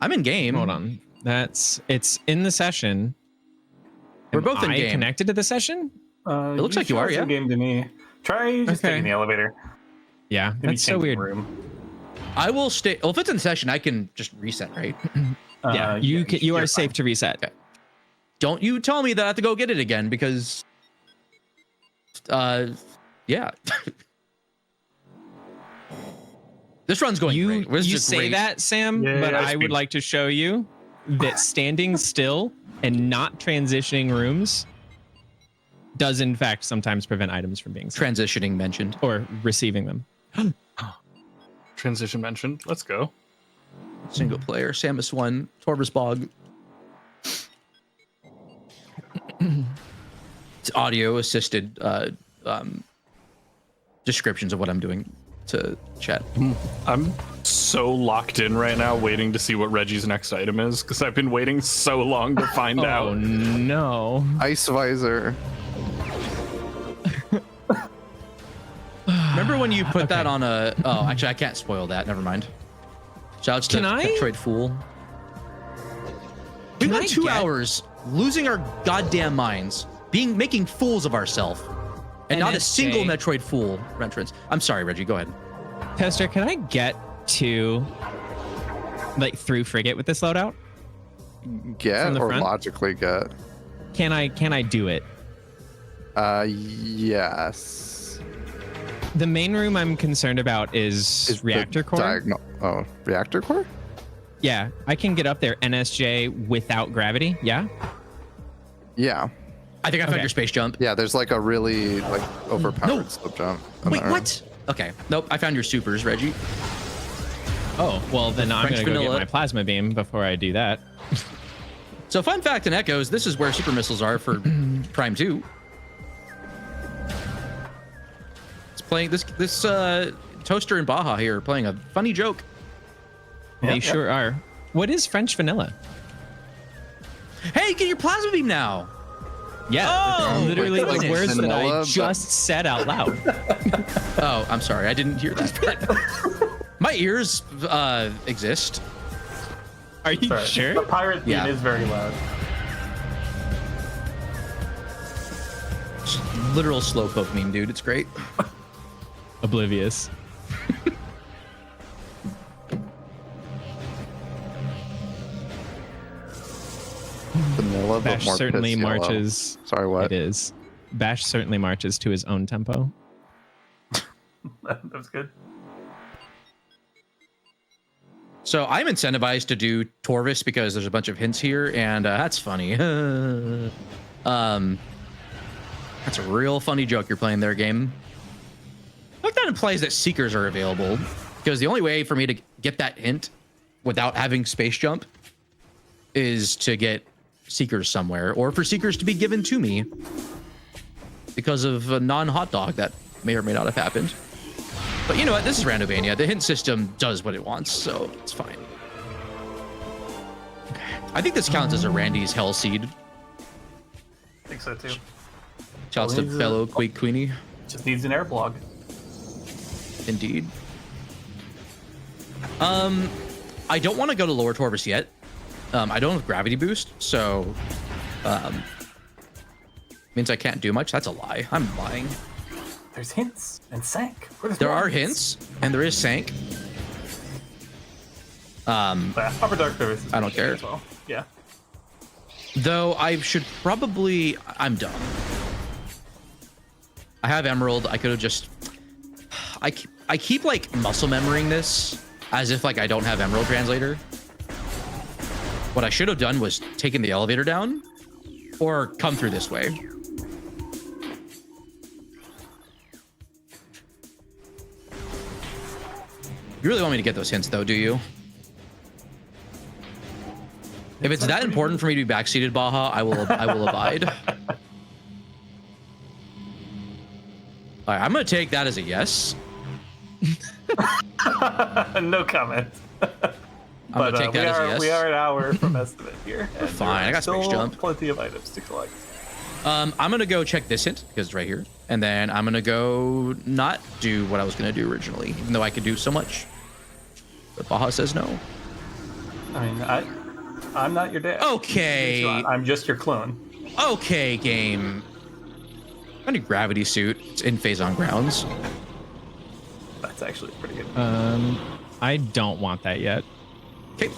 I'm in game. Hold on. It's in the session. We're both in I game. connected to the session? It looks like you are, yeah. Game to me. Try just Okay. taking the elevator. Yeah, Maybe that's so change the weird. room. I will stay. Well, if it's in session, I can just reset, right? Yeah, you are safe to reset. Okay. Don't you tell me that I have to go get it again because, yeah. This run's going great. This You is say great. that, Sam, Yeah, but yeah, I would like to show you that standing still and not transitioning rooms does in fact sometimes prevent items from being sent Transitioning mentioned. or receiving them. Transition mentioned. Let's go. Single player, Samus 1, Torvus Bog. It's audio assisted descriptions of what I'm doing. to chat. I'm so locked in right now, waiting to see what Reggie's next item is, because I've been waiting so long to find Oh out. no. Ice visor. Remember when you put that on a? Oh, actually, I can't spoil that. Never mind. Shouts to Can I? Metroid Fool. We've Can got I 2 get- hours losing our goddamn minds, making fools of ourselves, and not a single NSJ. Metroid Fool entrance. I'm sorry, Reggie. Go ahead. Tester, can I get to like through frigate with this loadout? Get From the or front? logically get? Can I do it? Yes. The main room I'm concerned about is the reactor core. Diagonal. Oh, reactor core? Yeah, I can get up there NSJ without gravity. Yeah. Yeah. I think I found Okay. your space jump. Yeah, there's like a really like overpowered No. slip jump. in Wait, that room. what? Okay. Nope. I found your supers, Reggie. Oh well, then I'm French gonna go vanilla. get my plasma beam before I do that. So, fun fact in Echoes, this is where super missiles are for Prime 2. It's playing this Toaster and Baja here are playing a funny joke. They sure are. What is French vanilla? Hey, get your plasma beam now. Yeah, Oh, literally like the words that vanilla, I but- just said out loud. Oh, I'm sorry. I didn't hear that. My ears exist. Are you Sorry. sure? The pirate theme Yeah. is very loud. Literal slowpoke meme, dude. It's great. Oblivious. Vanilla, but Bash more certainly piss yellow. marches. Sorry, what? It is. Bash certainly marches to his own tempo. That was good. So I'm incentivized to do Torvis because there's a bunch of hints here, and that's funny. That's a real funny joke you're playing there, game. I think that implies that Seekers are available, because the only way for me to get that hint without having space jump is to get Seekers somewhere, or for Seekers to be given to me because of a non-hot dog that may or may not have happened. But you know what? This is Randomania. The hint system does what it wants, so it's fine. I think this counts as a Randy's Hell Seed. I think so too. Shouts to Well, fellow Quake Queenie. Just needs an air blog. Indeed. I don't want to go to lower Torvis yet. I don't have gravity boost, so means I can't do much. That's a lie. I'm lying. There's hints and sank. There are hints, and there is Sank. But Upper Dark Service is I don't pretty good care. as well. Yeah. Though I should probably... I'm dumb. I have Emerald. I could have just... I keep like muscle memorying this as if like I don't have Emerald Translator. What I should have done was taken the elevator down or come through this way. You really want me to get those hints though, do you? If it's that important for me to be backseated, Baja, I will abide. All right, I'm gonna take that as a yes. No comment. I'm gonna take that as a yes. We are an hour from estimate here. and fine, there I are got space still jump. Plenty of items to collect. I'm gonna go check this hint because it's right here, and then I'm gonna go not do what I was gonna do originally, even though I could do so much. But Baja says no. I mean, I'm not your dad. Okay. I'm just your clone. Okay, game. I need gravity suit. It's in phase on grounds. That's actually pretty good. I don't want that yet. Okay.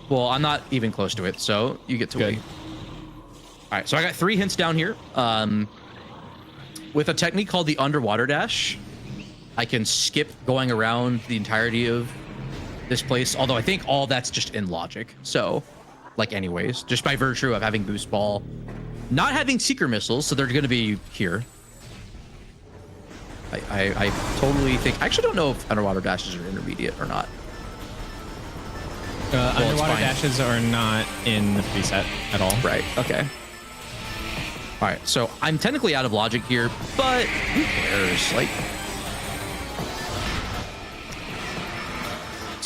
Well, I'm not even close to it, so you get to Good. wait. All right, so I got 3 hints down here. With a technique called the underwater dash, I can skip going around the entirety of this place, although I think all that's just in logic. So, like anyways, just by virtue of having boost ball, not having seeker missiles, so they're going to be here. I totally think... I actually don't know if underwater dashes are intermediate or not. Underwater fine. dashes are not in the preset at all. Right, okay. All right, so I'm technically out of logic here, but who cares? Like,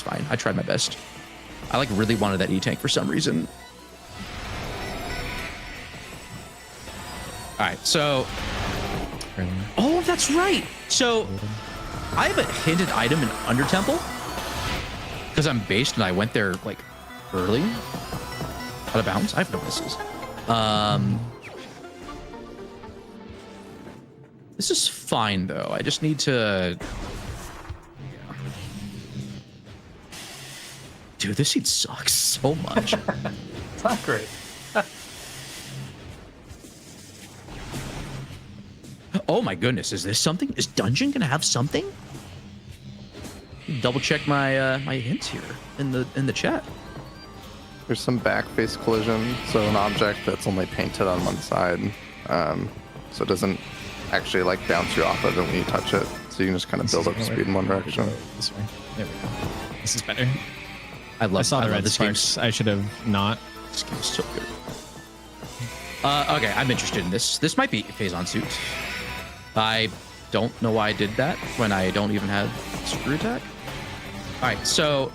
fine. I tried my best. I like really wanted that E-Tank for some reason. All right, so... Oh, that's right. So I have a hinted item in Under Temple because I'm based and I went there like early. Out of bounds. I have no misses. This is fine though. I just need to. Yeah. Dude, this seed sucks so much. It's not great. Oh my goodness, is this something? Is Dungeon gonna have something? Double check my my hints here in the chat. There's some back face collision, so an object that's only painted on one side, so it doesn't actually like bounce you off of it when you touch it. So you can just kind of build up speed in one direction. This way. There we go. This is better. I saw the red this game. sparks. I should have not. This game's so good. Okay, I'm interested in this. This might be Phazon suit. I don't know why I did that when I don't even have screw attack. All right, so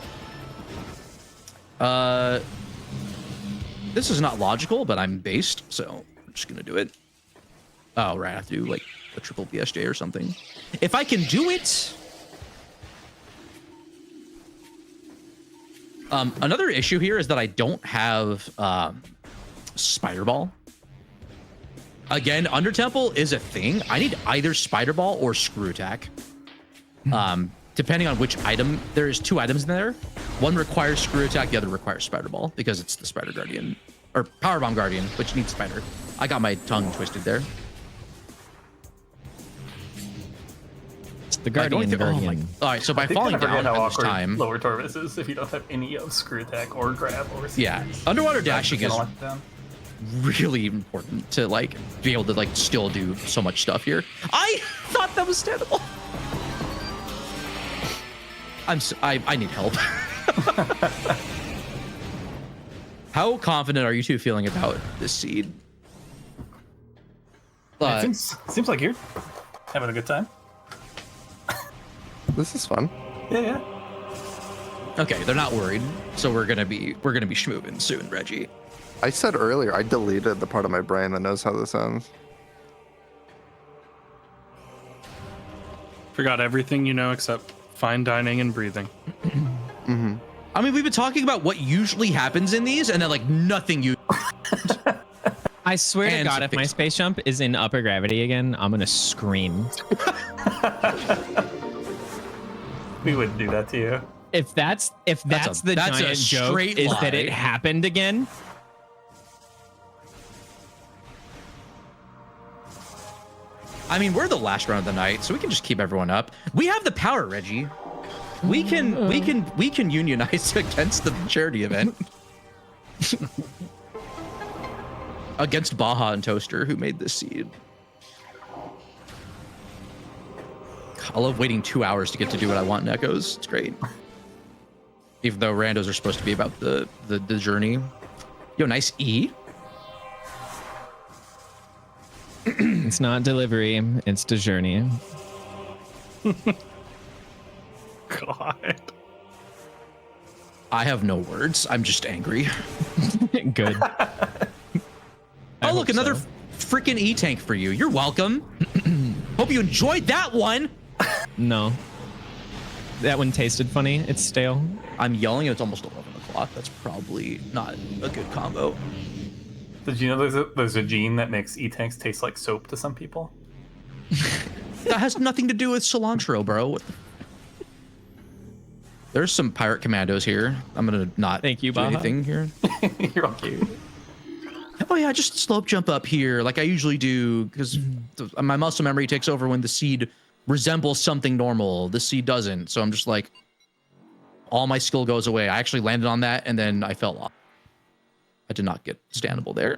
this is not logical, but I'm based, so I'm just gonna do it. Oh, right, I have to do like a triple BSJ or something. If I can do it. Another issue here is that I don't have Spider Ball. Again, Under Temple is a thing. I need either Spider Ball or Screw Attack. Depending on which item, there's 2 items in there. One requires Screw Attack, the other requires Spider Ball because it's the Spider Guardian or Power Bomb Guardian, which needs Spider. I got my tongue twisted there. It's the Guardian. Oh my! All right, so by falling down how at this awkward time, lower Torvis is if you don't have any of Screw Attack or Grab or yeah, underwater dashing is lock it down. really important to like be able to like still do so much stuff here. I thought that was standable. I need help. How confident are you two feeling about this seed? It seems like you're having a good time. This is fun. Yeah. Okay, they're not worried, so we're gonna be schmoovin' soon, Reggie. I said earlier, I deleted the part of my brain that knows how this ends. Forgot everything you know except fine dining and breathing. I mean, we've been talking about what usually happens in these, and then like nothing you. I swear to And God, if my space jump is in upper gravity again, I'm gonna scream. We wouldn't do that to you. If that's the that's a giant joke straight is lie. that it happened again. I mean, we're the last round of the night, so we can just keep everyone up. We have the power, Reggie. We can unionize against the charity event. Against Baja and Toaster, who made this seed. I love waiting 2 hours to get to do what I want in Echoes. It's great. Even though randos are supposed to be about the journey. Yo, nice E. It's not delivery, it's the journey. God. I have no words. I'm just angry. Good. Oh, look, another freaking E-Tank for you. You're welcome. Hope you enjoyed that one. No. That one tasted funny. It's stale. I'm yelling and it's almost 11 o'clock. That's probably not a good combo. Did you know there's a gene that makes E-Tanks taste like soap to some people? That has nothing to do with cilantro, bro. What the... There's some pirate commandos here. I'm gonna not Thank you, do Baja. anything here. You're okay. Oh yeah, just slope jump up here like I usually do because my muscle memory takes over when the seed resembles something normal. The seed doesn't, so I'm just like, all my skill goes away. I actually landed on that and then I fell off. I did not get standable there.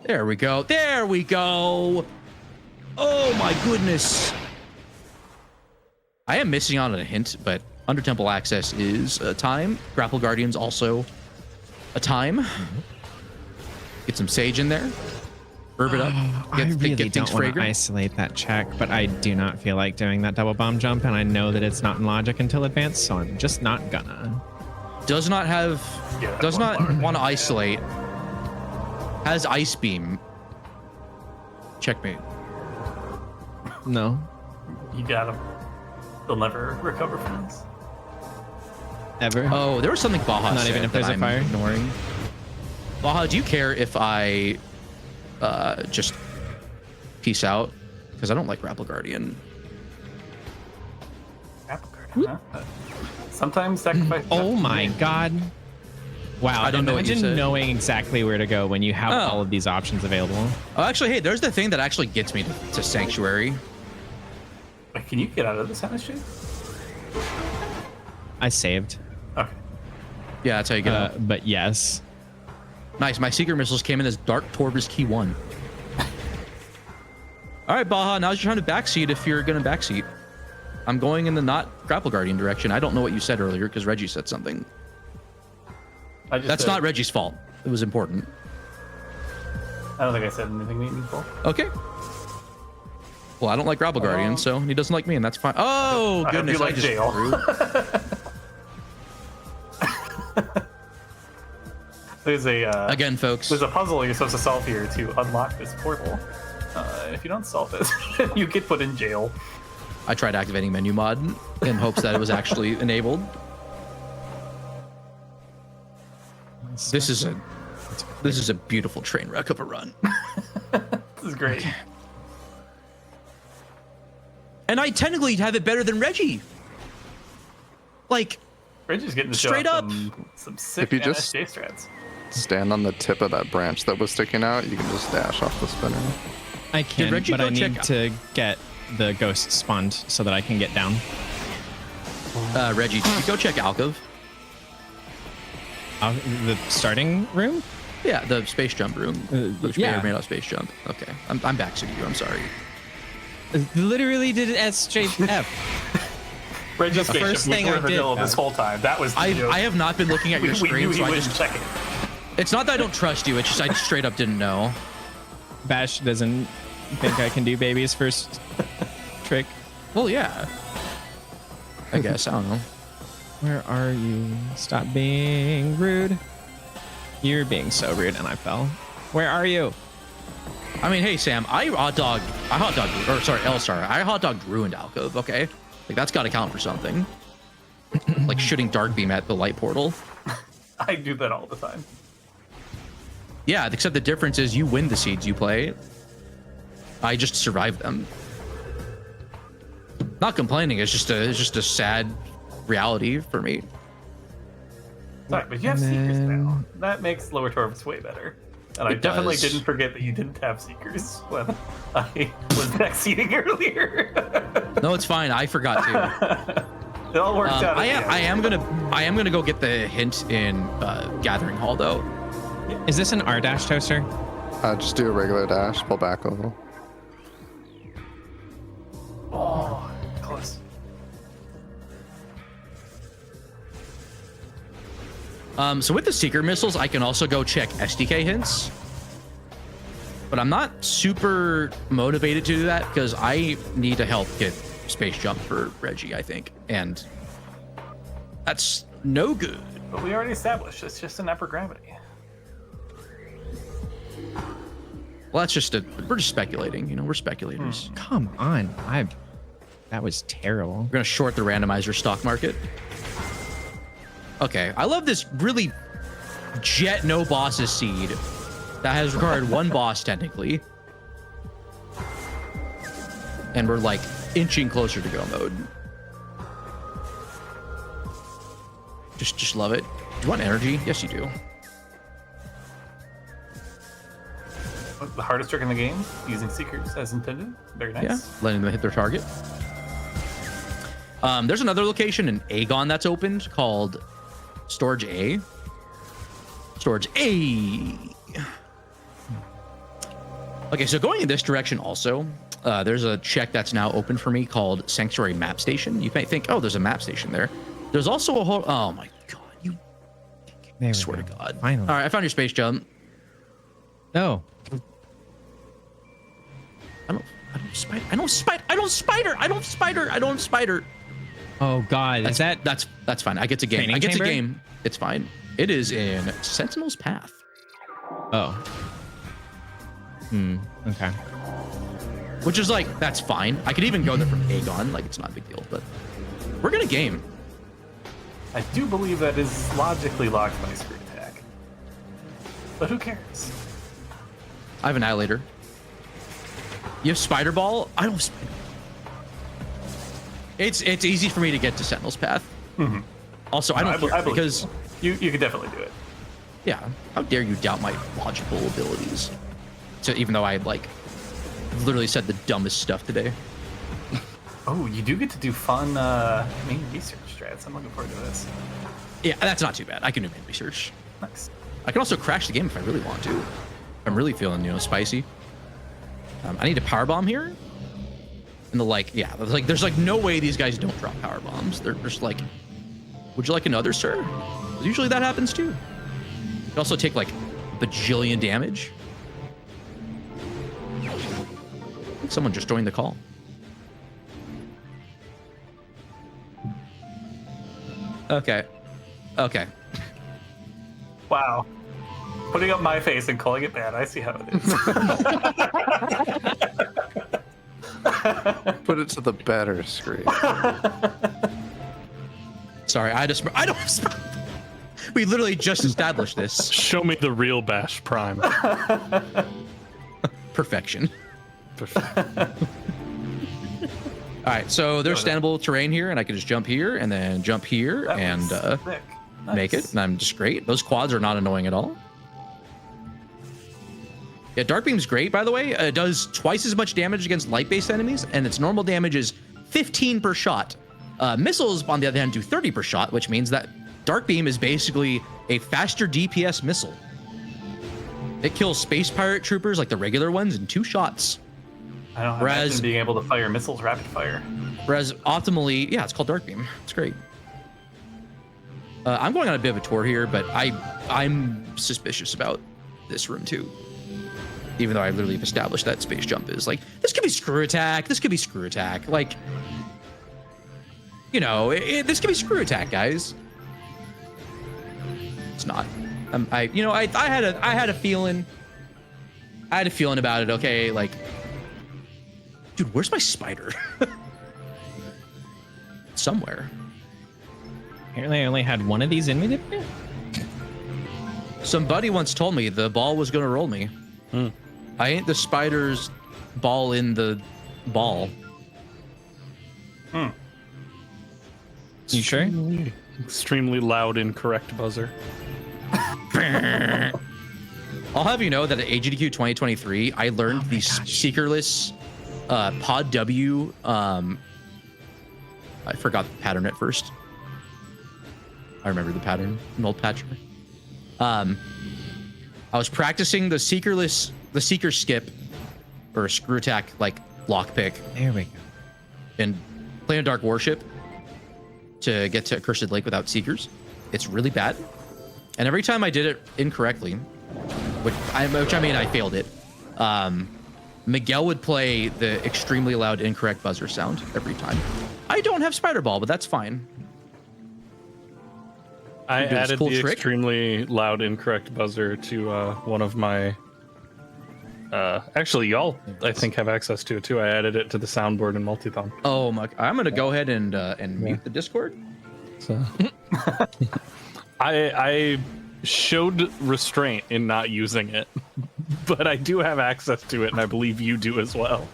There we go. There we go. Oh my goodness. I am missing out on a hint, but Under Temple access is a time. Grapple Guardian's also a time. Get some Sage in there. Herb it up. I really get things don't want to fragrant. isolate that check, but I do not feel like doing that double bomb jump, and I know that it's not in logic until advanced, so I'm just not gonna. Does not have. Yeah, Does one not bar. want to isolate. Has ice beam. Checkmate. No, You got him. They'll never recover from this. ever. Oh, there was something Baja Not said even if that there's a I'm fire? ignoring. Baja, do you care if I just peace out? Because I don't like Grapple Guardian. Apple card, huh? Sometimes sacrifice. Oh my god. Wow, I don't know what you imagine said. knowing exactly where to go when you have Oh. all of these options available. Oh, actually, hey, there's the thing that actually gets me to Sanctuary. Wait, can you get out of this kind of shit? I saved, Okay. Yeah, that's how you get out. but yes. Nice. My secret missiles came in as Dark Torvus Key 1. All right, Baja, now's your time to backseat if you're going to backseat. I'm going in the not Grapple Guardian direction. I don't know what you said earlier because Reggie said something. I just That's said- not Reggie's fault. It was important. I don't think I said anything meaningful. Okay. Well, I don't like Grapple Guardian, so he doesn't like me, and that's fine. Oh, I hope goodness. you like just jail. threw. There's a Again, folks. there's a puzzle you're supposed to solve here to unlock this portal. If you don't solve it, you get put in jail. I tried activating menu mod in hopes that it was actually enabled. This is a beautiful train wreck of a run. This is great. And I technically have it better than Reggie. Like, Reggie's getting to Straight show up. off some sick If you just- NSJ strats. Stand on the tip of that branch that was sticking out. You can just dash off the spinner. I can, Reggie but go I check need out- to get the ghost spawned so that I can get down. Reggie, did you go check Alcove? The starting room? Yeah, the space jump room. Which may yeah. or may not space jump. Okay, I'm back to you. I'm sorry. Literally did SJF. Reggie's The spaceship first was thing more I vanilla did- this whole time. That was the joke. I have not been looking at your we knew screen, he so I wouldn't just. check it. It's not that I don't trust you. It's just I straight up didn't know. Bash doesn't think I can do baby's first trick. Well, yeah. I guess I don't know. Where are you? Stop being rude. You're being so rude, and I fell. Where are you? I mean, hey Sam, I hot dogged ruined Alcove. Okay, like that's got to count for something. Like shooting dark beam at the light portal. I do that all the time. Yeah, except the difference is you win the seeds you play. I just survived them. Not complaining. It's just a sad reality for me. Sorry, but you have Seekers now. That makes Lower Torvus way better. And I It definitely does. didn't forget that you didn't have Seekers when I was backseating earlier. No, it's fine. I forgot to. It all worked out. I at the am end. gonna go get the hint in Gathering Hall though. Is this an R dash toaster? Just do a regular dash, pull back a little. Oh, close. So with the Seeker missiles, I can also go check SDK hints. But I'm not super motivated to do that because I need to help get space jump for Reggie, I think. And that's no good. But we already established it's just an upper gravity. Well, that's just we're just speculating, you know, we're speculators. Come on, that was terrible. We're gonna short the randomizer stock market. Okay, I love this really jet no bosses seed that has required one boss technically. And we're like inching closer to go mode. Just love it. Do you want energy? Yes, you do. The hardest trick in the game, using Seekers as intended. Very nice. Yeah, letting them hit their target. There's another location in Aegon that's opened called Storage A. Storage A. Okay, so going in this direction also, there's a check that's now open for me called Sanctuary Map Station. You might think, oh, there's a map station there. There's also a whole, oh my God, you There we swear to go. God. Finally. All right, I found your space jump. Oh, spider. Oh God, is that That's fine. I get to game. Training I get chamber? to game. It's fine. It is in Sentinel's Path. Oh. Okay. Which is like, that's fine. I could even go there from Aegon. Like, it's not a big deal, but we're gonna game. I do believe that is logically locked by Screw Attack. But who cares? I have Annihilator. You have Spider Ball? I don't have Spider. It's easy for me to get to Sentinel's Path. Mm-hmm. Also, I don't care, believe because you could definitely do it. yeah, how dare you doubt my logical abilities? So even though I like literally said the dumbest stuff today. Oh, you do get to do fun main research strats. I'm looking forward to this. Yeah, that's not too bad. I can do main research. Nice. I can also crash the game if I really want to. I'm really feeling, spicy. I need a power bomb here. And there's like no way these guys don't drop power bombs. They're just like, would you like another, sir? 'Cause usually that happens too. You also take like bajillion damage. I think someone just joined the call. Okay. Wow. Putting up my face and calling it bad. I see how it is. Put it to the better screen. Sorry, I don't. We literally just established this. Show me the real BashPrime. Perfection. All right, so there's standable terrain here, and I can just jump here and then jump here That and was sick. make it, Nice. and I'm just great. Those quads are not annoying at all. Yeah, Dark Beam's great, by the way. It does twice as much damage against light-based enemies, and its normal damage is 15 per shot. Missiles, on the other hand, do 30 per shot, which means that Dark Beam is basically a faster DPS missile. It kills space pirate troopers like the regular ones in 2 shots. I don't Whereas- imagine being able to fire missiles rapid fire. Whereas optimally, yeah, it's called Dark Beam. It's great. I'm going on a bit of a tour here, but I'm suspicious about this room too. Even though I literally have established that space jump is like, this could be screw attack. This could be screw attack. Like, this could be screw attack, guys. It's not. I had a feeling. I had a feeling about it. Okay, like, dude, where's my spider? Somewhere. Apparently, I only had one of these in me today. Somebody once told me the ball was gonna roll me. I ain't the spider's ball in the ball. You sure? Extremely loud, incorrect buzzer. I'll have you know that at AGDQ 2023, I learned the seekerless Pod W. I forgot the pattern at first. I remember the pattern, an old patcher. I was practicing the seeker skip or screw attack like lockpick There we go. in Plane of Dark Warship to get to Accursed Lake without seekers. It's really bad. And every time I did it incorrectly, which I mean I failed it, Miguel would play the extremely loud incorrect buzzer sound every time. I don't have Spider Ball, but that's fine. I do this added cool the trick? extremely loud, incorrect buzzer to one of my. Actually, y'all, I think, have access to it too. I added it to the soundboard in Multithon. Oh my! I'm gonna go ahead and mute the Discord. So I showed restraint in not using it, but I do have access to it, and I believe you do as well.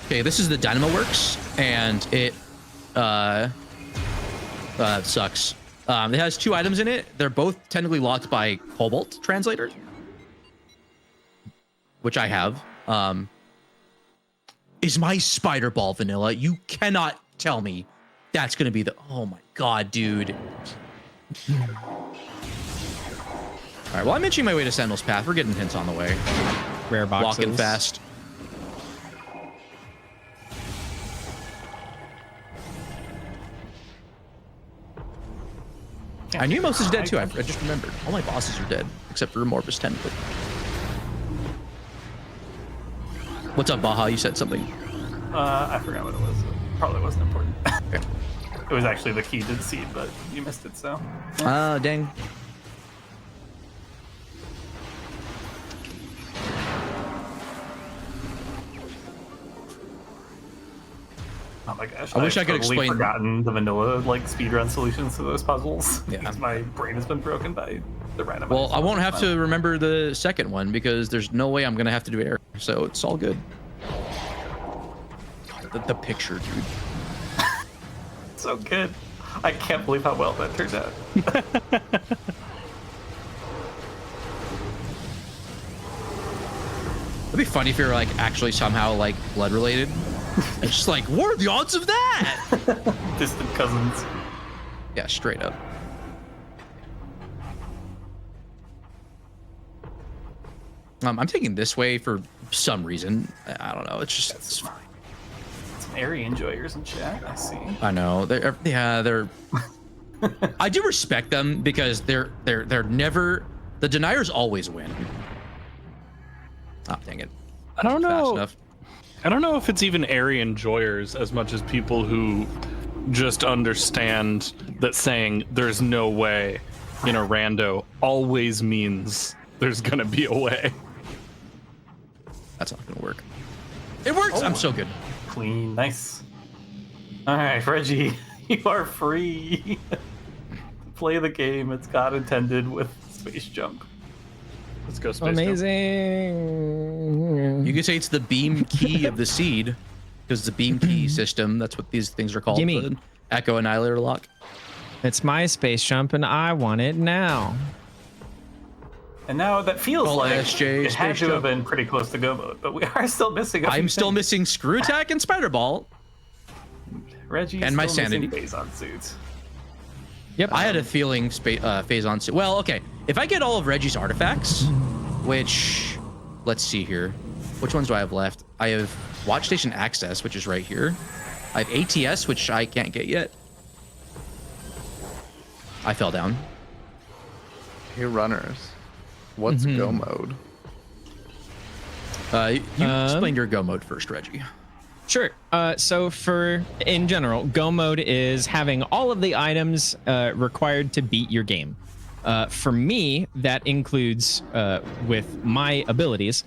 Okay, this is the Dynamo Works, and it sucks. It has 2 items in it. They're both technically locked by Cobalt Translator, which I have. Is my Spider Ball vanilla? You cannot tell me that's gonna be the. Oh my god, dude. All right, well, I'm inching my way to Sentinel's Path. We're getting hints on the way. Rare boxes. Walking fast. I knew Mos is dead too. I just remembered. All my bosses are dead, except for Morbus technically. What's up, Baja? You said something. I forgot what it was. Probably wasn't important. It was actually the key to the seed, but you missed it, so. Dang. Oh my gosh! I wish I could totally explain- Forgotten the vanilla like speedrun solutions to those puzzles. Yeah. Because my brain has been broken by the randomizer. Well, I won't have to remember the second one because there's no way I'm gonna have to do air, so it's all good. God, the picture, dude. So good. I can't believe how well that turned out. It'd be funny if you're like actually somehow like blood related. It's just like, what are the odds of that? Distant cousins. Yeah, straight up. I'm taking this way for some reason. I don't know. It's just it's fine. Some airy enjoyers in chat. I see. I know. They're. I do respect them because they're never. The deniers always win. Oh, dang it. I don't Fast know. enough. I don't know if it's even airy enjoyers as much as people who just understand that saying there's no way in a rando always means there's gonna be a way. That's not gonna work. It works. I'm so good. Clean. Nice. All right, Reggie, you are free. Play the game it's God intended with space jump. Let's go space jump. Amazing. You could say it's the beam key of the seed because the beam key system. That's what these things are called. Gimme. The Echo Annihilator lock. It's my space jump, and I want it now. And now that feels Call like SJ it had space to have jump. been pretty close to go mode, but we are still missing. I'm still missing Screw Attack and Spider Ball. Reggie and my still missing sanity. phase on suits. Yep. I had a feeling phase on. Well, okay. If I get all of Reggie's artifacts, which, let's see here. Which ones do I have left? I have Watch Station Access, which is right here. I have ATS, which I can't get yet. I fell down. Hey, runners. What's go mode? You explained your go mode first, Reggie. Sure. So in general, go mode is having all of the items required to beat your game. For me, that includes with my abilities,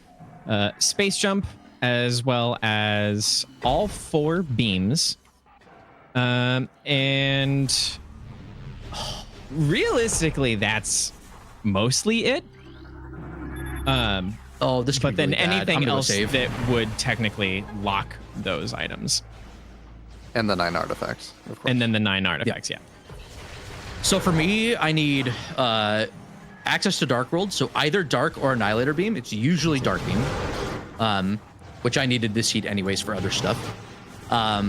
space jump, as well as all 4 beams, and realistically, that's mostly it. Oh, this. But then really bad. I'm anything gonna else save. that would technically lock those items. And the 9 artifacts, of course. And then the 9 artifacts, yeah. So for me, I need access to Dark World. So either Dark or Annihilator Beam. It's usually Dark Beam, which I needed this seed anyways for other stuff. I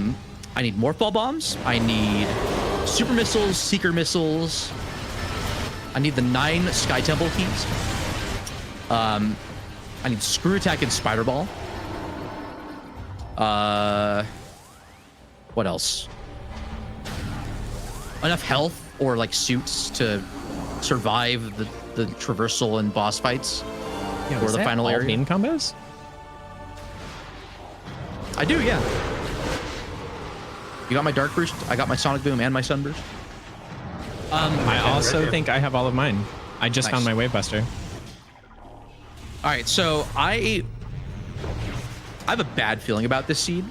need Morph Ball Bombs. I need Super Missiles, Seeker Missiles. I need the 9 Sky Temple keys. I need Screw Attack and Spider Ball. What else? Enough health or like suits to survive the traversal and boss fights or the final area. Beam combos? I do, yeah. You got my Dark Burst, I got my Sonic Boom and my Sunburst. I also think I have all of mine. I just found my Wave Buster. All right, so I have a bad feeling about this seed.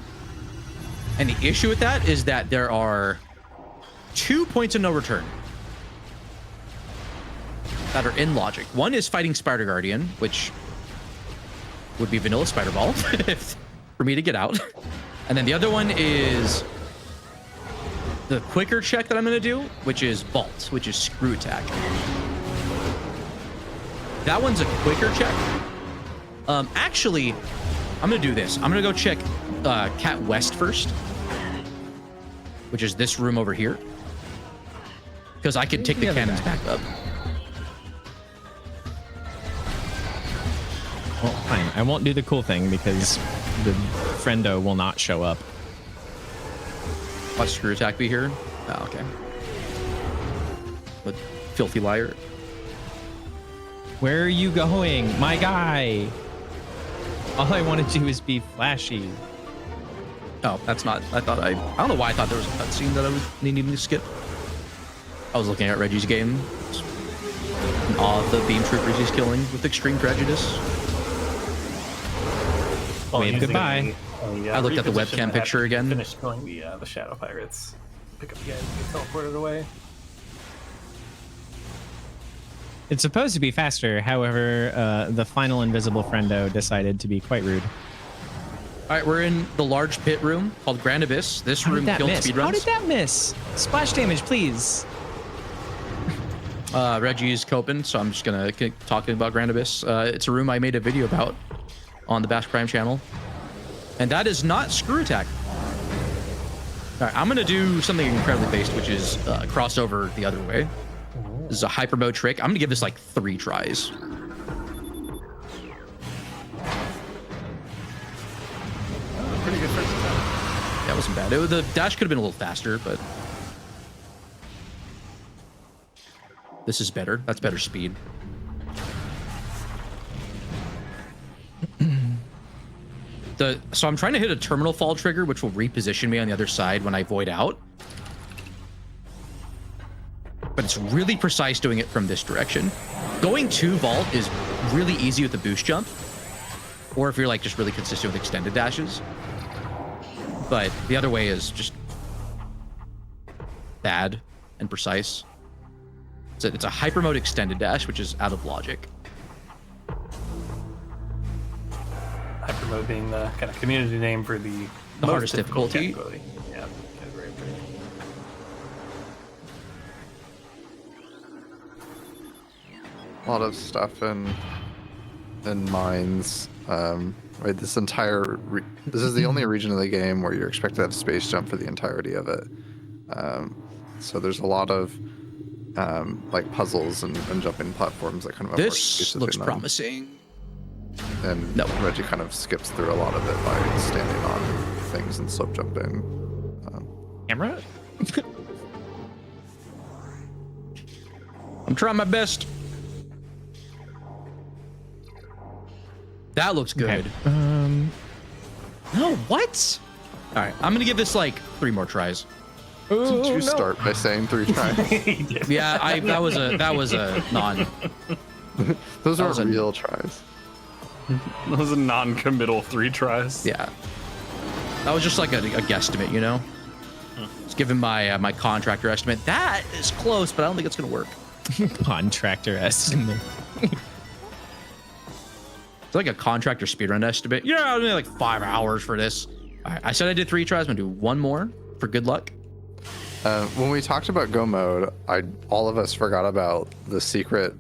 And the issue with that is that there are 2 points of no return that are in logic. One is fighting Spider Guardian, which would be vanilla Spider Ball for me to get out. And then the other one is the quicker check that I'm going to do, which is Vault, which is Screw Attack. That one's a quicker check. Actually, I'm going to do this. I'm going to go check Cat West first, which is this room over here. Because I can take the cannons back up. Well, fine. I won't do the cool thing because the friendo will not show up. Watch Screw Attack be here. Oh, okay. But filthy liar. Where are you going, my guy? All I want to do is be flashy. Oh, that's not. I don't know why I thought there was a cutscene that I was needing to skip. I was looking at Reggie's game. In awe of the beam troopers he's killing with extreme prejudice. Wave goodbye. I looked at the webcam picture again. Finished killing the shadow pirates. Pick up the guys and get teleported away. It's supposed to be faster. However, the final invisible friendo decided to be quite rude. All right, we're in the large pit room called Grand Abyss. This How room did that killed miss? speedruns. How did that miss? Splash damage, please. Reggie's coping, so I'm just gonna keep talking about Grand Abyss. It's a room I made a video about on the BashPrime channel, and that is not screw attack. All right, I'm gonna do something incredibly based, which is cross over the other way. This is a hyper mode trick. I'm gonna give this like 3 tries. Pretty good first time. That wasn't bad. The dash could have been a little faster, but this is better. That's better speed. So I'm trying to hit a terminal fall trigger, which will reposition me on the other side when I void out. But it's really precise doing it from this direction. Going to vault is really easy with the boost jump, or if you're like just really consistent with extended dashes. But the other way is just bad and precise. So it's a hyper mode extended dash, which is out of logic. Hyper mode being the kind of community name for the most hardest difficult difficulty. Yeah, category of training. A lot of stuff in mines. Right, this is the only region of the game where you're expected to have space jump for the entirety of it. So there's a lot of like puzzles and jumping platforms that kind of have more This spaces looks in them. promising. And No. Reggie kind of skips through a lot of it by standing on things and slope jumping. Camera? I'm trying my best. That looks good. Okay. No, what? All right, I'm gonna give this like 3 more tries. Did you start by saying 3 tries? Yeah, that was a non. Those are was a- real tries. That was a non-committal 3 tries. Yeah, that was just like a guesstimate, you know. Just given my my contractor estimate, that is close, but I don't think it's gonna work. Contractor estimate. It's like a contractor speedrun estimate. Yeah, I need like 5 hours for this. All right, I said I did 3 tries. I'm gonna do 1 more for good luck. When we talked about Go mode, all of us forgot about the secret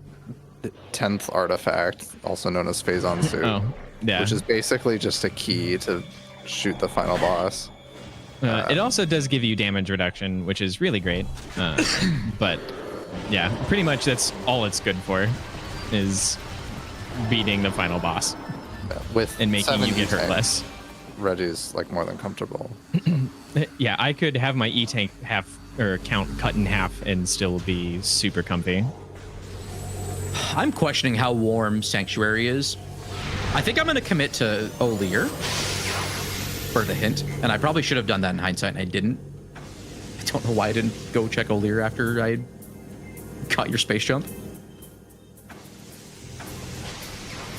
10th artifact, also known as Phazon Suit, Oh, yeah. which is basically just a key to shoot the final boss. It also does give you damage reduction, which is really great. But yeah, pretty much that's all it's good for, is beating the final boss With and making you get hurt 70 less. Reggie's like more than comfortable. Yeah, I could have my E-tank count cut in half and still be super comfy. I'm questioning how warm Sanctuary is. I think I'm going to commit to O'Lear for the hint, and I probably should have done that in hindsight, and I didn't. I don't know why I didn't go check O'Lear after I caught your space jump.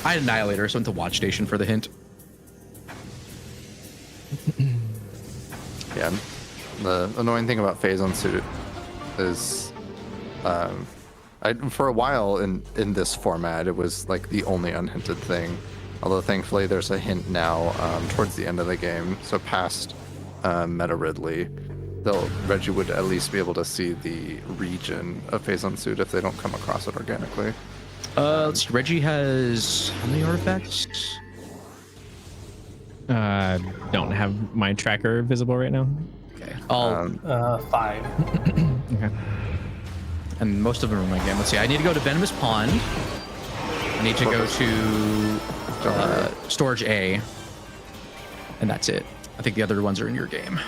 I had Annihilator, so I went to Watch Station for the hint. Yeah. The annoying thing about Phazon Suit is, for a while in this format, it was like the only unhinted thing. Although thankfully there's a hint now towards the end of the game. So past Meta Ridley, Reggie would at least be able to see the region of Phazon Suit if they don't come across it organically. Let's see, Reggie has how many artifacts? Don't have my tracker visible right now. Okay. I'll 5. Okay. and most of them are in my game. Let's see. I need to go to Venomous Pond. I need to go to Storage A, and that's it. I think the other ones are in your game.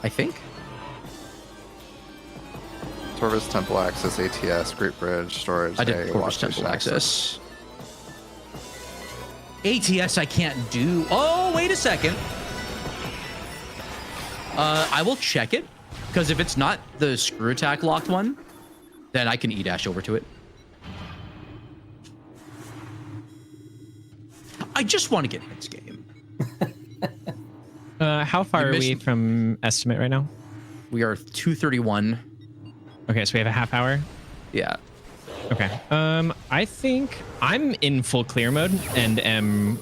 I think. Torvis Temple Access, ATS, Great Bridge, Storage. I did A, Corvus Watch Temple Station Access. ATS I can't do. Oh, wait a second. I will check it, because if it's not the screw attack locked one, then I can E-dash over to it. I just want to get hits game. How far are we from estimate right now? We are 2:31. Okay, so we have a half hour. Yeah. Okay. I think I'm in full clear mode and am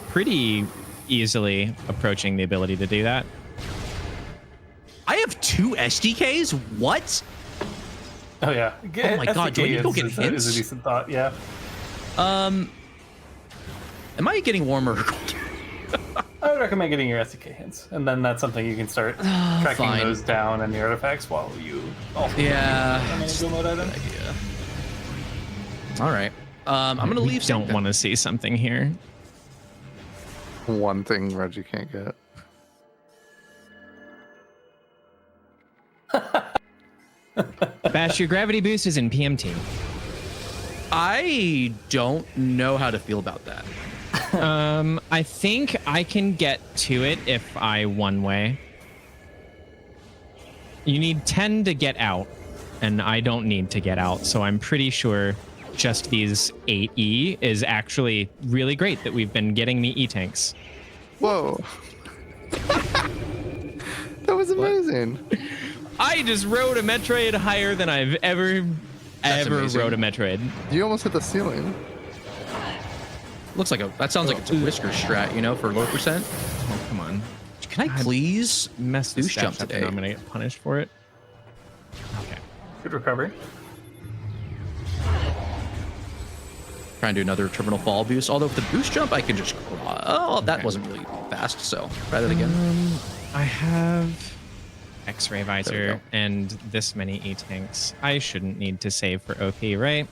pretty easily approaching the ability to do that. I have 2 SDKs? What? Oh yeah. Oh my god, do I need to go get hints? Is a decent thought, yeah. Am I getting warmer or colder? I would recommend getting your SDK hints, and then that's something you can start tracking fine. those down in the artifacts while you also Yeah. mode item. Idea. All right. I'm gonna leave. Don't want to see something here. One thing Reggie can't get. Bash, your gravity boost is in PMT. I don't know how to feel about that. I think I can get to it if I one way. You need 10 to get out, and I don't need to get out, so I'm pretty sure just these 8E is actually really great that we've been getting me E-tanks. Whoa. That was amazing. I just rode a Metroid higher than I've ever amazing. rode a Metroid. You almost hit the ceiling. Looks like that sounds like it's a whisker strat, you know, for low percent. Oh, come on. Can I please Mess boost this jump up today? and I'm gonna get punished for it. Okay. Good recovery. Try and do another terminal fall boost. Although with the boost jump, I can just. Oh, that Okay. wasn't really fast. So try that again. I have X-ray There we visor go. and this many E-tanks. I shouldn't need to save for OP, right?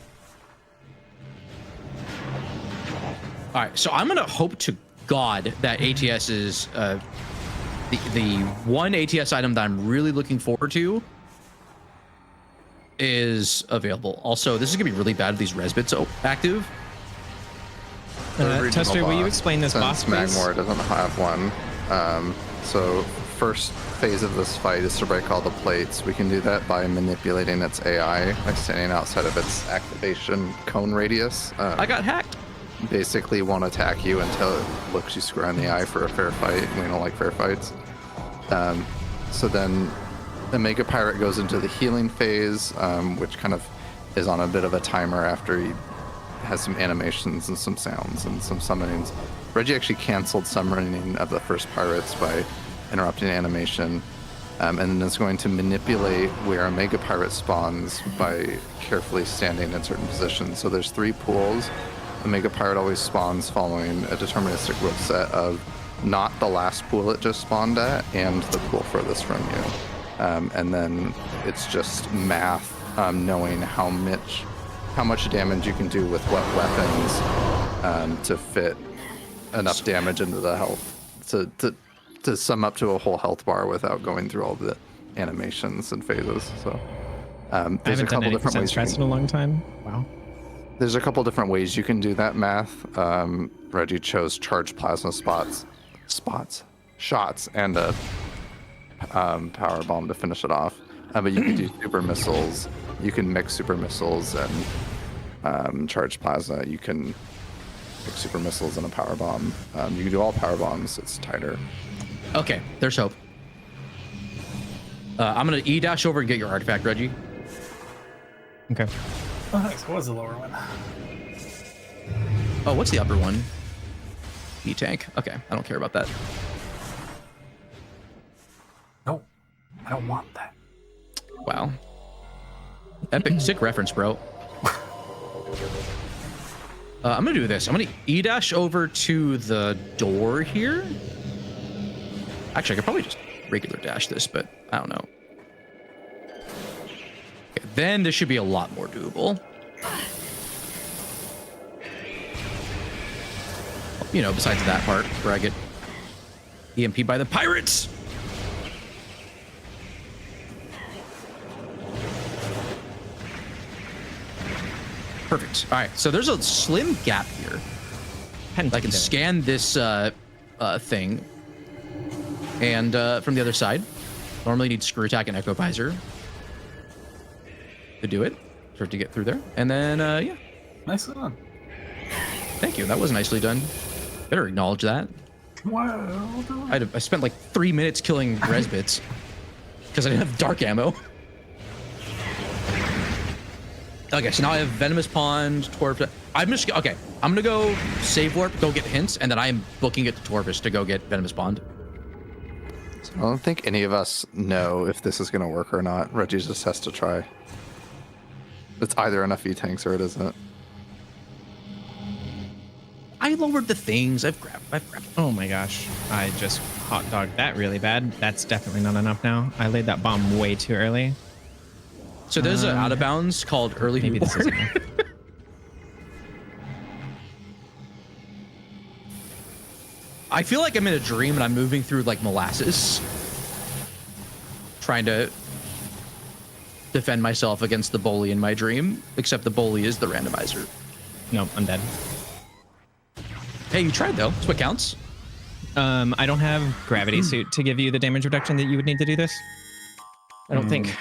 All right, so I'm gonna hope to God that ATS is the one ATS item that I'm really looking forward to is available. Also, this is gonna be really bad if these res bits are active. The original Tester, will you boss, explain this since boss, please? Magmore doesn't have one. So first phase of this fight is to break all the plates. We can do that by manipulating its AI by standing outside of its activation cone radius. I got hacked. Basically won't attack you until it looks you square in the eye for a fair fight. We don't like fair fights. So then the Mega Pirate goes into the healing phase, which kind of is on a bit of a timer after he has some animations and some sounds and some summonings. Reggie actually canceled summoning of the first pirates by interrupting animation, and then is going to manipulate where a Mega Pirate spawns by carefully standing in certain positions. So there's 3 pools. The Mega Pirate always spawns following a deterministic rule set of not the last pool it just spawned at and the pool furthest from you. And then it's just math, knowing how much damage you can do with what weapons to fit enough damage into the health to sum up to a whole health bar without going through all the animations and phases. So I there's a haven't done couple any different ways. strats in a long time. Wow. There's a couple different ways you can do that math. Reggie chose charged plasma shots, and a power bomb to finish it off. But you can do super missiles. You can mix super missiles and charged plasma. You can mix super missiles and a power bomb. You can do all power bombs. It's tighter. Okay, there's hope. I'm gonna E-dash over and get your artifact, Reggie. Okay. Oh, nice. What was the lower one? Oh, what's the upper one? E-tank. Okay, I don't care about that. No, I don't want that. Wow. Epic, sick reference, bro. I'm gonna do this. I'm gonna E-dash over to the door here. Actually, I could probably just regular dash this, but I don't know. Okay, then this should be a lot more doable. You know, besides that part where I get EMP by the pirates. Perfect. All right, so there's a slim gap here. I can scan this thing, and from the other side, normally need screw attack and echo visor to do it, for it to get through there. And then yeah, Nicely done. thank you. That was nicely done. Better acknowledge that. Well done. I spent like 3 minutes killing res bits because I didn't have dark ammo. Okay, so now I have Venomous Pond, Torv. I'm gonna go save warp, go get hints, and then I'm booking it to Torvis to go get Venomous Pond. I don't think any of us know if this is going to work or not. Reggie just has to try. It's either enough E-tanks or it isn't. I lowered the things. I've grabbed. Oh my gosh. I just hot dogged that really bad. That's definitely not enough now. I laid that bomb way too early. So there's an out of bounds called early Maybe this reward. isn't. I feel like I'm in a dream and I'm moving through like molasses, trying to defend myself against the bully in my dream, except the bully is the randomizer. Nope, I'm dead. Hey, you tried though. That's what counts. I don't have gravity suit to give you the damage reduction that you would need to do this. I don't think.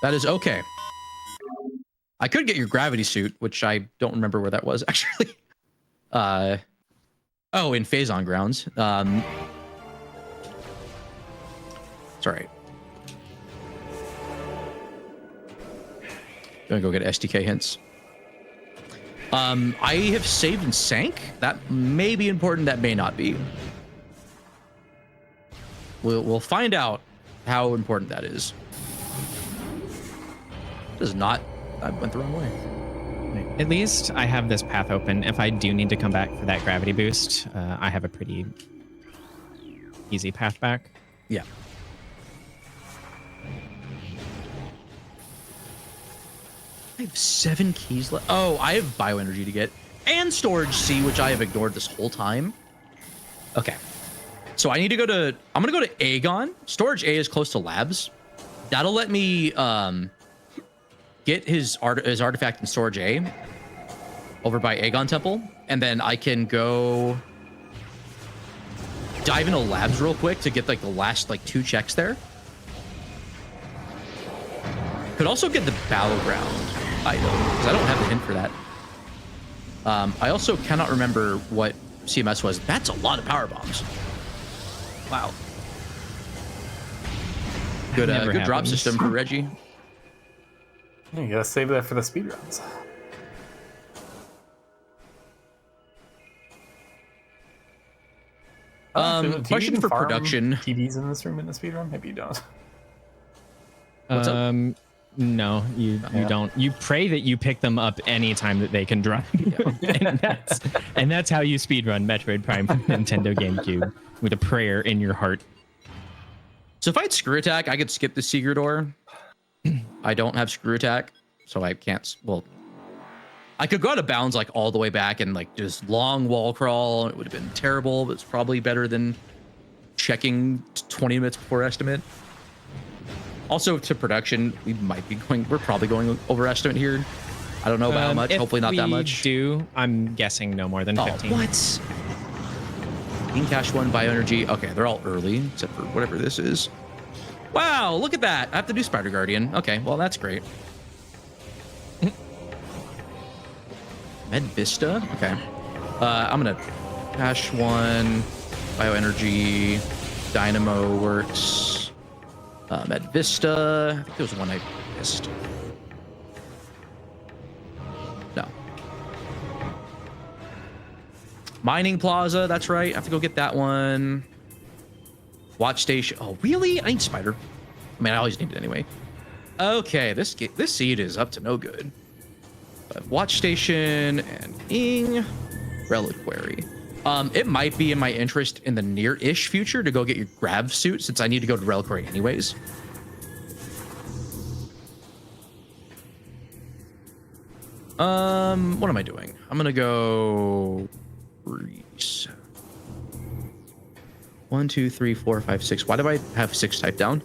That is okay. I could get your gravity suit, which I don't remember where that was actually. Oh, in Phazon grounds. Sorry. Gonna go get SDK hints. I have saved and sank. That may be important. That may not be. We'll find out how important that is. Does not. I went the wrong way. At least I have this path open. If I do need to come back for that gravity boost, I have a pretty easy path back. Yeah. I have 7 keys left. Oh, I have bioenergy to get and storage C, which I have ignored this whole time. Okay. So I need to go to, I'm going to go to Aegon. Storage A is close to labs. That'll let me get his artifact in storage A over by Aegon Temple. And then I can go dive into labs real quick to get like the last like 2 checks there. Could also get the battleground item because I don't have the hint for that. I also cannot remember what CMS was. That's a lot of power bombs. Wow. Good, good drop system for Reggie. Yeah, you gotta save that for the speedruns. Question for production. TVs in this room in the speedrun? Maybe you don't. What's up? No, you don't. You pray that you pick them up anytime that they can drop. and that's how you speedrun Metroid Prime for Nintendo GameCube, with a prayer in your heart. So if I had screw attack, I could skip the secret door. I don't have screw attack, so I can't. Well, I could go out of bounds like all the way back and like just long wall crawl. It would have been terrible, but it's probably better than checking 20 minutes before estimate. Also, to production, we're probably going over estimate here. I don't know about how much. Hopefully not that much. I'm guessing no more than 15. What? In cash 1, bioenergy. Okay, they're all early, except for whatever this is. Wow, look at that. I have to do Spider Guardian. Okay, well, that's great. Med Vista. Okay. I'm going to cash 1, bioenergy, Dynamo Works. Med Vista. I think there was one I missed. No. Mining Plaza. That's right. I have to go get that one. Watch Station. Oh, really? I need Spider. I mean, I always need it anyway. Okay, this seed is up to no good. Watch Station and Ing. Reliquary. It might be in my interest in the near-ish future to go get your grav suit since I need to go to Reliquary anyways. What am I doing? I'm gonna go reset. 1, 2, 3, 4, 5, 6. Why do I have 6 typed down?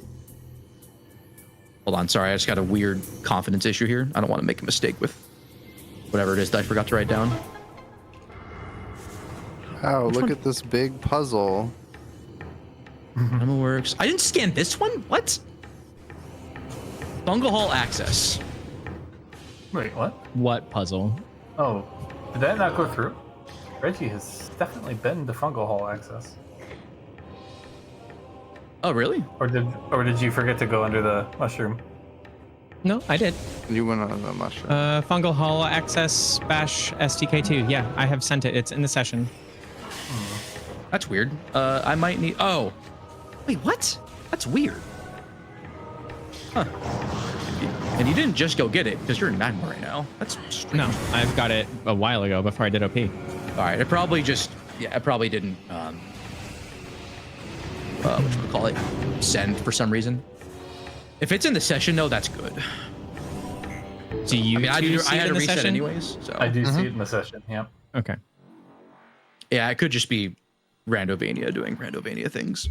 Hold on, sorry, I just got a weird confidence issue here. I don't want to make a mistake with whatever it is that I forgot to write down. Wow, look at this big puzzle. Animal Works. I didn't scan this one? What? Fungal Hall access. Wait, what? What puzzle? Oh, did that not go through? Reggie has definitely been to Fungal Hall access. Oh, really? Or did you forget to go under the mushroom? No, I did. You went on the mushroom. Fungal Hall access bash STK2. Yeah, I have sent it. It's in the session. That's weird. I might need. Oh, wait, what? That's weird. Huh. And you didn't just go get it because you're in Magma right now. That's strange. No, I've got it a while ago before I did OP. All right, it probably just. Yeah, it probably didn't. What send for some reason. If it's in the session, though, that's good. Do you? I had to reset session? anyways. So I do see it in the session. Yeah. Okay. yeah, it could just be Randomania doing Randomania things.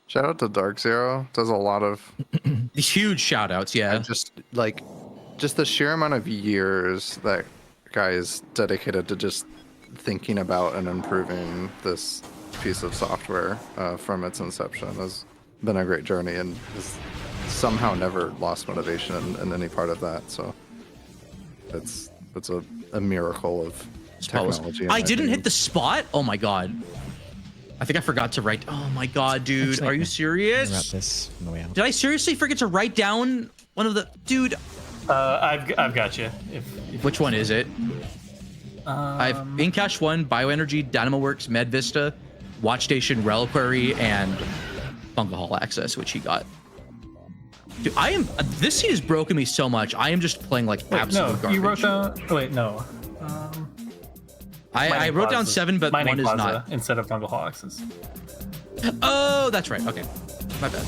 Shout out to Dark Zero. Does a lot of These huge shout outs, yeah. just the sheer amount of years that guy is dedicated to just thinking about and improving this piece of software from its inception has been a great journey and has somehow never lost motivation in any part of that. So it's a miracle of technology. I didn't hit the spot. Oh my god. I think I forgot to write. Oh my god, dude. Actually, Are you serious? About this on the way out. Did I seriously forget to write down one of the dude? I've got you. Which one is it? I've Incash 1, Bioenergy, Dynamo Works, Med Vista, Watch Station, Reliquary, and Fungal Hall Access, which he got. Dude, I am. This seed has broken me so much. I am just playing like absolute no, garbage. you wrote down. Wait, no. I wrote down 7, but Mining one is Plaza not. instead of Fungal Hall Access. Oh, that's right. Okay, my bad.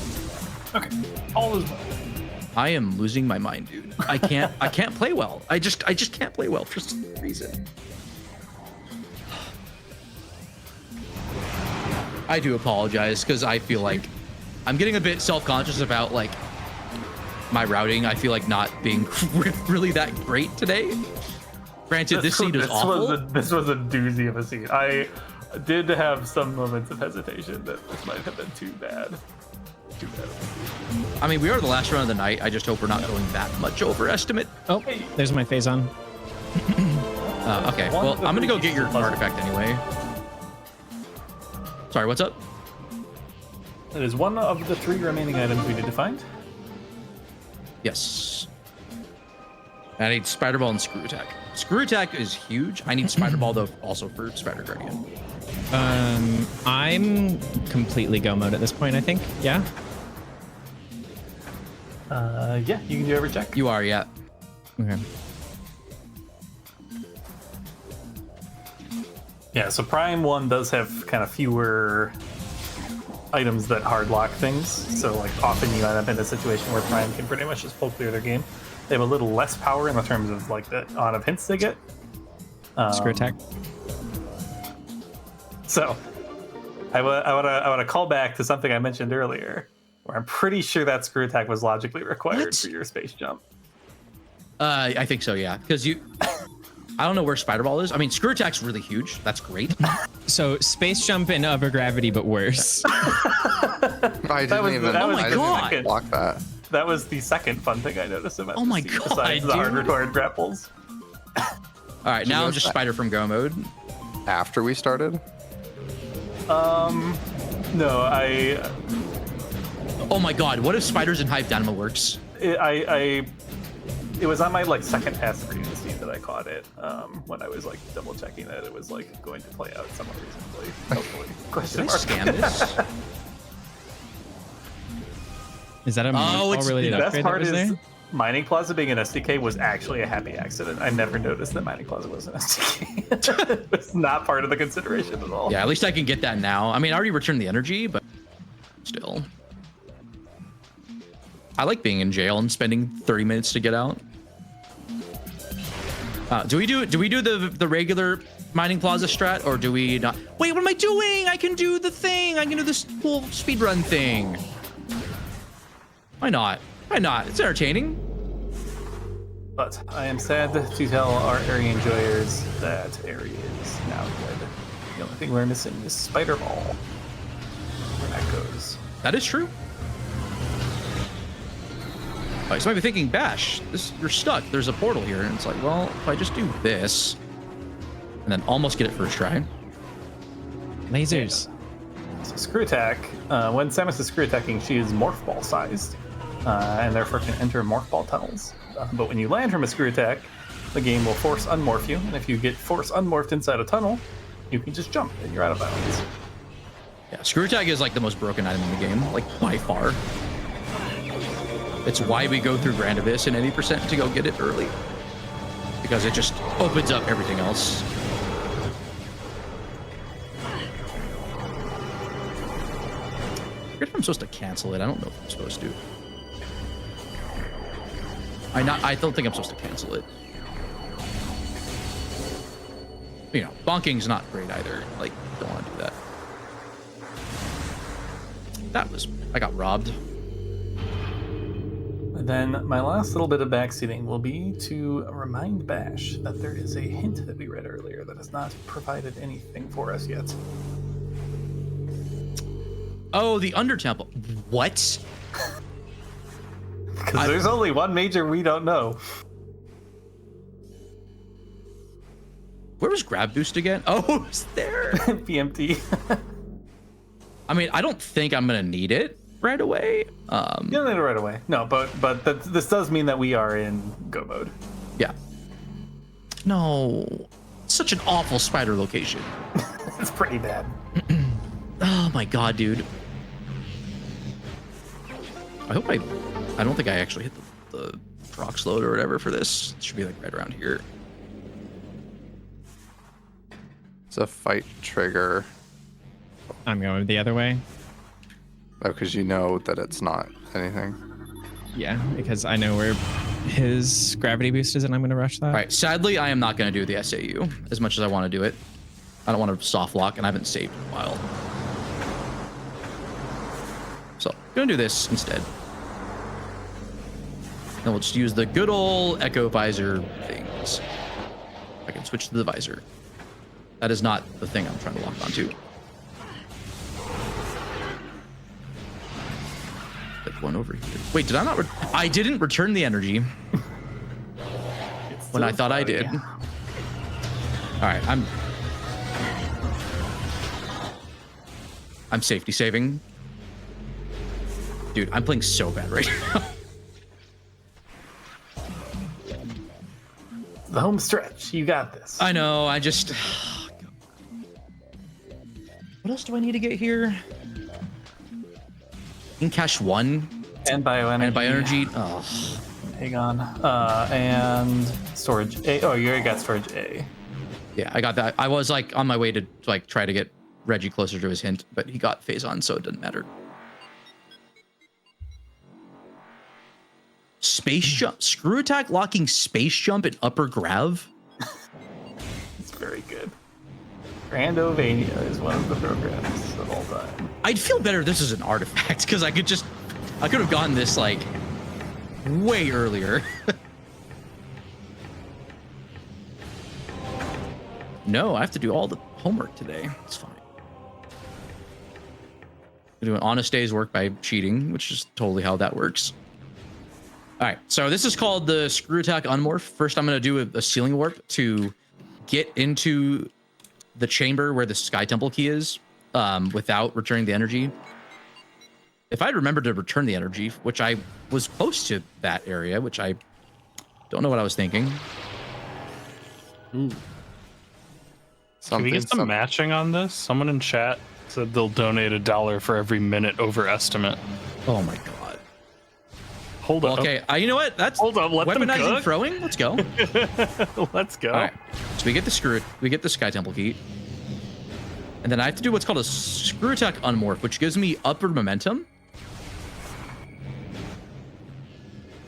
Okay, all is well. I am losing my mind, dude. I can't play well. I just can't play well for some reason. I do apologize because I feel like I'm getting a bit self-conscious about like my routing. I feel like not being really that great today. Granted, this seed is awful. This was a doozy of a seed. I did have some moments of hesitation that this might have been too bad. Too bad. I mean, we are the last run of the night. I just hope we're not going that much overestimate. Oh, there's my phase on. Okay, well, I'm gonna go get your artifact anyway. Sorry, what's up? That is one of the 3 remaining items we need to find. Yes. I need Spider Ball and Screw Attack. Screw Attack is huge. I need Spider Ball, though, also for Spider Guardian. I'm completely go mode at this point, I think. Yeah? Yeah, you can do every check. You are, yeah. Okay. Yeah, so Prime 1 does have kind of fewer items that hard lock things. So, like, often you end up in a situation where Prime can pretty much just pull clear their game. They have a little less power in the terms of, like, the amount of hints they get. Screw attack. So, I want to call back to something I mentioned earlier, where I'm pretty sure that screw attack was logically required What? for your space jump. I think so, yeah. Because you... I don't know where Spider Ball is. I mean, Screw Attack's really huge. That's great. So space jump and other gravity, but worse. I didn't even block that. That was the second fun thing I noticed about Oh my this scene, God, besides the hard dude. required grapples. All right, now I'm notice just that? Spider from Go mode. After we started? No, Oh my god, what if Spiders in Hive Dynamo works? it was on my like second pass of reading the scene that I caught it when I was like double checking that it was like going to play out somewhat reasonably. Hopefully. Question Did I mark. scam this? Is that a it's related The best upgrade that part was is there? Mining Plaza being an SDK was actually a happy accident. I never noticed that Mining Plaza was an SDK. It was not part of the consideration at all. Yeah, at least I can get that now. I mean, I already returned the energy, but still. I like being in jail and spending 30 minutes to get out. Do we do the regular Mining Plaza strat, or do we not? Wait, what am I doing? I can do the thing. I can do this cool speedrun thing. Why not? Why not? It's entertaining. But I am sad to tell our area enjoyers that area is now dead. The only thing we're missing is Spider Ball. Where that goes. That is true. Oh, so might be thinking, Bash, you're stuck. There's a portal here. And it's like, well, if I just do this and then almost get it first try. Lasers. So Screw Attack, when Samus is Screw Attacking, she is Morph Ball sized, and therefore can enter Morph Ball tunnels. But when you land from a Screw Attack, the game will force unmorph you, and if you get force unmorphed inside a tunnel, you can just jump and you're out of bounds. Yeah, Screw Attack is like the most broken item in the game, like by far. It's why we go through Grand Abyss and 80% to go get it early. Because it just opens up everything else. I forget if I'm supposed to cancel it. I don't know if I'm supposed to. I don't think I'm supposed to cancel it. You know, bonking's not great either. Like, don't want to do that. I got robbed. And then my last little bit of backseating will be to remind Bash that there is a hint that we read earlier that has not provided anything for us yet. Oh, the Undertemple. What? Because there's only one major we don't know. Where was Grab Boost again? Oh, it's there. PMT. I mean, I don't think I'm gonna need it right away. You don't need it right away. No, but this does mean that we are in go mode. Yeah. No, such an awful spider location. It's pretty bad. Oh my god, dude. I don't think I actually hit the proc load or whatever for this. It should be like right around here. It's a fight trigger. I'm going the other way. Oh, because you know that it's not anything. Yeah, because I know where his gravity boost is, and I'm going to rush that. All right. Sadly, I am not going to do the SAU as much as I want to do it. I don't want to soft lock, and I haven't saved in a while. So, going to do this instead. Then we'll just use the good old Echo Visor things. I can switch to the visor. That is not the thing I'm trying to lock onto. One over here. Wait, did I not? I didn't return the energy when I thought I did. All right, I'm safety saving. Dude, I'm playing so bad right now. The home stretch. You got this. I know. I just. What else do I need to get here? In cache 1 and bioenergy. And bioenergy. Oh. Hang on. And storage A. Oh, you already got storage A. Yeah, I got that. I was like on my way to like try to get Reggie closer to his hint, but he got phase on, so it didn't matter. Space jump. Screw Attack locking space jump in upper grav. It's very good. Randomania is one of the programs of all time. I'd feel better if this is an artifact, because I could have gotten this like way earlier. No, I have to do all the homework today. It's fine. I do an honest day's work by cheating, which is totally how that works. All right, so this is called the Screw Attack Unmorph. First, I'm going to do a ceiling warp to get into the chamber where the Sky Temple key is without returning the energy. If I'd remembered to return the energy, which I was close to that area, which I don't know what I was thinking. Ooh. Can we get some matching on this? Someone in chat said they'll donate $1 for every minute overestimate. Oh my god. Hold up. Okay, you know what? That's hold up. Let them cook. Weaponizing throwing. Let's go. Let's go. All right. So we get the Sky Temple key, and then I have to do what's called a Screw Attack Unmorph, which gives me upward momentum.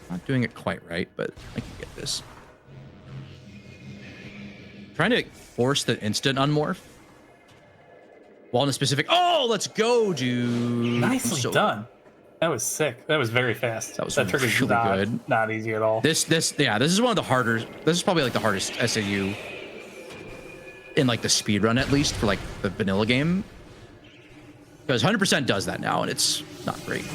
Not doing it quite right, but I can get this. Trying to force the instant unmorph while in a specific. Oh, let's go, dude. Nicely done. That was sick. That was very fast. That was that trick is really not, good. not easy at all. This is one of the harder. This is probably like the hardest SAU in like the speed run, at least for like the vanilla game, because 100% does that now, and it's not great.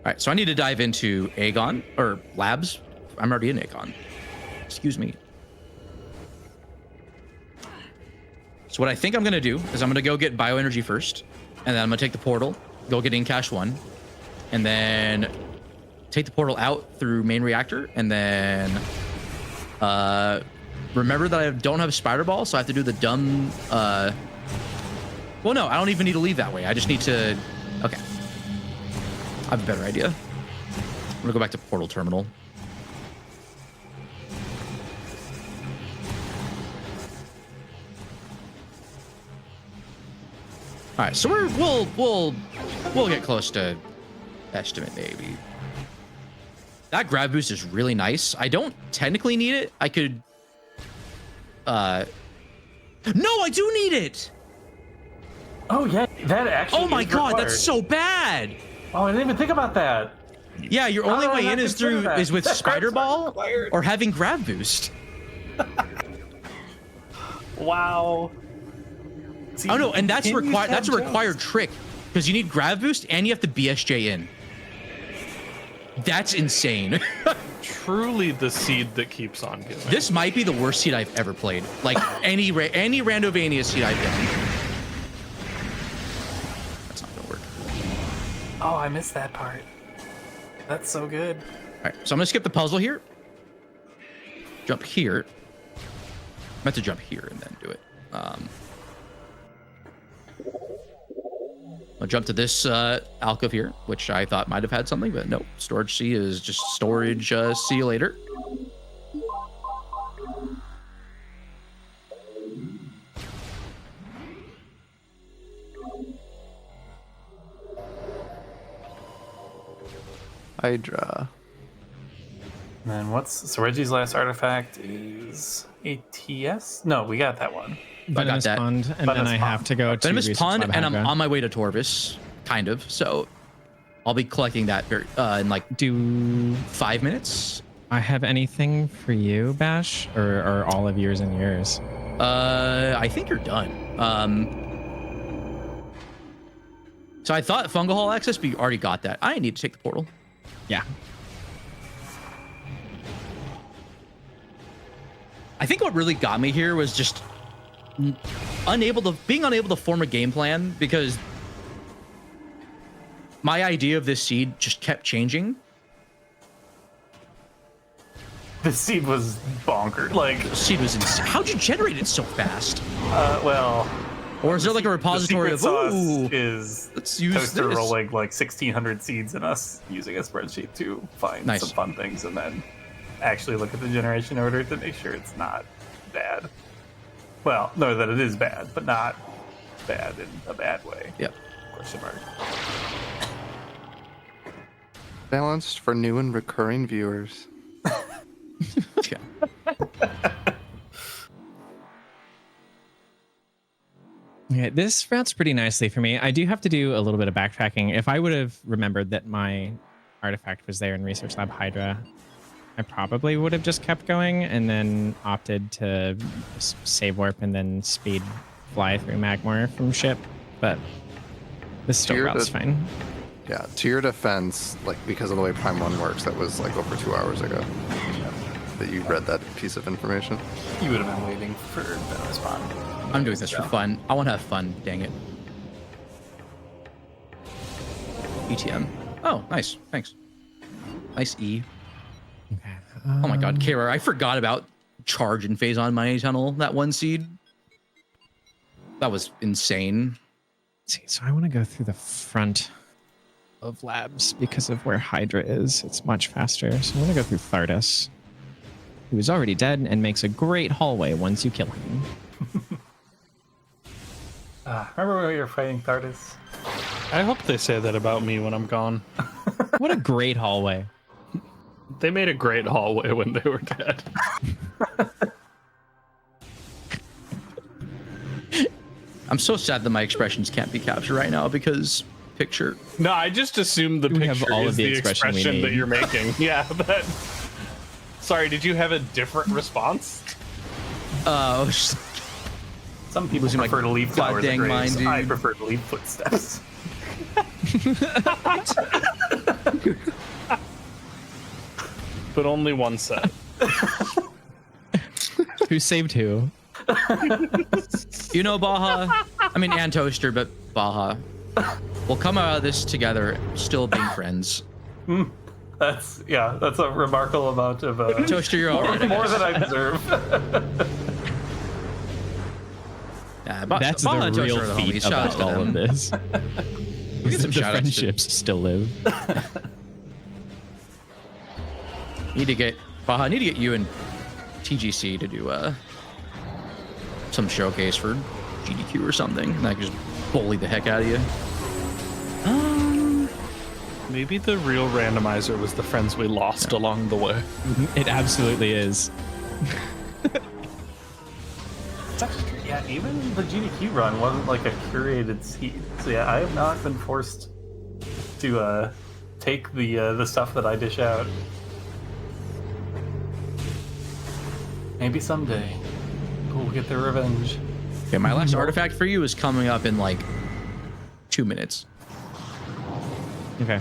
All right, so I need to dive into Aegon or Labs. I'm already in Aegon. Excuse me. So what I think I'm gonna do is I'm gonna go get bioenergy first, and then I'm gonna take the portal, go get Incash 1, and then take the portal out through main reactor, and then remember that I don't have Spider Ball, so I have to do the dumb. Well, no, I don't even need to leave that way. I just need to. Okay, I have a better idea. I'm gonna go back to portal terminal. All right, so we'll get close to estimate maybe. That grab boost is really nice. I don't technically need it. I could. No, I do need it. Oh yeah, that actually. Oh my is god, required. that's so bad. Oh, I didn't even think about that. Yeah, your only How did I way in not is consider that? with That Spider grab's Ball required. or having grab boost. Wow. See, Oh no, and that's can you required. That's a have required jumps? trick because you need grab boost and you have to BSJ in. That's insane. Truly the seed that keeps on giving. This might be the worst seed I've ever played. Like any Randovania seed I've done. That's not gonna work. Oh, I missed that part. That's so good. All right, so I'm gonna skip the puzzle here. Jump here. I meant to jump here and then do it. I'll jump to this alcove here, which I thought might have had something, but no. Storage C is just storage. See you later. Hydra. And then so Reggie's last artifact is ATS? No, we got that one. Venomous that. Pond, and Venomous then I have Pond. to go to Venomous Research Pond, Lab and I'm Hydra. on my way to Torvis, kind of. So I'll be collecting that in like Do 5 minutes. I have anything for you, Bash, or are all of yours and yours? I think you're done. So I thought Fungal Hall access, but you already got that. I need to take the portal. Yeah. I think what really got me here was just being unable to form a game plan because my idea of this seed just kept changing. The seed was bonkers. Like, The seed was insane. How'd you generate it so fast? well, Or is there like a repository the of secret sauce ooh? is Let's use Toaster this. rolling like 1,600 seeds in us using a spreadsheet to find Nice. some fun things and then actually look at the generation order to make sure it's not bad. Well, no, that it is bad, but not bad in a bad way. Yep. Question mark. Balanced for new and recurring viewers. Yeah. Yeah, this routes pretty nicely for me. I do have to do a little bit of backtracking. If I would have remembered that my artifact was there in Research Lab Hydra, I probably would have just kept going and then opted to save warp and then speed fly through Magmore from ship. But this still Here routes to- fine. Yeah, to your defense, like because of the way Prime 1 works, that was like over 2 hours ago that you read that piece of information. You would have been waiting for them to respond. I'm doing this for fun. I want to have fun. Dang it. ETM. Oh, nice. Thanks. Nice E. Okay. Oh my god, Kara, I forgot about charge and phase on mining tunnel, that one seed. That was insane. See, so I want to go through the front of labs because of where Hydra is. It's much faster. So I'm going to go through Thardus, who is already dead and makes a great hallway once you kill him. Remember when we were fighting Thardus? I hope they say that about me when I'm gone. What a great hallway. They made a great hallway when they were dead. I'm so sad that my expressions can't be captured right now because picture. No, I just assumed the We picture have all is of the the expression we expression that need. you're making. Yeah, but sorry, did you have a different response? Some people Losing my prefer to leave flowers at goddamn graves. mind, I dude. prefer to leave footsteps. But only one set. Who saved who? You know, Baja. I mean, and Toaster, but Baja. We'll come out of this together, still being friends. That's a remarkable amount of Toaster, you're all right. I more guess. than I deserve. Yeah, That's Baja the and Toaster real are the feat homies. Shout out about to all them. of this. We get some The shout outs. friendships still live. Need to get you and TGC to do some showcase for GDQ or something, and I can just bully the heck out of you. Maybe the real randomizer was the friends we lost along the way. It absolutely is. It's actually true. Yeah, even the GDQ run wasn't like a curated seed. So yeah, I have not been forced to take the stuff that I dish out. Maybe someday people will get their revenge. Okay, my last artifact for you is coming up in like 2 minutes. Okay.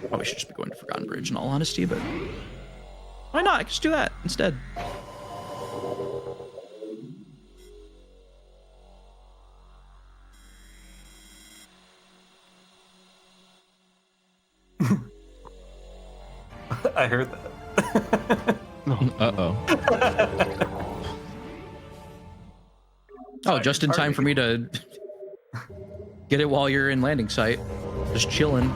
Probably should just be going to Forgotten Bridge in all honesty, but why not? I can just do that instead. I heard that. Uh-oh. Oh, just in time for me to get it while you're in landing site. Just chilling.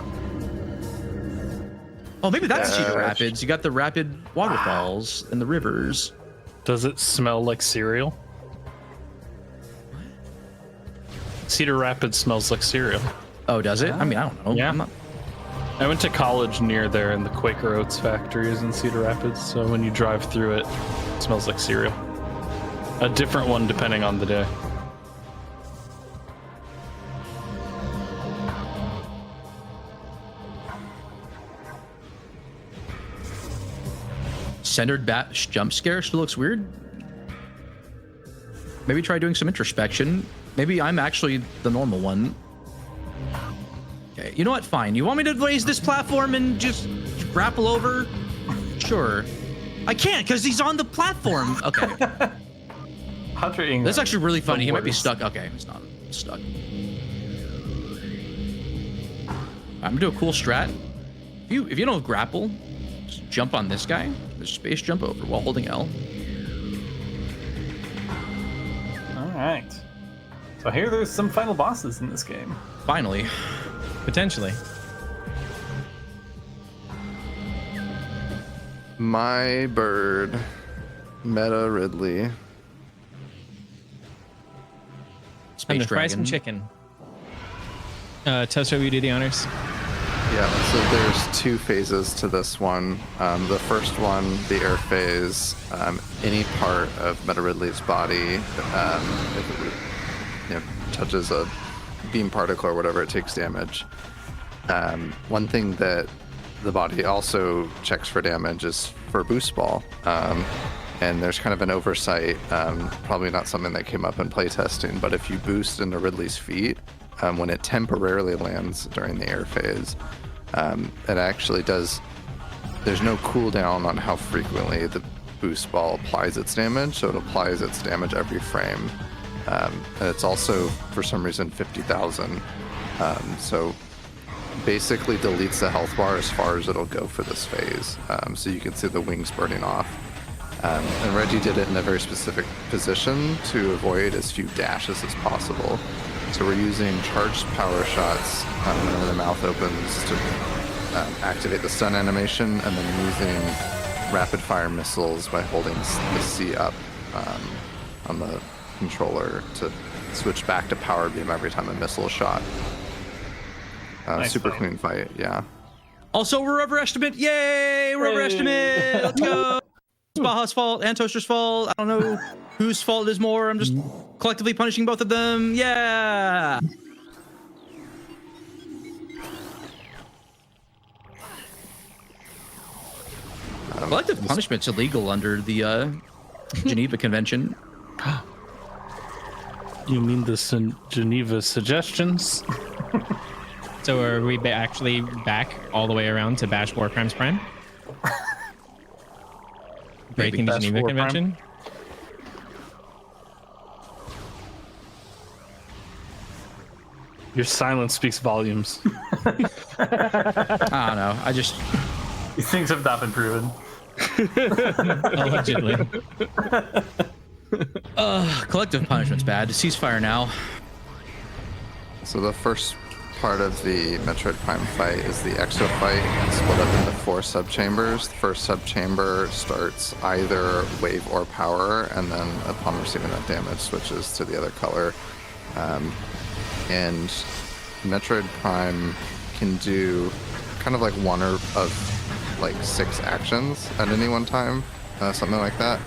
Oh, maybe that's Cedar Rapids. You got the rapid waterfalls and the rivers. Does it smell like cereal? Cedar Rapids smells like cereal. Oh, does it? I mean, I don't know. Yeah. I'm not... I went to college near there, and the Quaker Oats factory is in Cedar Rapids, so when you drive through it, it smells like cereal. A different one depending on the day. Centered bash jump scare still looks weird. Maybe try doing some introspection. Maybe I'm actually the normal one. Okay, you know what? Fine. You want me to raise this platform and just grapple over? Sure. I can't because he's on the platform. Okay. Hunter Ingram. That's actually really funny. He might be worst. stuck. Okay, he's not stuck. I'm gonna do a cool strat. If you don't grapple, just jump on this guy. There's space jump over while holding L. All right. So here there's some final bosses in this game. Finally. Potentially. My bird, Meta Ridley. Time Space to fry some chicken. Toaster, will you do the honors? Yeah, so there's two phases to this one. The first one, the air phase, any part of Meta Ridley's body, if it touches a beam particle or whatever, it takes damage. One thing that the body also checks for damage is for boost ball. And there's kind of an oversight, probably not something that came up in playtesting, but if you boost into Ridley's feet, when it temporarily lands during the air phase, it actually does, there's no cooldown on how frequently the boost ball applies its damage, so it applies its damage every frame. And it's also, for some reason, 50,000. So basically deletes the health bar as far as it'll go for this phase. So you can see the wings burning off. And Reggie did it in a very specific position to avoid as few dashes as possible. So we're using charged power shots whenever the mouth opens to activate the stun animation, and then using rapid fire missiles by holding the C up on the controller to switch back to power beam every time a missile is shot. Nice Super fight. clean fight, yeah. Also, we're overestimate. Yay! We're overestimate. Let's go. it's Baja's fault and Toaster's fault. I don't know whose fault it is more. I'm just collectively punishing both of them. Yeah. Collective punishment's illegal under the Geneva Convention. You mean the Geneva Suggestions? So are we actually back all the way around to Bash War Crimes Prime? Breaking the Bash Geneva War Convention? Your silence speaks volumes. I don't know. I just These things have not been proven. Allegedly. collective punishment's bad. Ceasefire now. So the first part of the Metroid Prime fight is the Exo fight, split up into 4 subchambers. The first subchamber starts either wave or power, and then upon receiving that damage, switches to the other color. And Metroid Prime can do kind of like one of like 6 actions at any one time, something like that.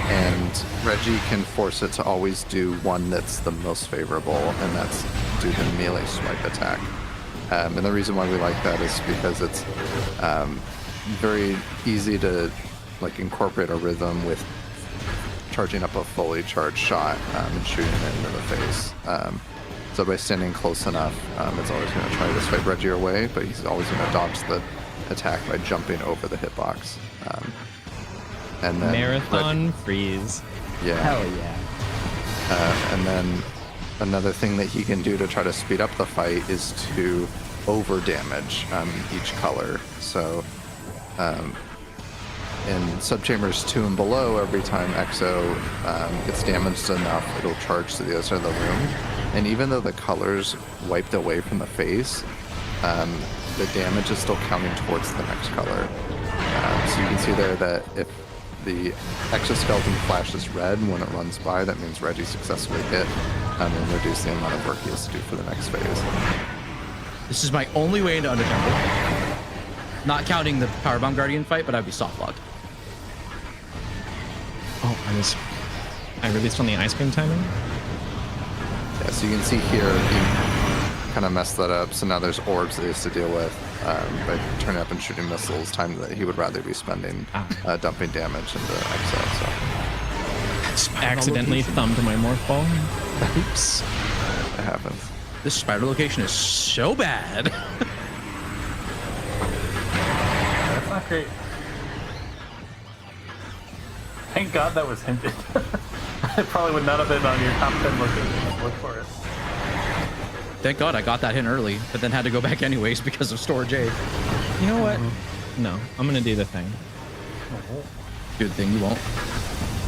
And Reggie can force it to always do one that's the most favorable, and that's do the melee swipe attack. And the reason why we like that is because it's very easy to like incorporate a rhythm with charging up a fully charged shot and shooting it into the face. So by standing close enough, it's always going to try to swipe Reggie away, but he's always going to dodge the attack by jumping over the hitbox. And then Marathon freeze. Yeah. Hell yeah. And then another thing that he can do to try to speed up the fight is to over damage each color. So in subchambers 2 and below, every time Exo gets damaged enough, it'll charge to the other side of the room. And even though the color's wiped away from the face, the damage is still counting towards the next color. So you can see there that if the exoskeleton flashes red when it runs by, that means Reggie successfully hit and reduce the amount of work he has to do for the next phase. This is my only way into Undertemple. Not counting the Powerbomb Guardian fight, but I'd be soft locked. Oh, I released on the ice cream timing? Yeah, so you can see here, he kind of messed that up. So now there's orbs that he has to deal with by turning up and shooting missiles, time that he would rather be spending dumping damage into Exo. So Accidentally thumbed my morph ball. Oops. it happens. This spider location is so bad. That's not great. Thank God that was hinted. It probably would not have been on your top 10 location. Look for it. Thank God I got that hint early, but then had to go back anyways because of Storage Aid. You know what? No, I'm gonna do the thing. Good thing you won't.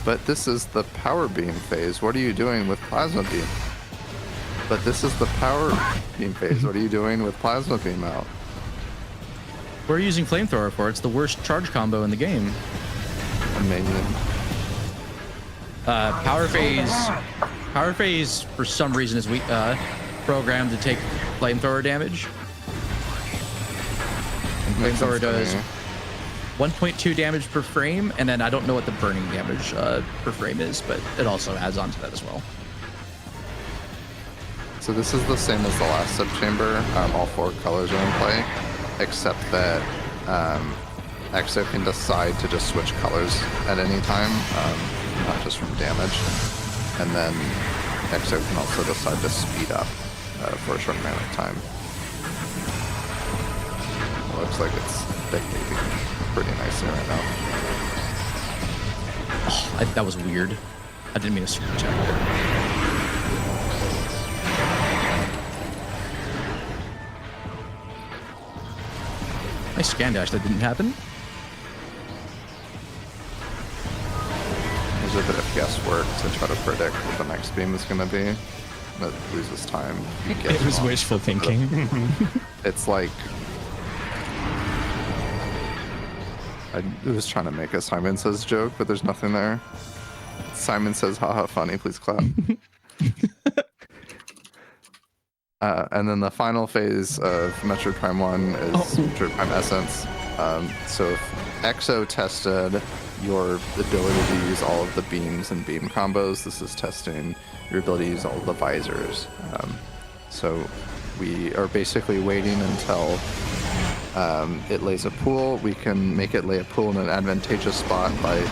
But this is the power beam phase. What are you doing with plasma beam? But this is the power beam phase. What are you doing with plasma beam out? We're using Flamethrower for it. It's the worst charge combo in the game. Amazing. Power phase for some reason is programmed to take Flamethrower damage. And Makes Flamethrower sense to does me. 1.2 damage per frame, and then I don't know what the burning damage per frame is, but it also adds on to that as well. So this is the same as the last subchamber. All 4 colors are in play, except that Exo can decide to just switch colors at any time, not just from damage. And then Exo can also decide to speed up for a short amount of time. It looks like it's dictating pretty nicely right now. Oh, that was weird. I didn't mean to super check there. Nice scan dash that didn't happen. There's a bit of guesswork to try to predict what the next beam is going to be. That loses time. You get It was wrong. wishful thinking. It's like I was trying to make a Simon Says joke, but there's nothing there. Simon Says, haha, funny, please clap. And then the final phase of Metroid Prime 1 is Metroid Prime Essence. So if Exo tested your ability to use all of the beams and beam combos. This is testing your ability to use all of the visors. So we are basically waiting until it lays a pool. We can make it lay a pool in an advantageous spot by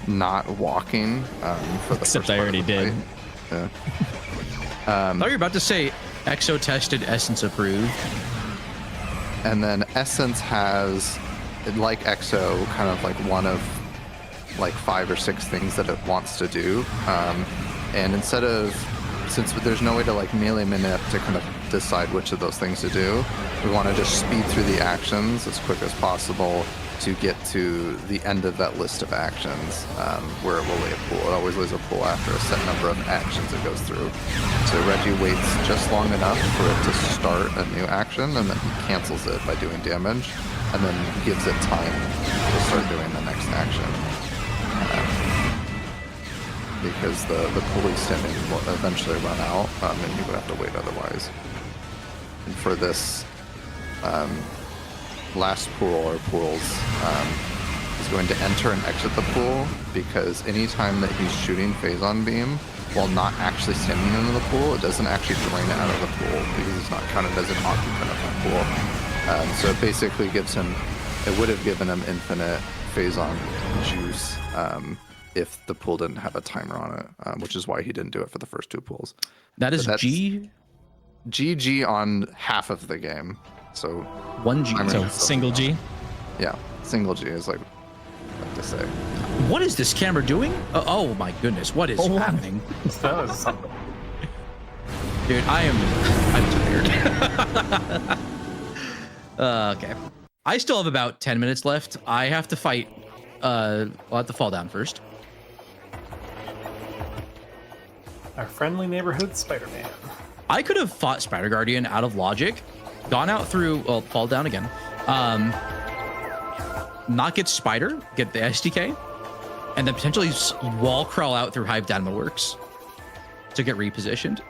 not walking for the Except first I part of already the did. fight. Yeah. I thought you were about to say Exo tested, Essence approved. And then Essence has, like Exo, kind of like one of like 5 or 6 things that it wants to do. And instead of, since there's no way to like melee manip to kind of decide which of those things to do, we want to just speed through the actions as quick as possible to get to the end of that list of actions, where it will lay a pool. It always lays a pool after a set number of actions it goes through. So Reggie waits just long enough for it to start a new action, and then he cancels it by doing damage, and then gives it time to start doing the next action. Because the pulley standing will eventually run out, and you would have to wait otherwise. And for this last pool or pools, is going to enter and exit the pool, because anytime that he's shooting Phazon Beam while not actually standing in the pool, it doesn't actually drain it out of the pool, because it's not counted as an occupant of the pool. So it basically gives him, it would have given him infinite Phazon juice if the pool didn't have a timer on it, which is why he didn't do it for the first 2 pools. That is But that's G? GG on half of the game. So 1 G. timer So is still single G. on. Yeah, single G is like to say. What is this camera doing? Oh my goodness, what is happening? That was something. Dude, I'm tired. Okay. I still have about 10 minutes left. I have to fight. I'll have to fall down first. Our friendly neighborhood Spider-Man. I could have fought Spider Guardian out of logic, gone out through, well, fall down again. Not get Spider, get the SDK, and then potentially wall crawl out through Hive Dynamo-Works to get repositioned.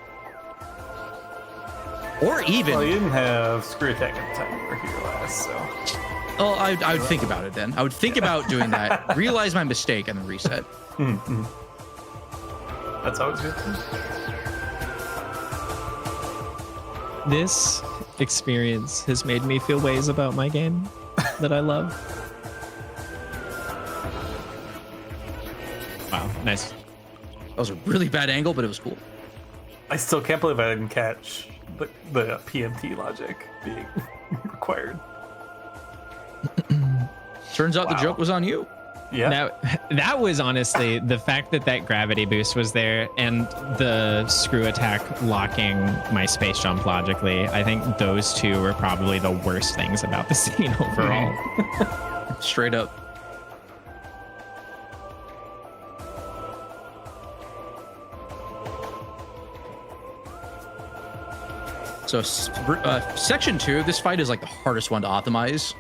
Or even... Well, you didn't have Screw Attack at the time we were here last, so... Oh, I would think about it then. I would think about doing that, realize my mistake, and then reset. That's always good. This experience has made me feel ways about my game that I love. Wow, nice. That was a really bad angle, but it was cool. I still can't believe I didn't catch the PMT logic being required. Turns out the joke was on you. Yeah. Now, that was honestly the fact that that gravity boost was there and the screw attack locking my space jump logically. I think those two were probably the worst things about the scene overall. Straight up. So section 2, this fight is like the hardest one to optimize.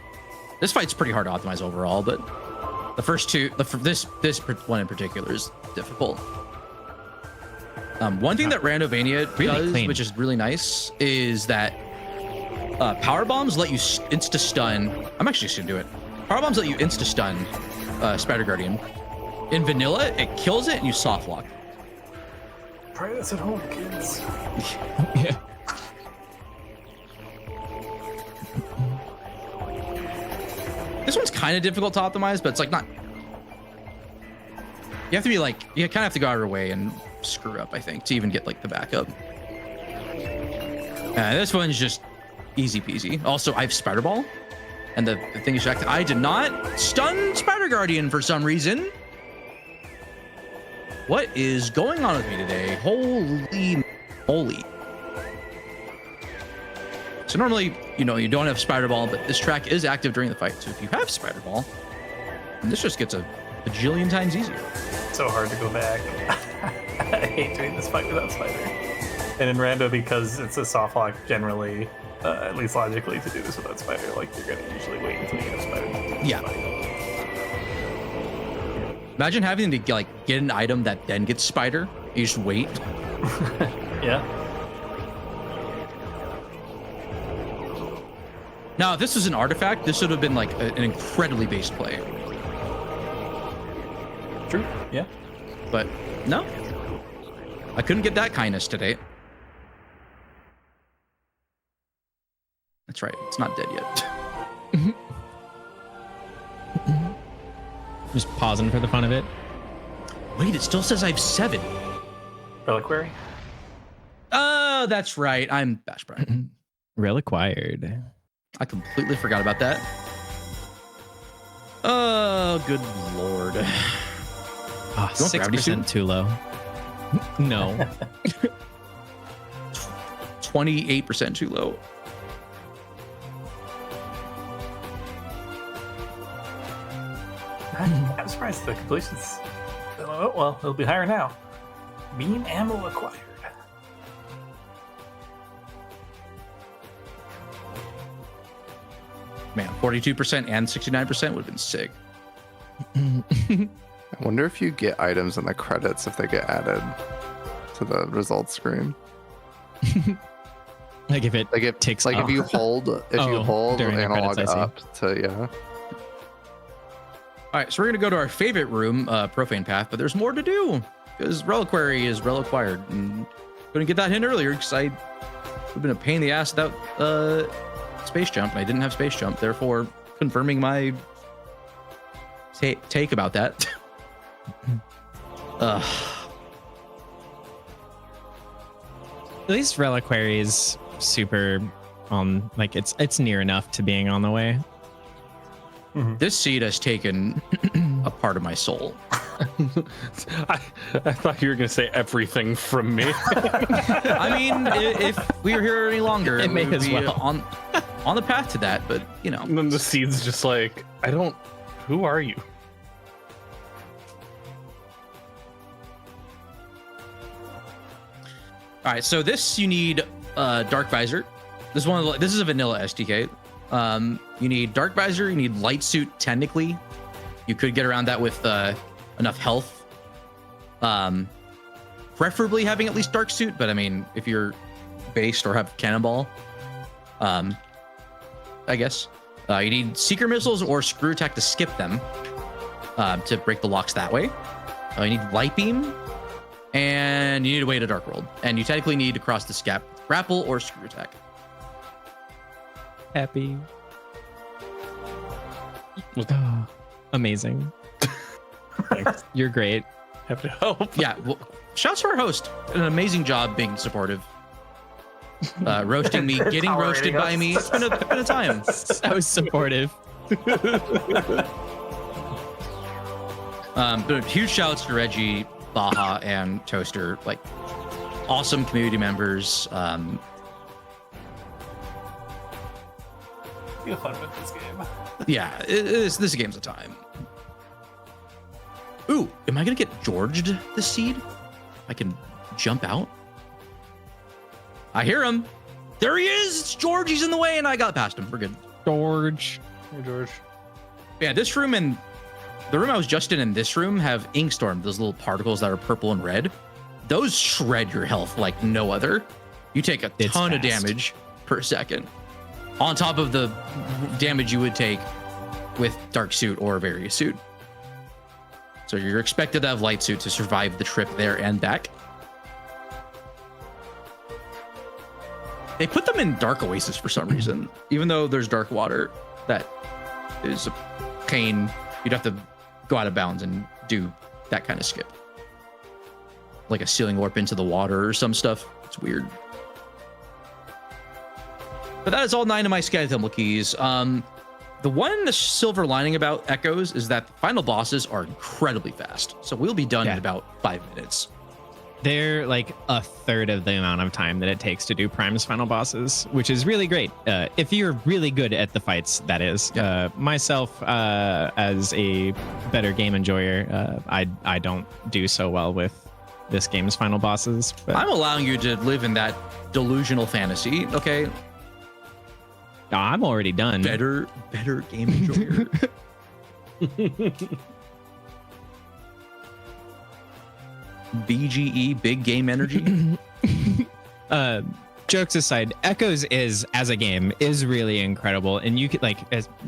This fight's pretty hard to optimize overall, but the first 2, this one in particular is difficult. One thing that Randomania Really does, clean. which is really nice, is that power bombs let you insta stun. I'm actually just gonna do it. Power bombs let you insta stun Spider Guardian. In vanilla, it kills it and you soft lock. Try this at home, kids. Yeah. This one's kind of difficult to optimize, but it's like not. You have to be like, you kind of have to go out of your way and screw up, I think, to even get like the backup. This one's just easy peasy. Also, I have Spider Ball, and the thing is, I did not stun Spider Guardian for some reason. What is going on with me today? Holy moly. So normally, you know, you don't have Spider Ball, but this track is active during the fight. So if you have Spider Ball, then this just gets a bajillion times easier. So hard to go back. I hate doing this fight without Spider. And in Rando, because it's a soft lock generally, at least logically, to do this without Spider, like you're gonna usually wait until you have Spider to do this fight. Imagine having to like get an item that then gets Spider. You just wait. Yeah. Now, if this was an artifact, this would have been like an incredibly based play. True. Yeah. But no, I couldn't get that kindness today. That's right. It's not dead yet. Just pausing for the fun of it. Wait, it still says I have 7. Reliquary. Oh, that's right. I'm BashPrime. Reliquired. I completely forgot about that. Oh, good lord. Oh, You want gravity 6% suit? too low. No. 28% too low. I'm surprised the completions. Oh, well, it'll be higher now. Beam ammo acquired. Man, 42% and 69% would have been sick. I wonder if you get items in the credits if they get added to the results screen. Like if it Like it takes like off. if you hold during the analog credits, I see. up to yeah. All right, so we're gonna go to our favorite room, Profane Path, but there's more to do because Reliquary is reliquired, and couldn't get that hint earlier because I would have been a pain in the ass without space jump, and I didn't have space jump, therefore confirming my take about that. At least Reliquary is super on, like it's near enough to being on the way. This seed has taken a part of my soul. I thought you were gonna say everything from me. I mean, if we were here any longer, It may we would as be well. on the path to that. But you know, And then the seed's just like, who are you? all right. So this you need Dark Visor. This is a vanilla SDK. You need Dark Visor. You need Light Suit. Technically, you could get around that with enough health. Preferably having at least Dark Suit, but I mean, if you're based or have Cannonball, I guess you need Seeker Missiles or Screw Attack to skip them to break the locks that way. You need Light Beam, and you need a way to Dark World, and you technically need to cross the gap, Grapple or Screw Attack. Happy. Oh, amazing. Thanks. You're great. Have to help. Yeah, well, shouts to our host. An amazing job being supportive. Roasting me, getting roasted Tolerating by us. me. It's been a time. So supportive. But huge shouts to Reggie, Baja, and Toaster. Like, awesome community members. Feel fun with this game. Yeah, this game's a time. Ooh, am I gonna get Georged this seed? I can jump out. I hear him. There he is. It's George. He's in the way, and I got past him. We're good. George. Hey, George. Yeah, this room and the room I was just in this room have Inkstorm, those little particles that are purple and red. Those shred your health like no other. You take a It's ton of fast. damage per second, on top of the damage you would take with Dark Suit or Various Suit. So you're expected to have Light Suit to survive the trip there and back. They put them in Dark Oasis for some reason, even though there's Dark Water. That is a pain. You'd have to go out of bounds and do that kind of skip, like a Sealing Warp into the water or some stuff. It's weird. But that is all 9 of my Skeleton keys. The one silver lining about Echoes is that the final bosses are incredibly fast. So we'll be done in about 5 minutes. They're like a third of the amount of time that it takes to do Prime's final bosses, which is really great. If you're really good at the fights, that is. Myself, as a better game enjoyer, I don't do so well with this game's final bosses. But I'm allowing you to live in that delusional fantasy, okay? I'm already done. Better game enjoyer. BGE, big game energy. Jokes aside, Echoes is, as a game, is really incredible, and you could, like,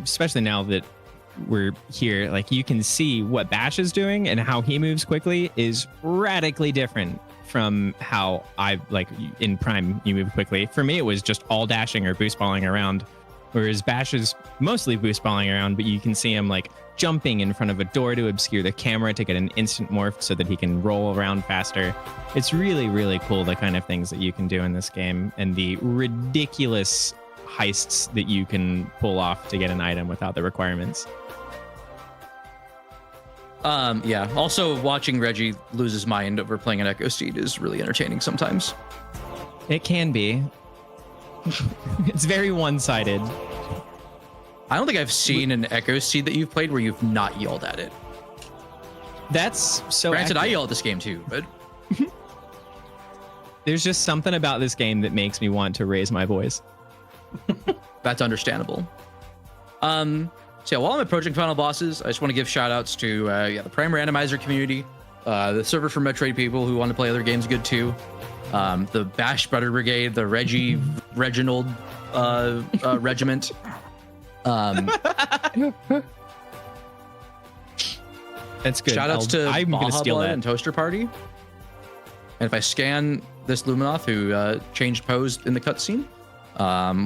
especially now that we're here, like you can see what Bash is doing and how he moves quickly is radically different from how I like in Prime you move quickly. For me, it was just all dashing or boost balling around, whereas Bash is mostly boost balling around, but you can see him like jumping in front of a door to obscure the camera to get an instant morph so that he can roll around faster. It's really, really cool, the kind of things that you can do in this game and the ridiculous heists that you can pull off to get an item without the requirements. Yeah. Also, watching Reggie lose his mind over playing an Echo Seed is really entertaining sometimes. It can be. It's very one-sided. I don't think I've seen an Echo Seed that you've played where you've not yelled at it. That's so Granted, I accurate. yell at this game too, but There's just something about this game that makes me want to raise my voice. that's understandable. So yeah, while I'm approaching final bosses, I just want to give shout outs to the Prime Randomizer community, the server for Metroid people who want to play other games good too, the Bash Butter Brigade, the Reggie Reginald regiment. That's good. Shout outs to I'm gonna Baja steal Blood that. and Toaster Party. And if I scan this Luminoth who changed pose in the cutscene,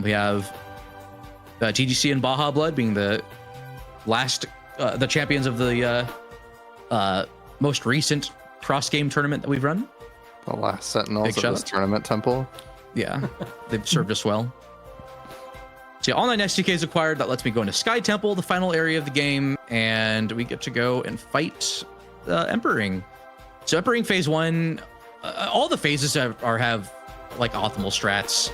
we have TGC and Baja Blood being the last, the champions of the most recent cross game tournament that we've run. The last sentinels Big of shout this out. tournament temple. Yeah, they've served us well. So yeah, all 9 SDKs acquired. That lets me go into Sky Temple, the final area of the game, and we get to go and fight Emperor. So Emperor Phase 1, all the phases have like optimal strats.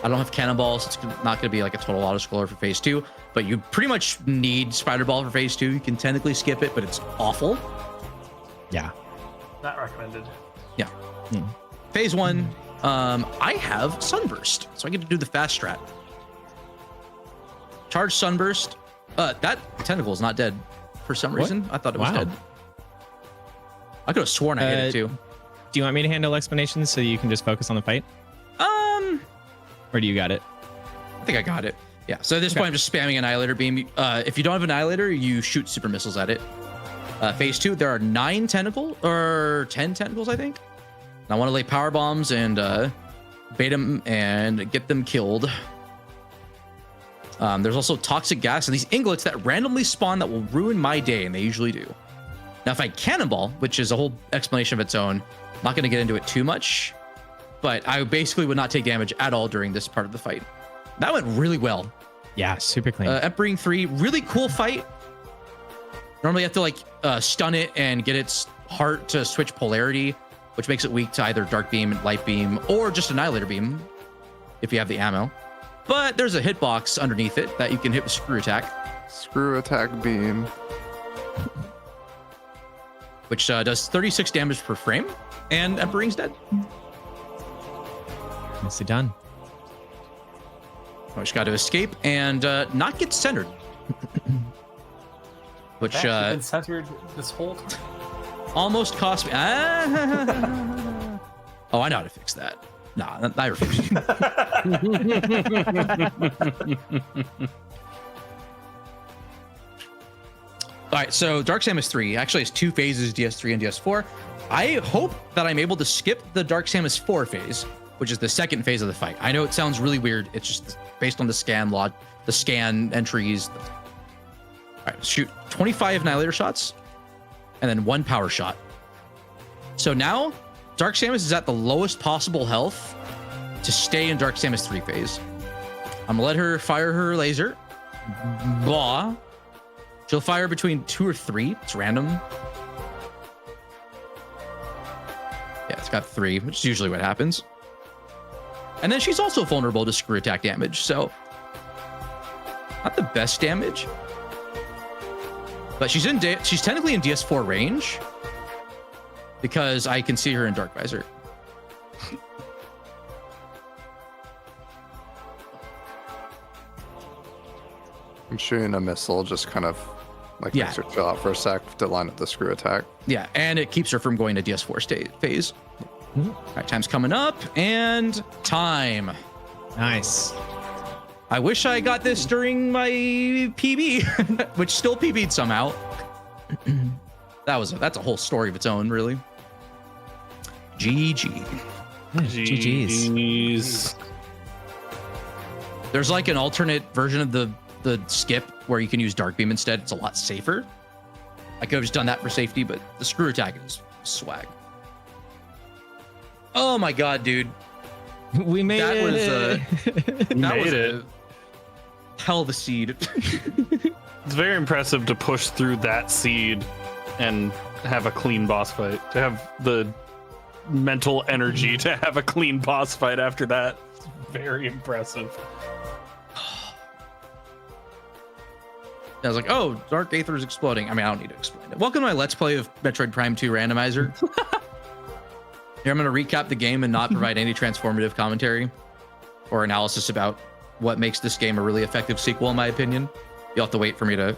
I don't have Cannonballs. It's not going to be like a total auto-scroller for Phase 2, but you pretty much need Spider Ball for Phase 2. You can technically skip it, but it's awful. Yeah. Not recommended. Yeah. Phase 1, I have Sunburst, so I get to do the fast strat. Charge Sunburst. That tentacle is not dead for some reason. I thought it was Wow. dead. I could have sworn I hit it too. Do you want me to handle explanations so you can just focus on the fight? Or do you got it? I think I got it. Yeah. So at this point, I'm just spamming Annihilator Beam. If you don't have Annihilator, you shoot super missiles at it. Phase 2, there are 9 tentacles or 10 tentacles, I think. And I want to lay power bombs and bait them and get them killed. There's also toxic gas and these inglets that randomly spawn that will ruin my day, and they usually do. Now, if I cannonball, which is a whole explanation of its own, I'm not going to get into it too much, but I basically would not take damage at all during this part of the fight. That went really well. Yeah, super clean. Emperor 3, really cool fight. Normally you have to like stun it and get its heart to switch polarity, which makes it weak to either Dark Beam, Light Beam, or just Annihilator Beam, if you have the ammo. But there's a hitbox underneath it that you can hit with Screw Attack, Screw attack beam. which does 36 damage per frame, and Empering's dead. Nicely done. I just got to escape and not get centered. Which That's been centered this whole time. almost cost me. Oh, I know how to fix that. Nah, I refuse. All right, so Dark Samus 3 actually has 2 phases, DS3 and DS4. I hope that I'm able to skip the Dark Samus 4 phase, which is the second phase of the fight. I know it sounds really weird. It's just based on the scan log, the scan entries. All right, shoot 25 Annihilator shots and then 1 power shot. So now Dark Samus is at the lowest possible health to stay in Dark Samus 3 phase. I'm gonna let her fire her laser. Blah. She'll fire between 2 or 3. It's random. Yeah, it's got 3, which is usually what happens. And then she's also vulnerable to Screw Attack damage, so not the best damage. But she's technically in DS4 range because I can see her in Dark Visor. I'm shooting a missile, just kind of like Yeah. makes her chill out for a sec to line up the screw attack. Yeah, and it keeps her from going to DS4 phase. All right, time's coming up, and time. Nice. I wish I got this during my PB, which still PB'd somehow. That's a whole story of its own, really. GG. GG's. There's like an alternate version of the skip where you can use Dark Beam instead. It's a lot safer. I could have just done that for safety, but the screw attack is swag. Oh my god, dude. We made That it. was a hell of a seed. It's very impressive to push through that seed and have a clean boss fight. To have the mental energy to have a clean boss fight after that. It's very impressive. I was like, oh, Dark Aether is exploding. I mean, I don't need to explain it. Welcome to my Let's Play of Metroid Prime 2 Randomizer. Here, I'm going to recap the game and not provide any transformative commentary or analysis about what makes this game a really effective sequel, in my opinion. You'll have to wait for me to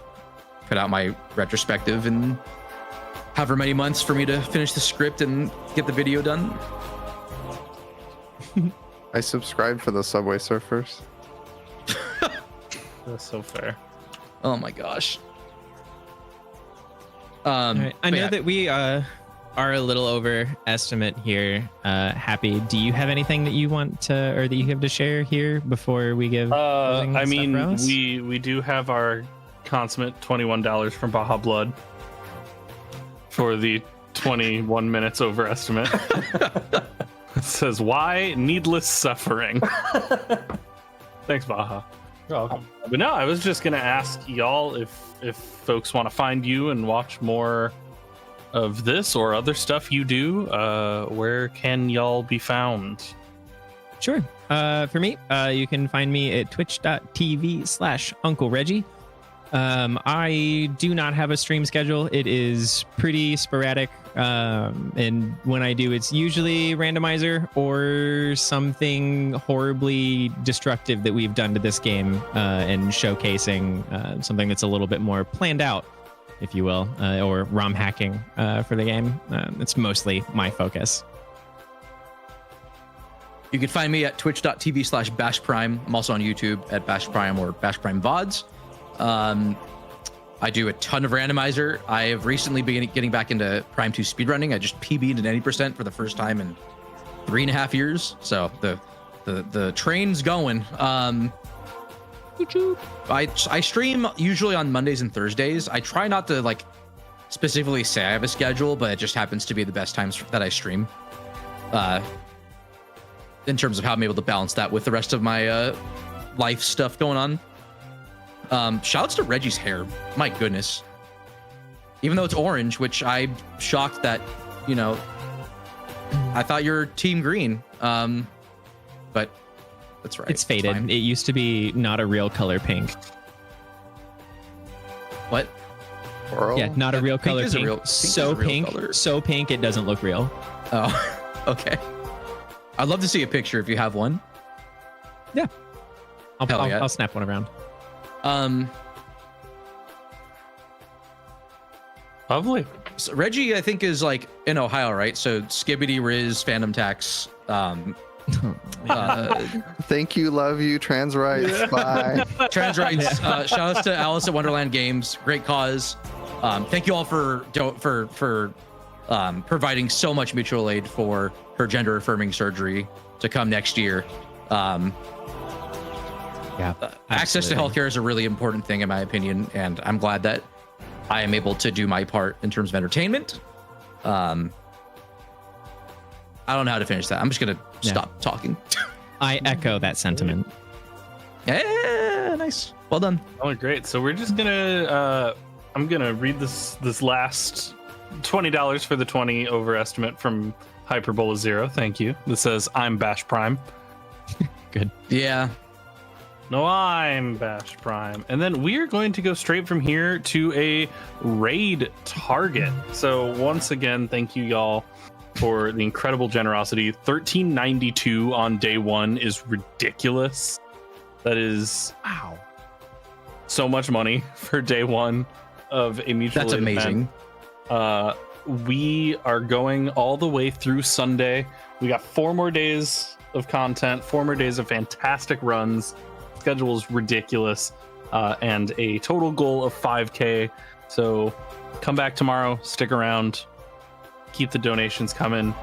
put out my retrospective in however many months for me to finish the script and get the video done. I subscribed for the Subway Surfers. That's so fair. Oh my gosh. All right. I but know yeah. that we are a little overestimate here. Happy, do you have anything that you want to, or that you have to share here before we give? closing I stuff, mean, Ross? we do have our consummate $21 from Baja Blood for the 21 minutes overestimate. It says, why needless suffering? Thanks, Baja. You're welcome. But no, I was just gonna ask y'all if folks want to find you and watch more of this or other stuff you do, where can y'all be found? Sure. For me, you can find me at twitch.tv/Uncle Reggie. I do not have a stream schedule. It is pretty sporadic. And when I do, it's usually Randomizer or something horribly destructive that we've done to this game, and showcasing something that's a little bit more planned out, if you will, or ROM hacking for the game. It's mostly my focus. You can find me at twitch.tv/BashPrime. I'm also on YouTube at BashPrime or BashPrime VODs. I do a ton of Randomizer. I have recently been getting back into Prime 2 speedrunning. I just PB'd at 90% for the first time in 3.5 years. So the train's going. I stream usually on Mondays and Thursdays. I try not to like specifically say I have a schedule, but it just happens to be the best times that I stream. In terms of how I'm able to balance that with the rest of my life stuff going on. Shoutouts to Reggie's hair. My goodness. Even though it's orange, which I'm shocked that, you know, I thought you're team green. But that's right. It's faded. fine. It used to be not a real color pink. What? Coral? Yeah, not a real pink color is a pink. real- pink is So a real pink, color. so pink it doesn't look real. Oh, okay. I'd love to see a picture if you have one. Yeah. Hell yeah. I'll snap one around. Lovely. So Reggie, I think, is like in Ohio, right? So Skibbity Riz, Phantom Tax. Thank you, love you, trans rights. Bye. Trans rights. Shout outs to Alice at Wonderland Games. Great cause. Thank you all for providing so much mutual aid for her gender affirming surgery to come next year. Yeah. Access to absolutely. healthcare is a really important thing, in my opinion, and I'm glad that I am able to do my part in terms of entertainment. I don't know how to finish that. I'm just gonna stop talking. I echo that sentiment. Yeah, nice. Well done. Oh, great. So we're just gonna I'm gonna read this last $20 for the 20 overestimate from Hyperbola Zero. Thank you. This says, I'm Bash Prime. Good. Yeah. No, I'm Bash Prime. And then we are going to go straight from here to a raid target. So once again, thank you y'all for the incredible generosity. $13.92 on day one is ridiculous. That is Wow. so much money for day one of a mutual That's aid amazing. event. We are going all the way through Sunday. We got 4 more days of content, 4 more days of fantastic runs. schedule is ridiculous, and a total goal of 5K. So come back tomorrow, stick around, keep the donations coming,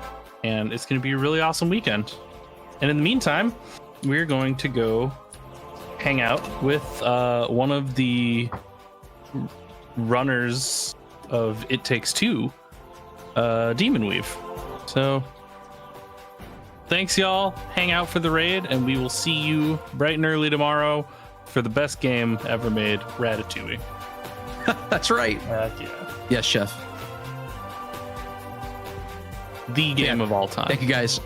and it's going to be a really awesome weekend. And in the meantime, we're going to go hang out with one of the runners of It Takes Two, Demon Weave. So thanks, y'all. Hang out for the raid, and we will see you bright and early tomorrow for the best game ever made, Ratatouille. That's right. Yeah. Yes, chef. The game of all time. Thank you, guys.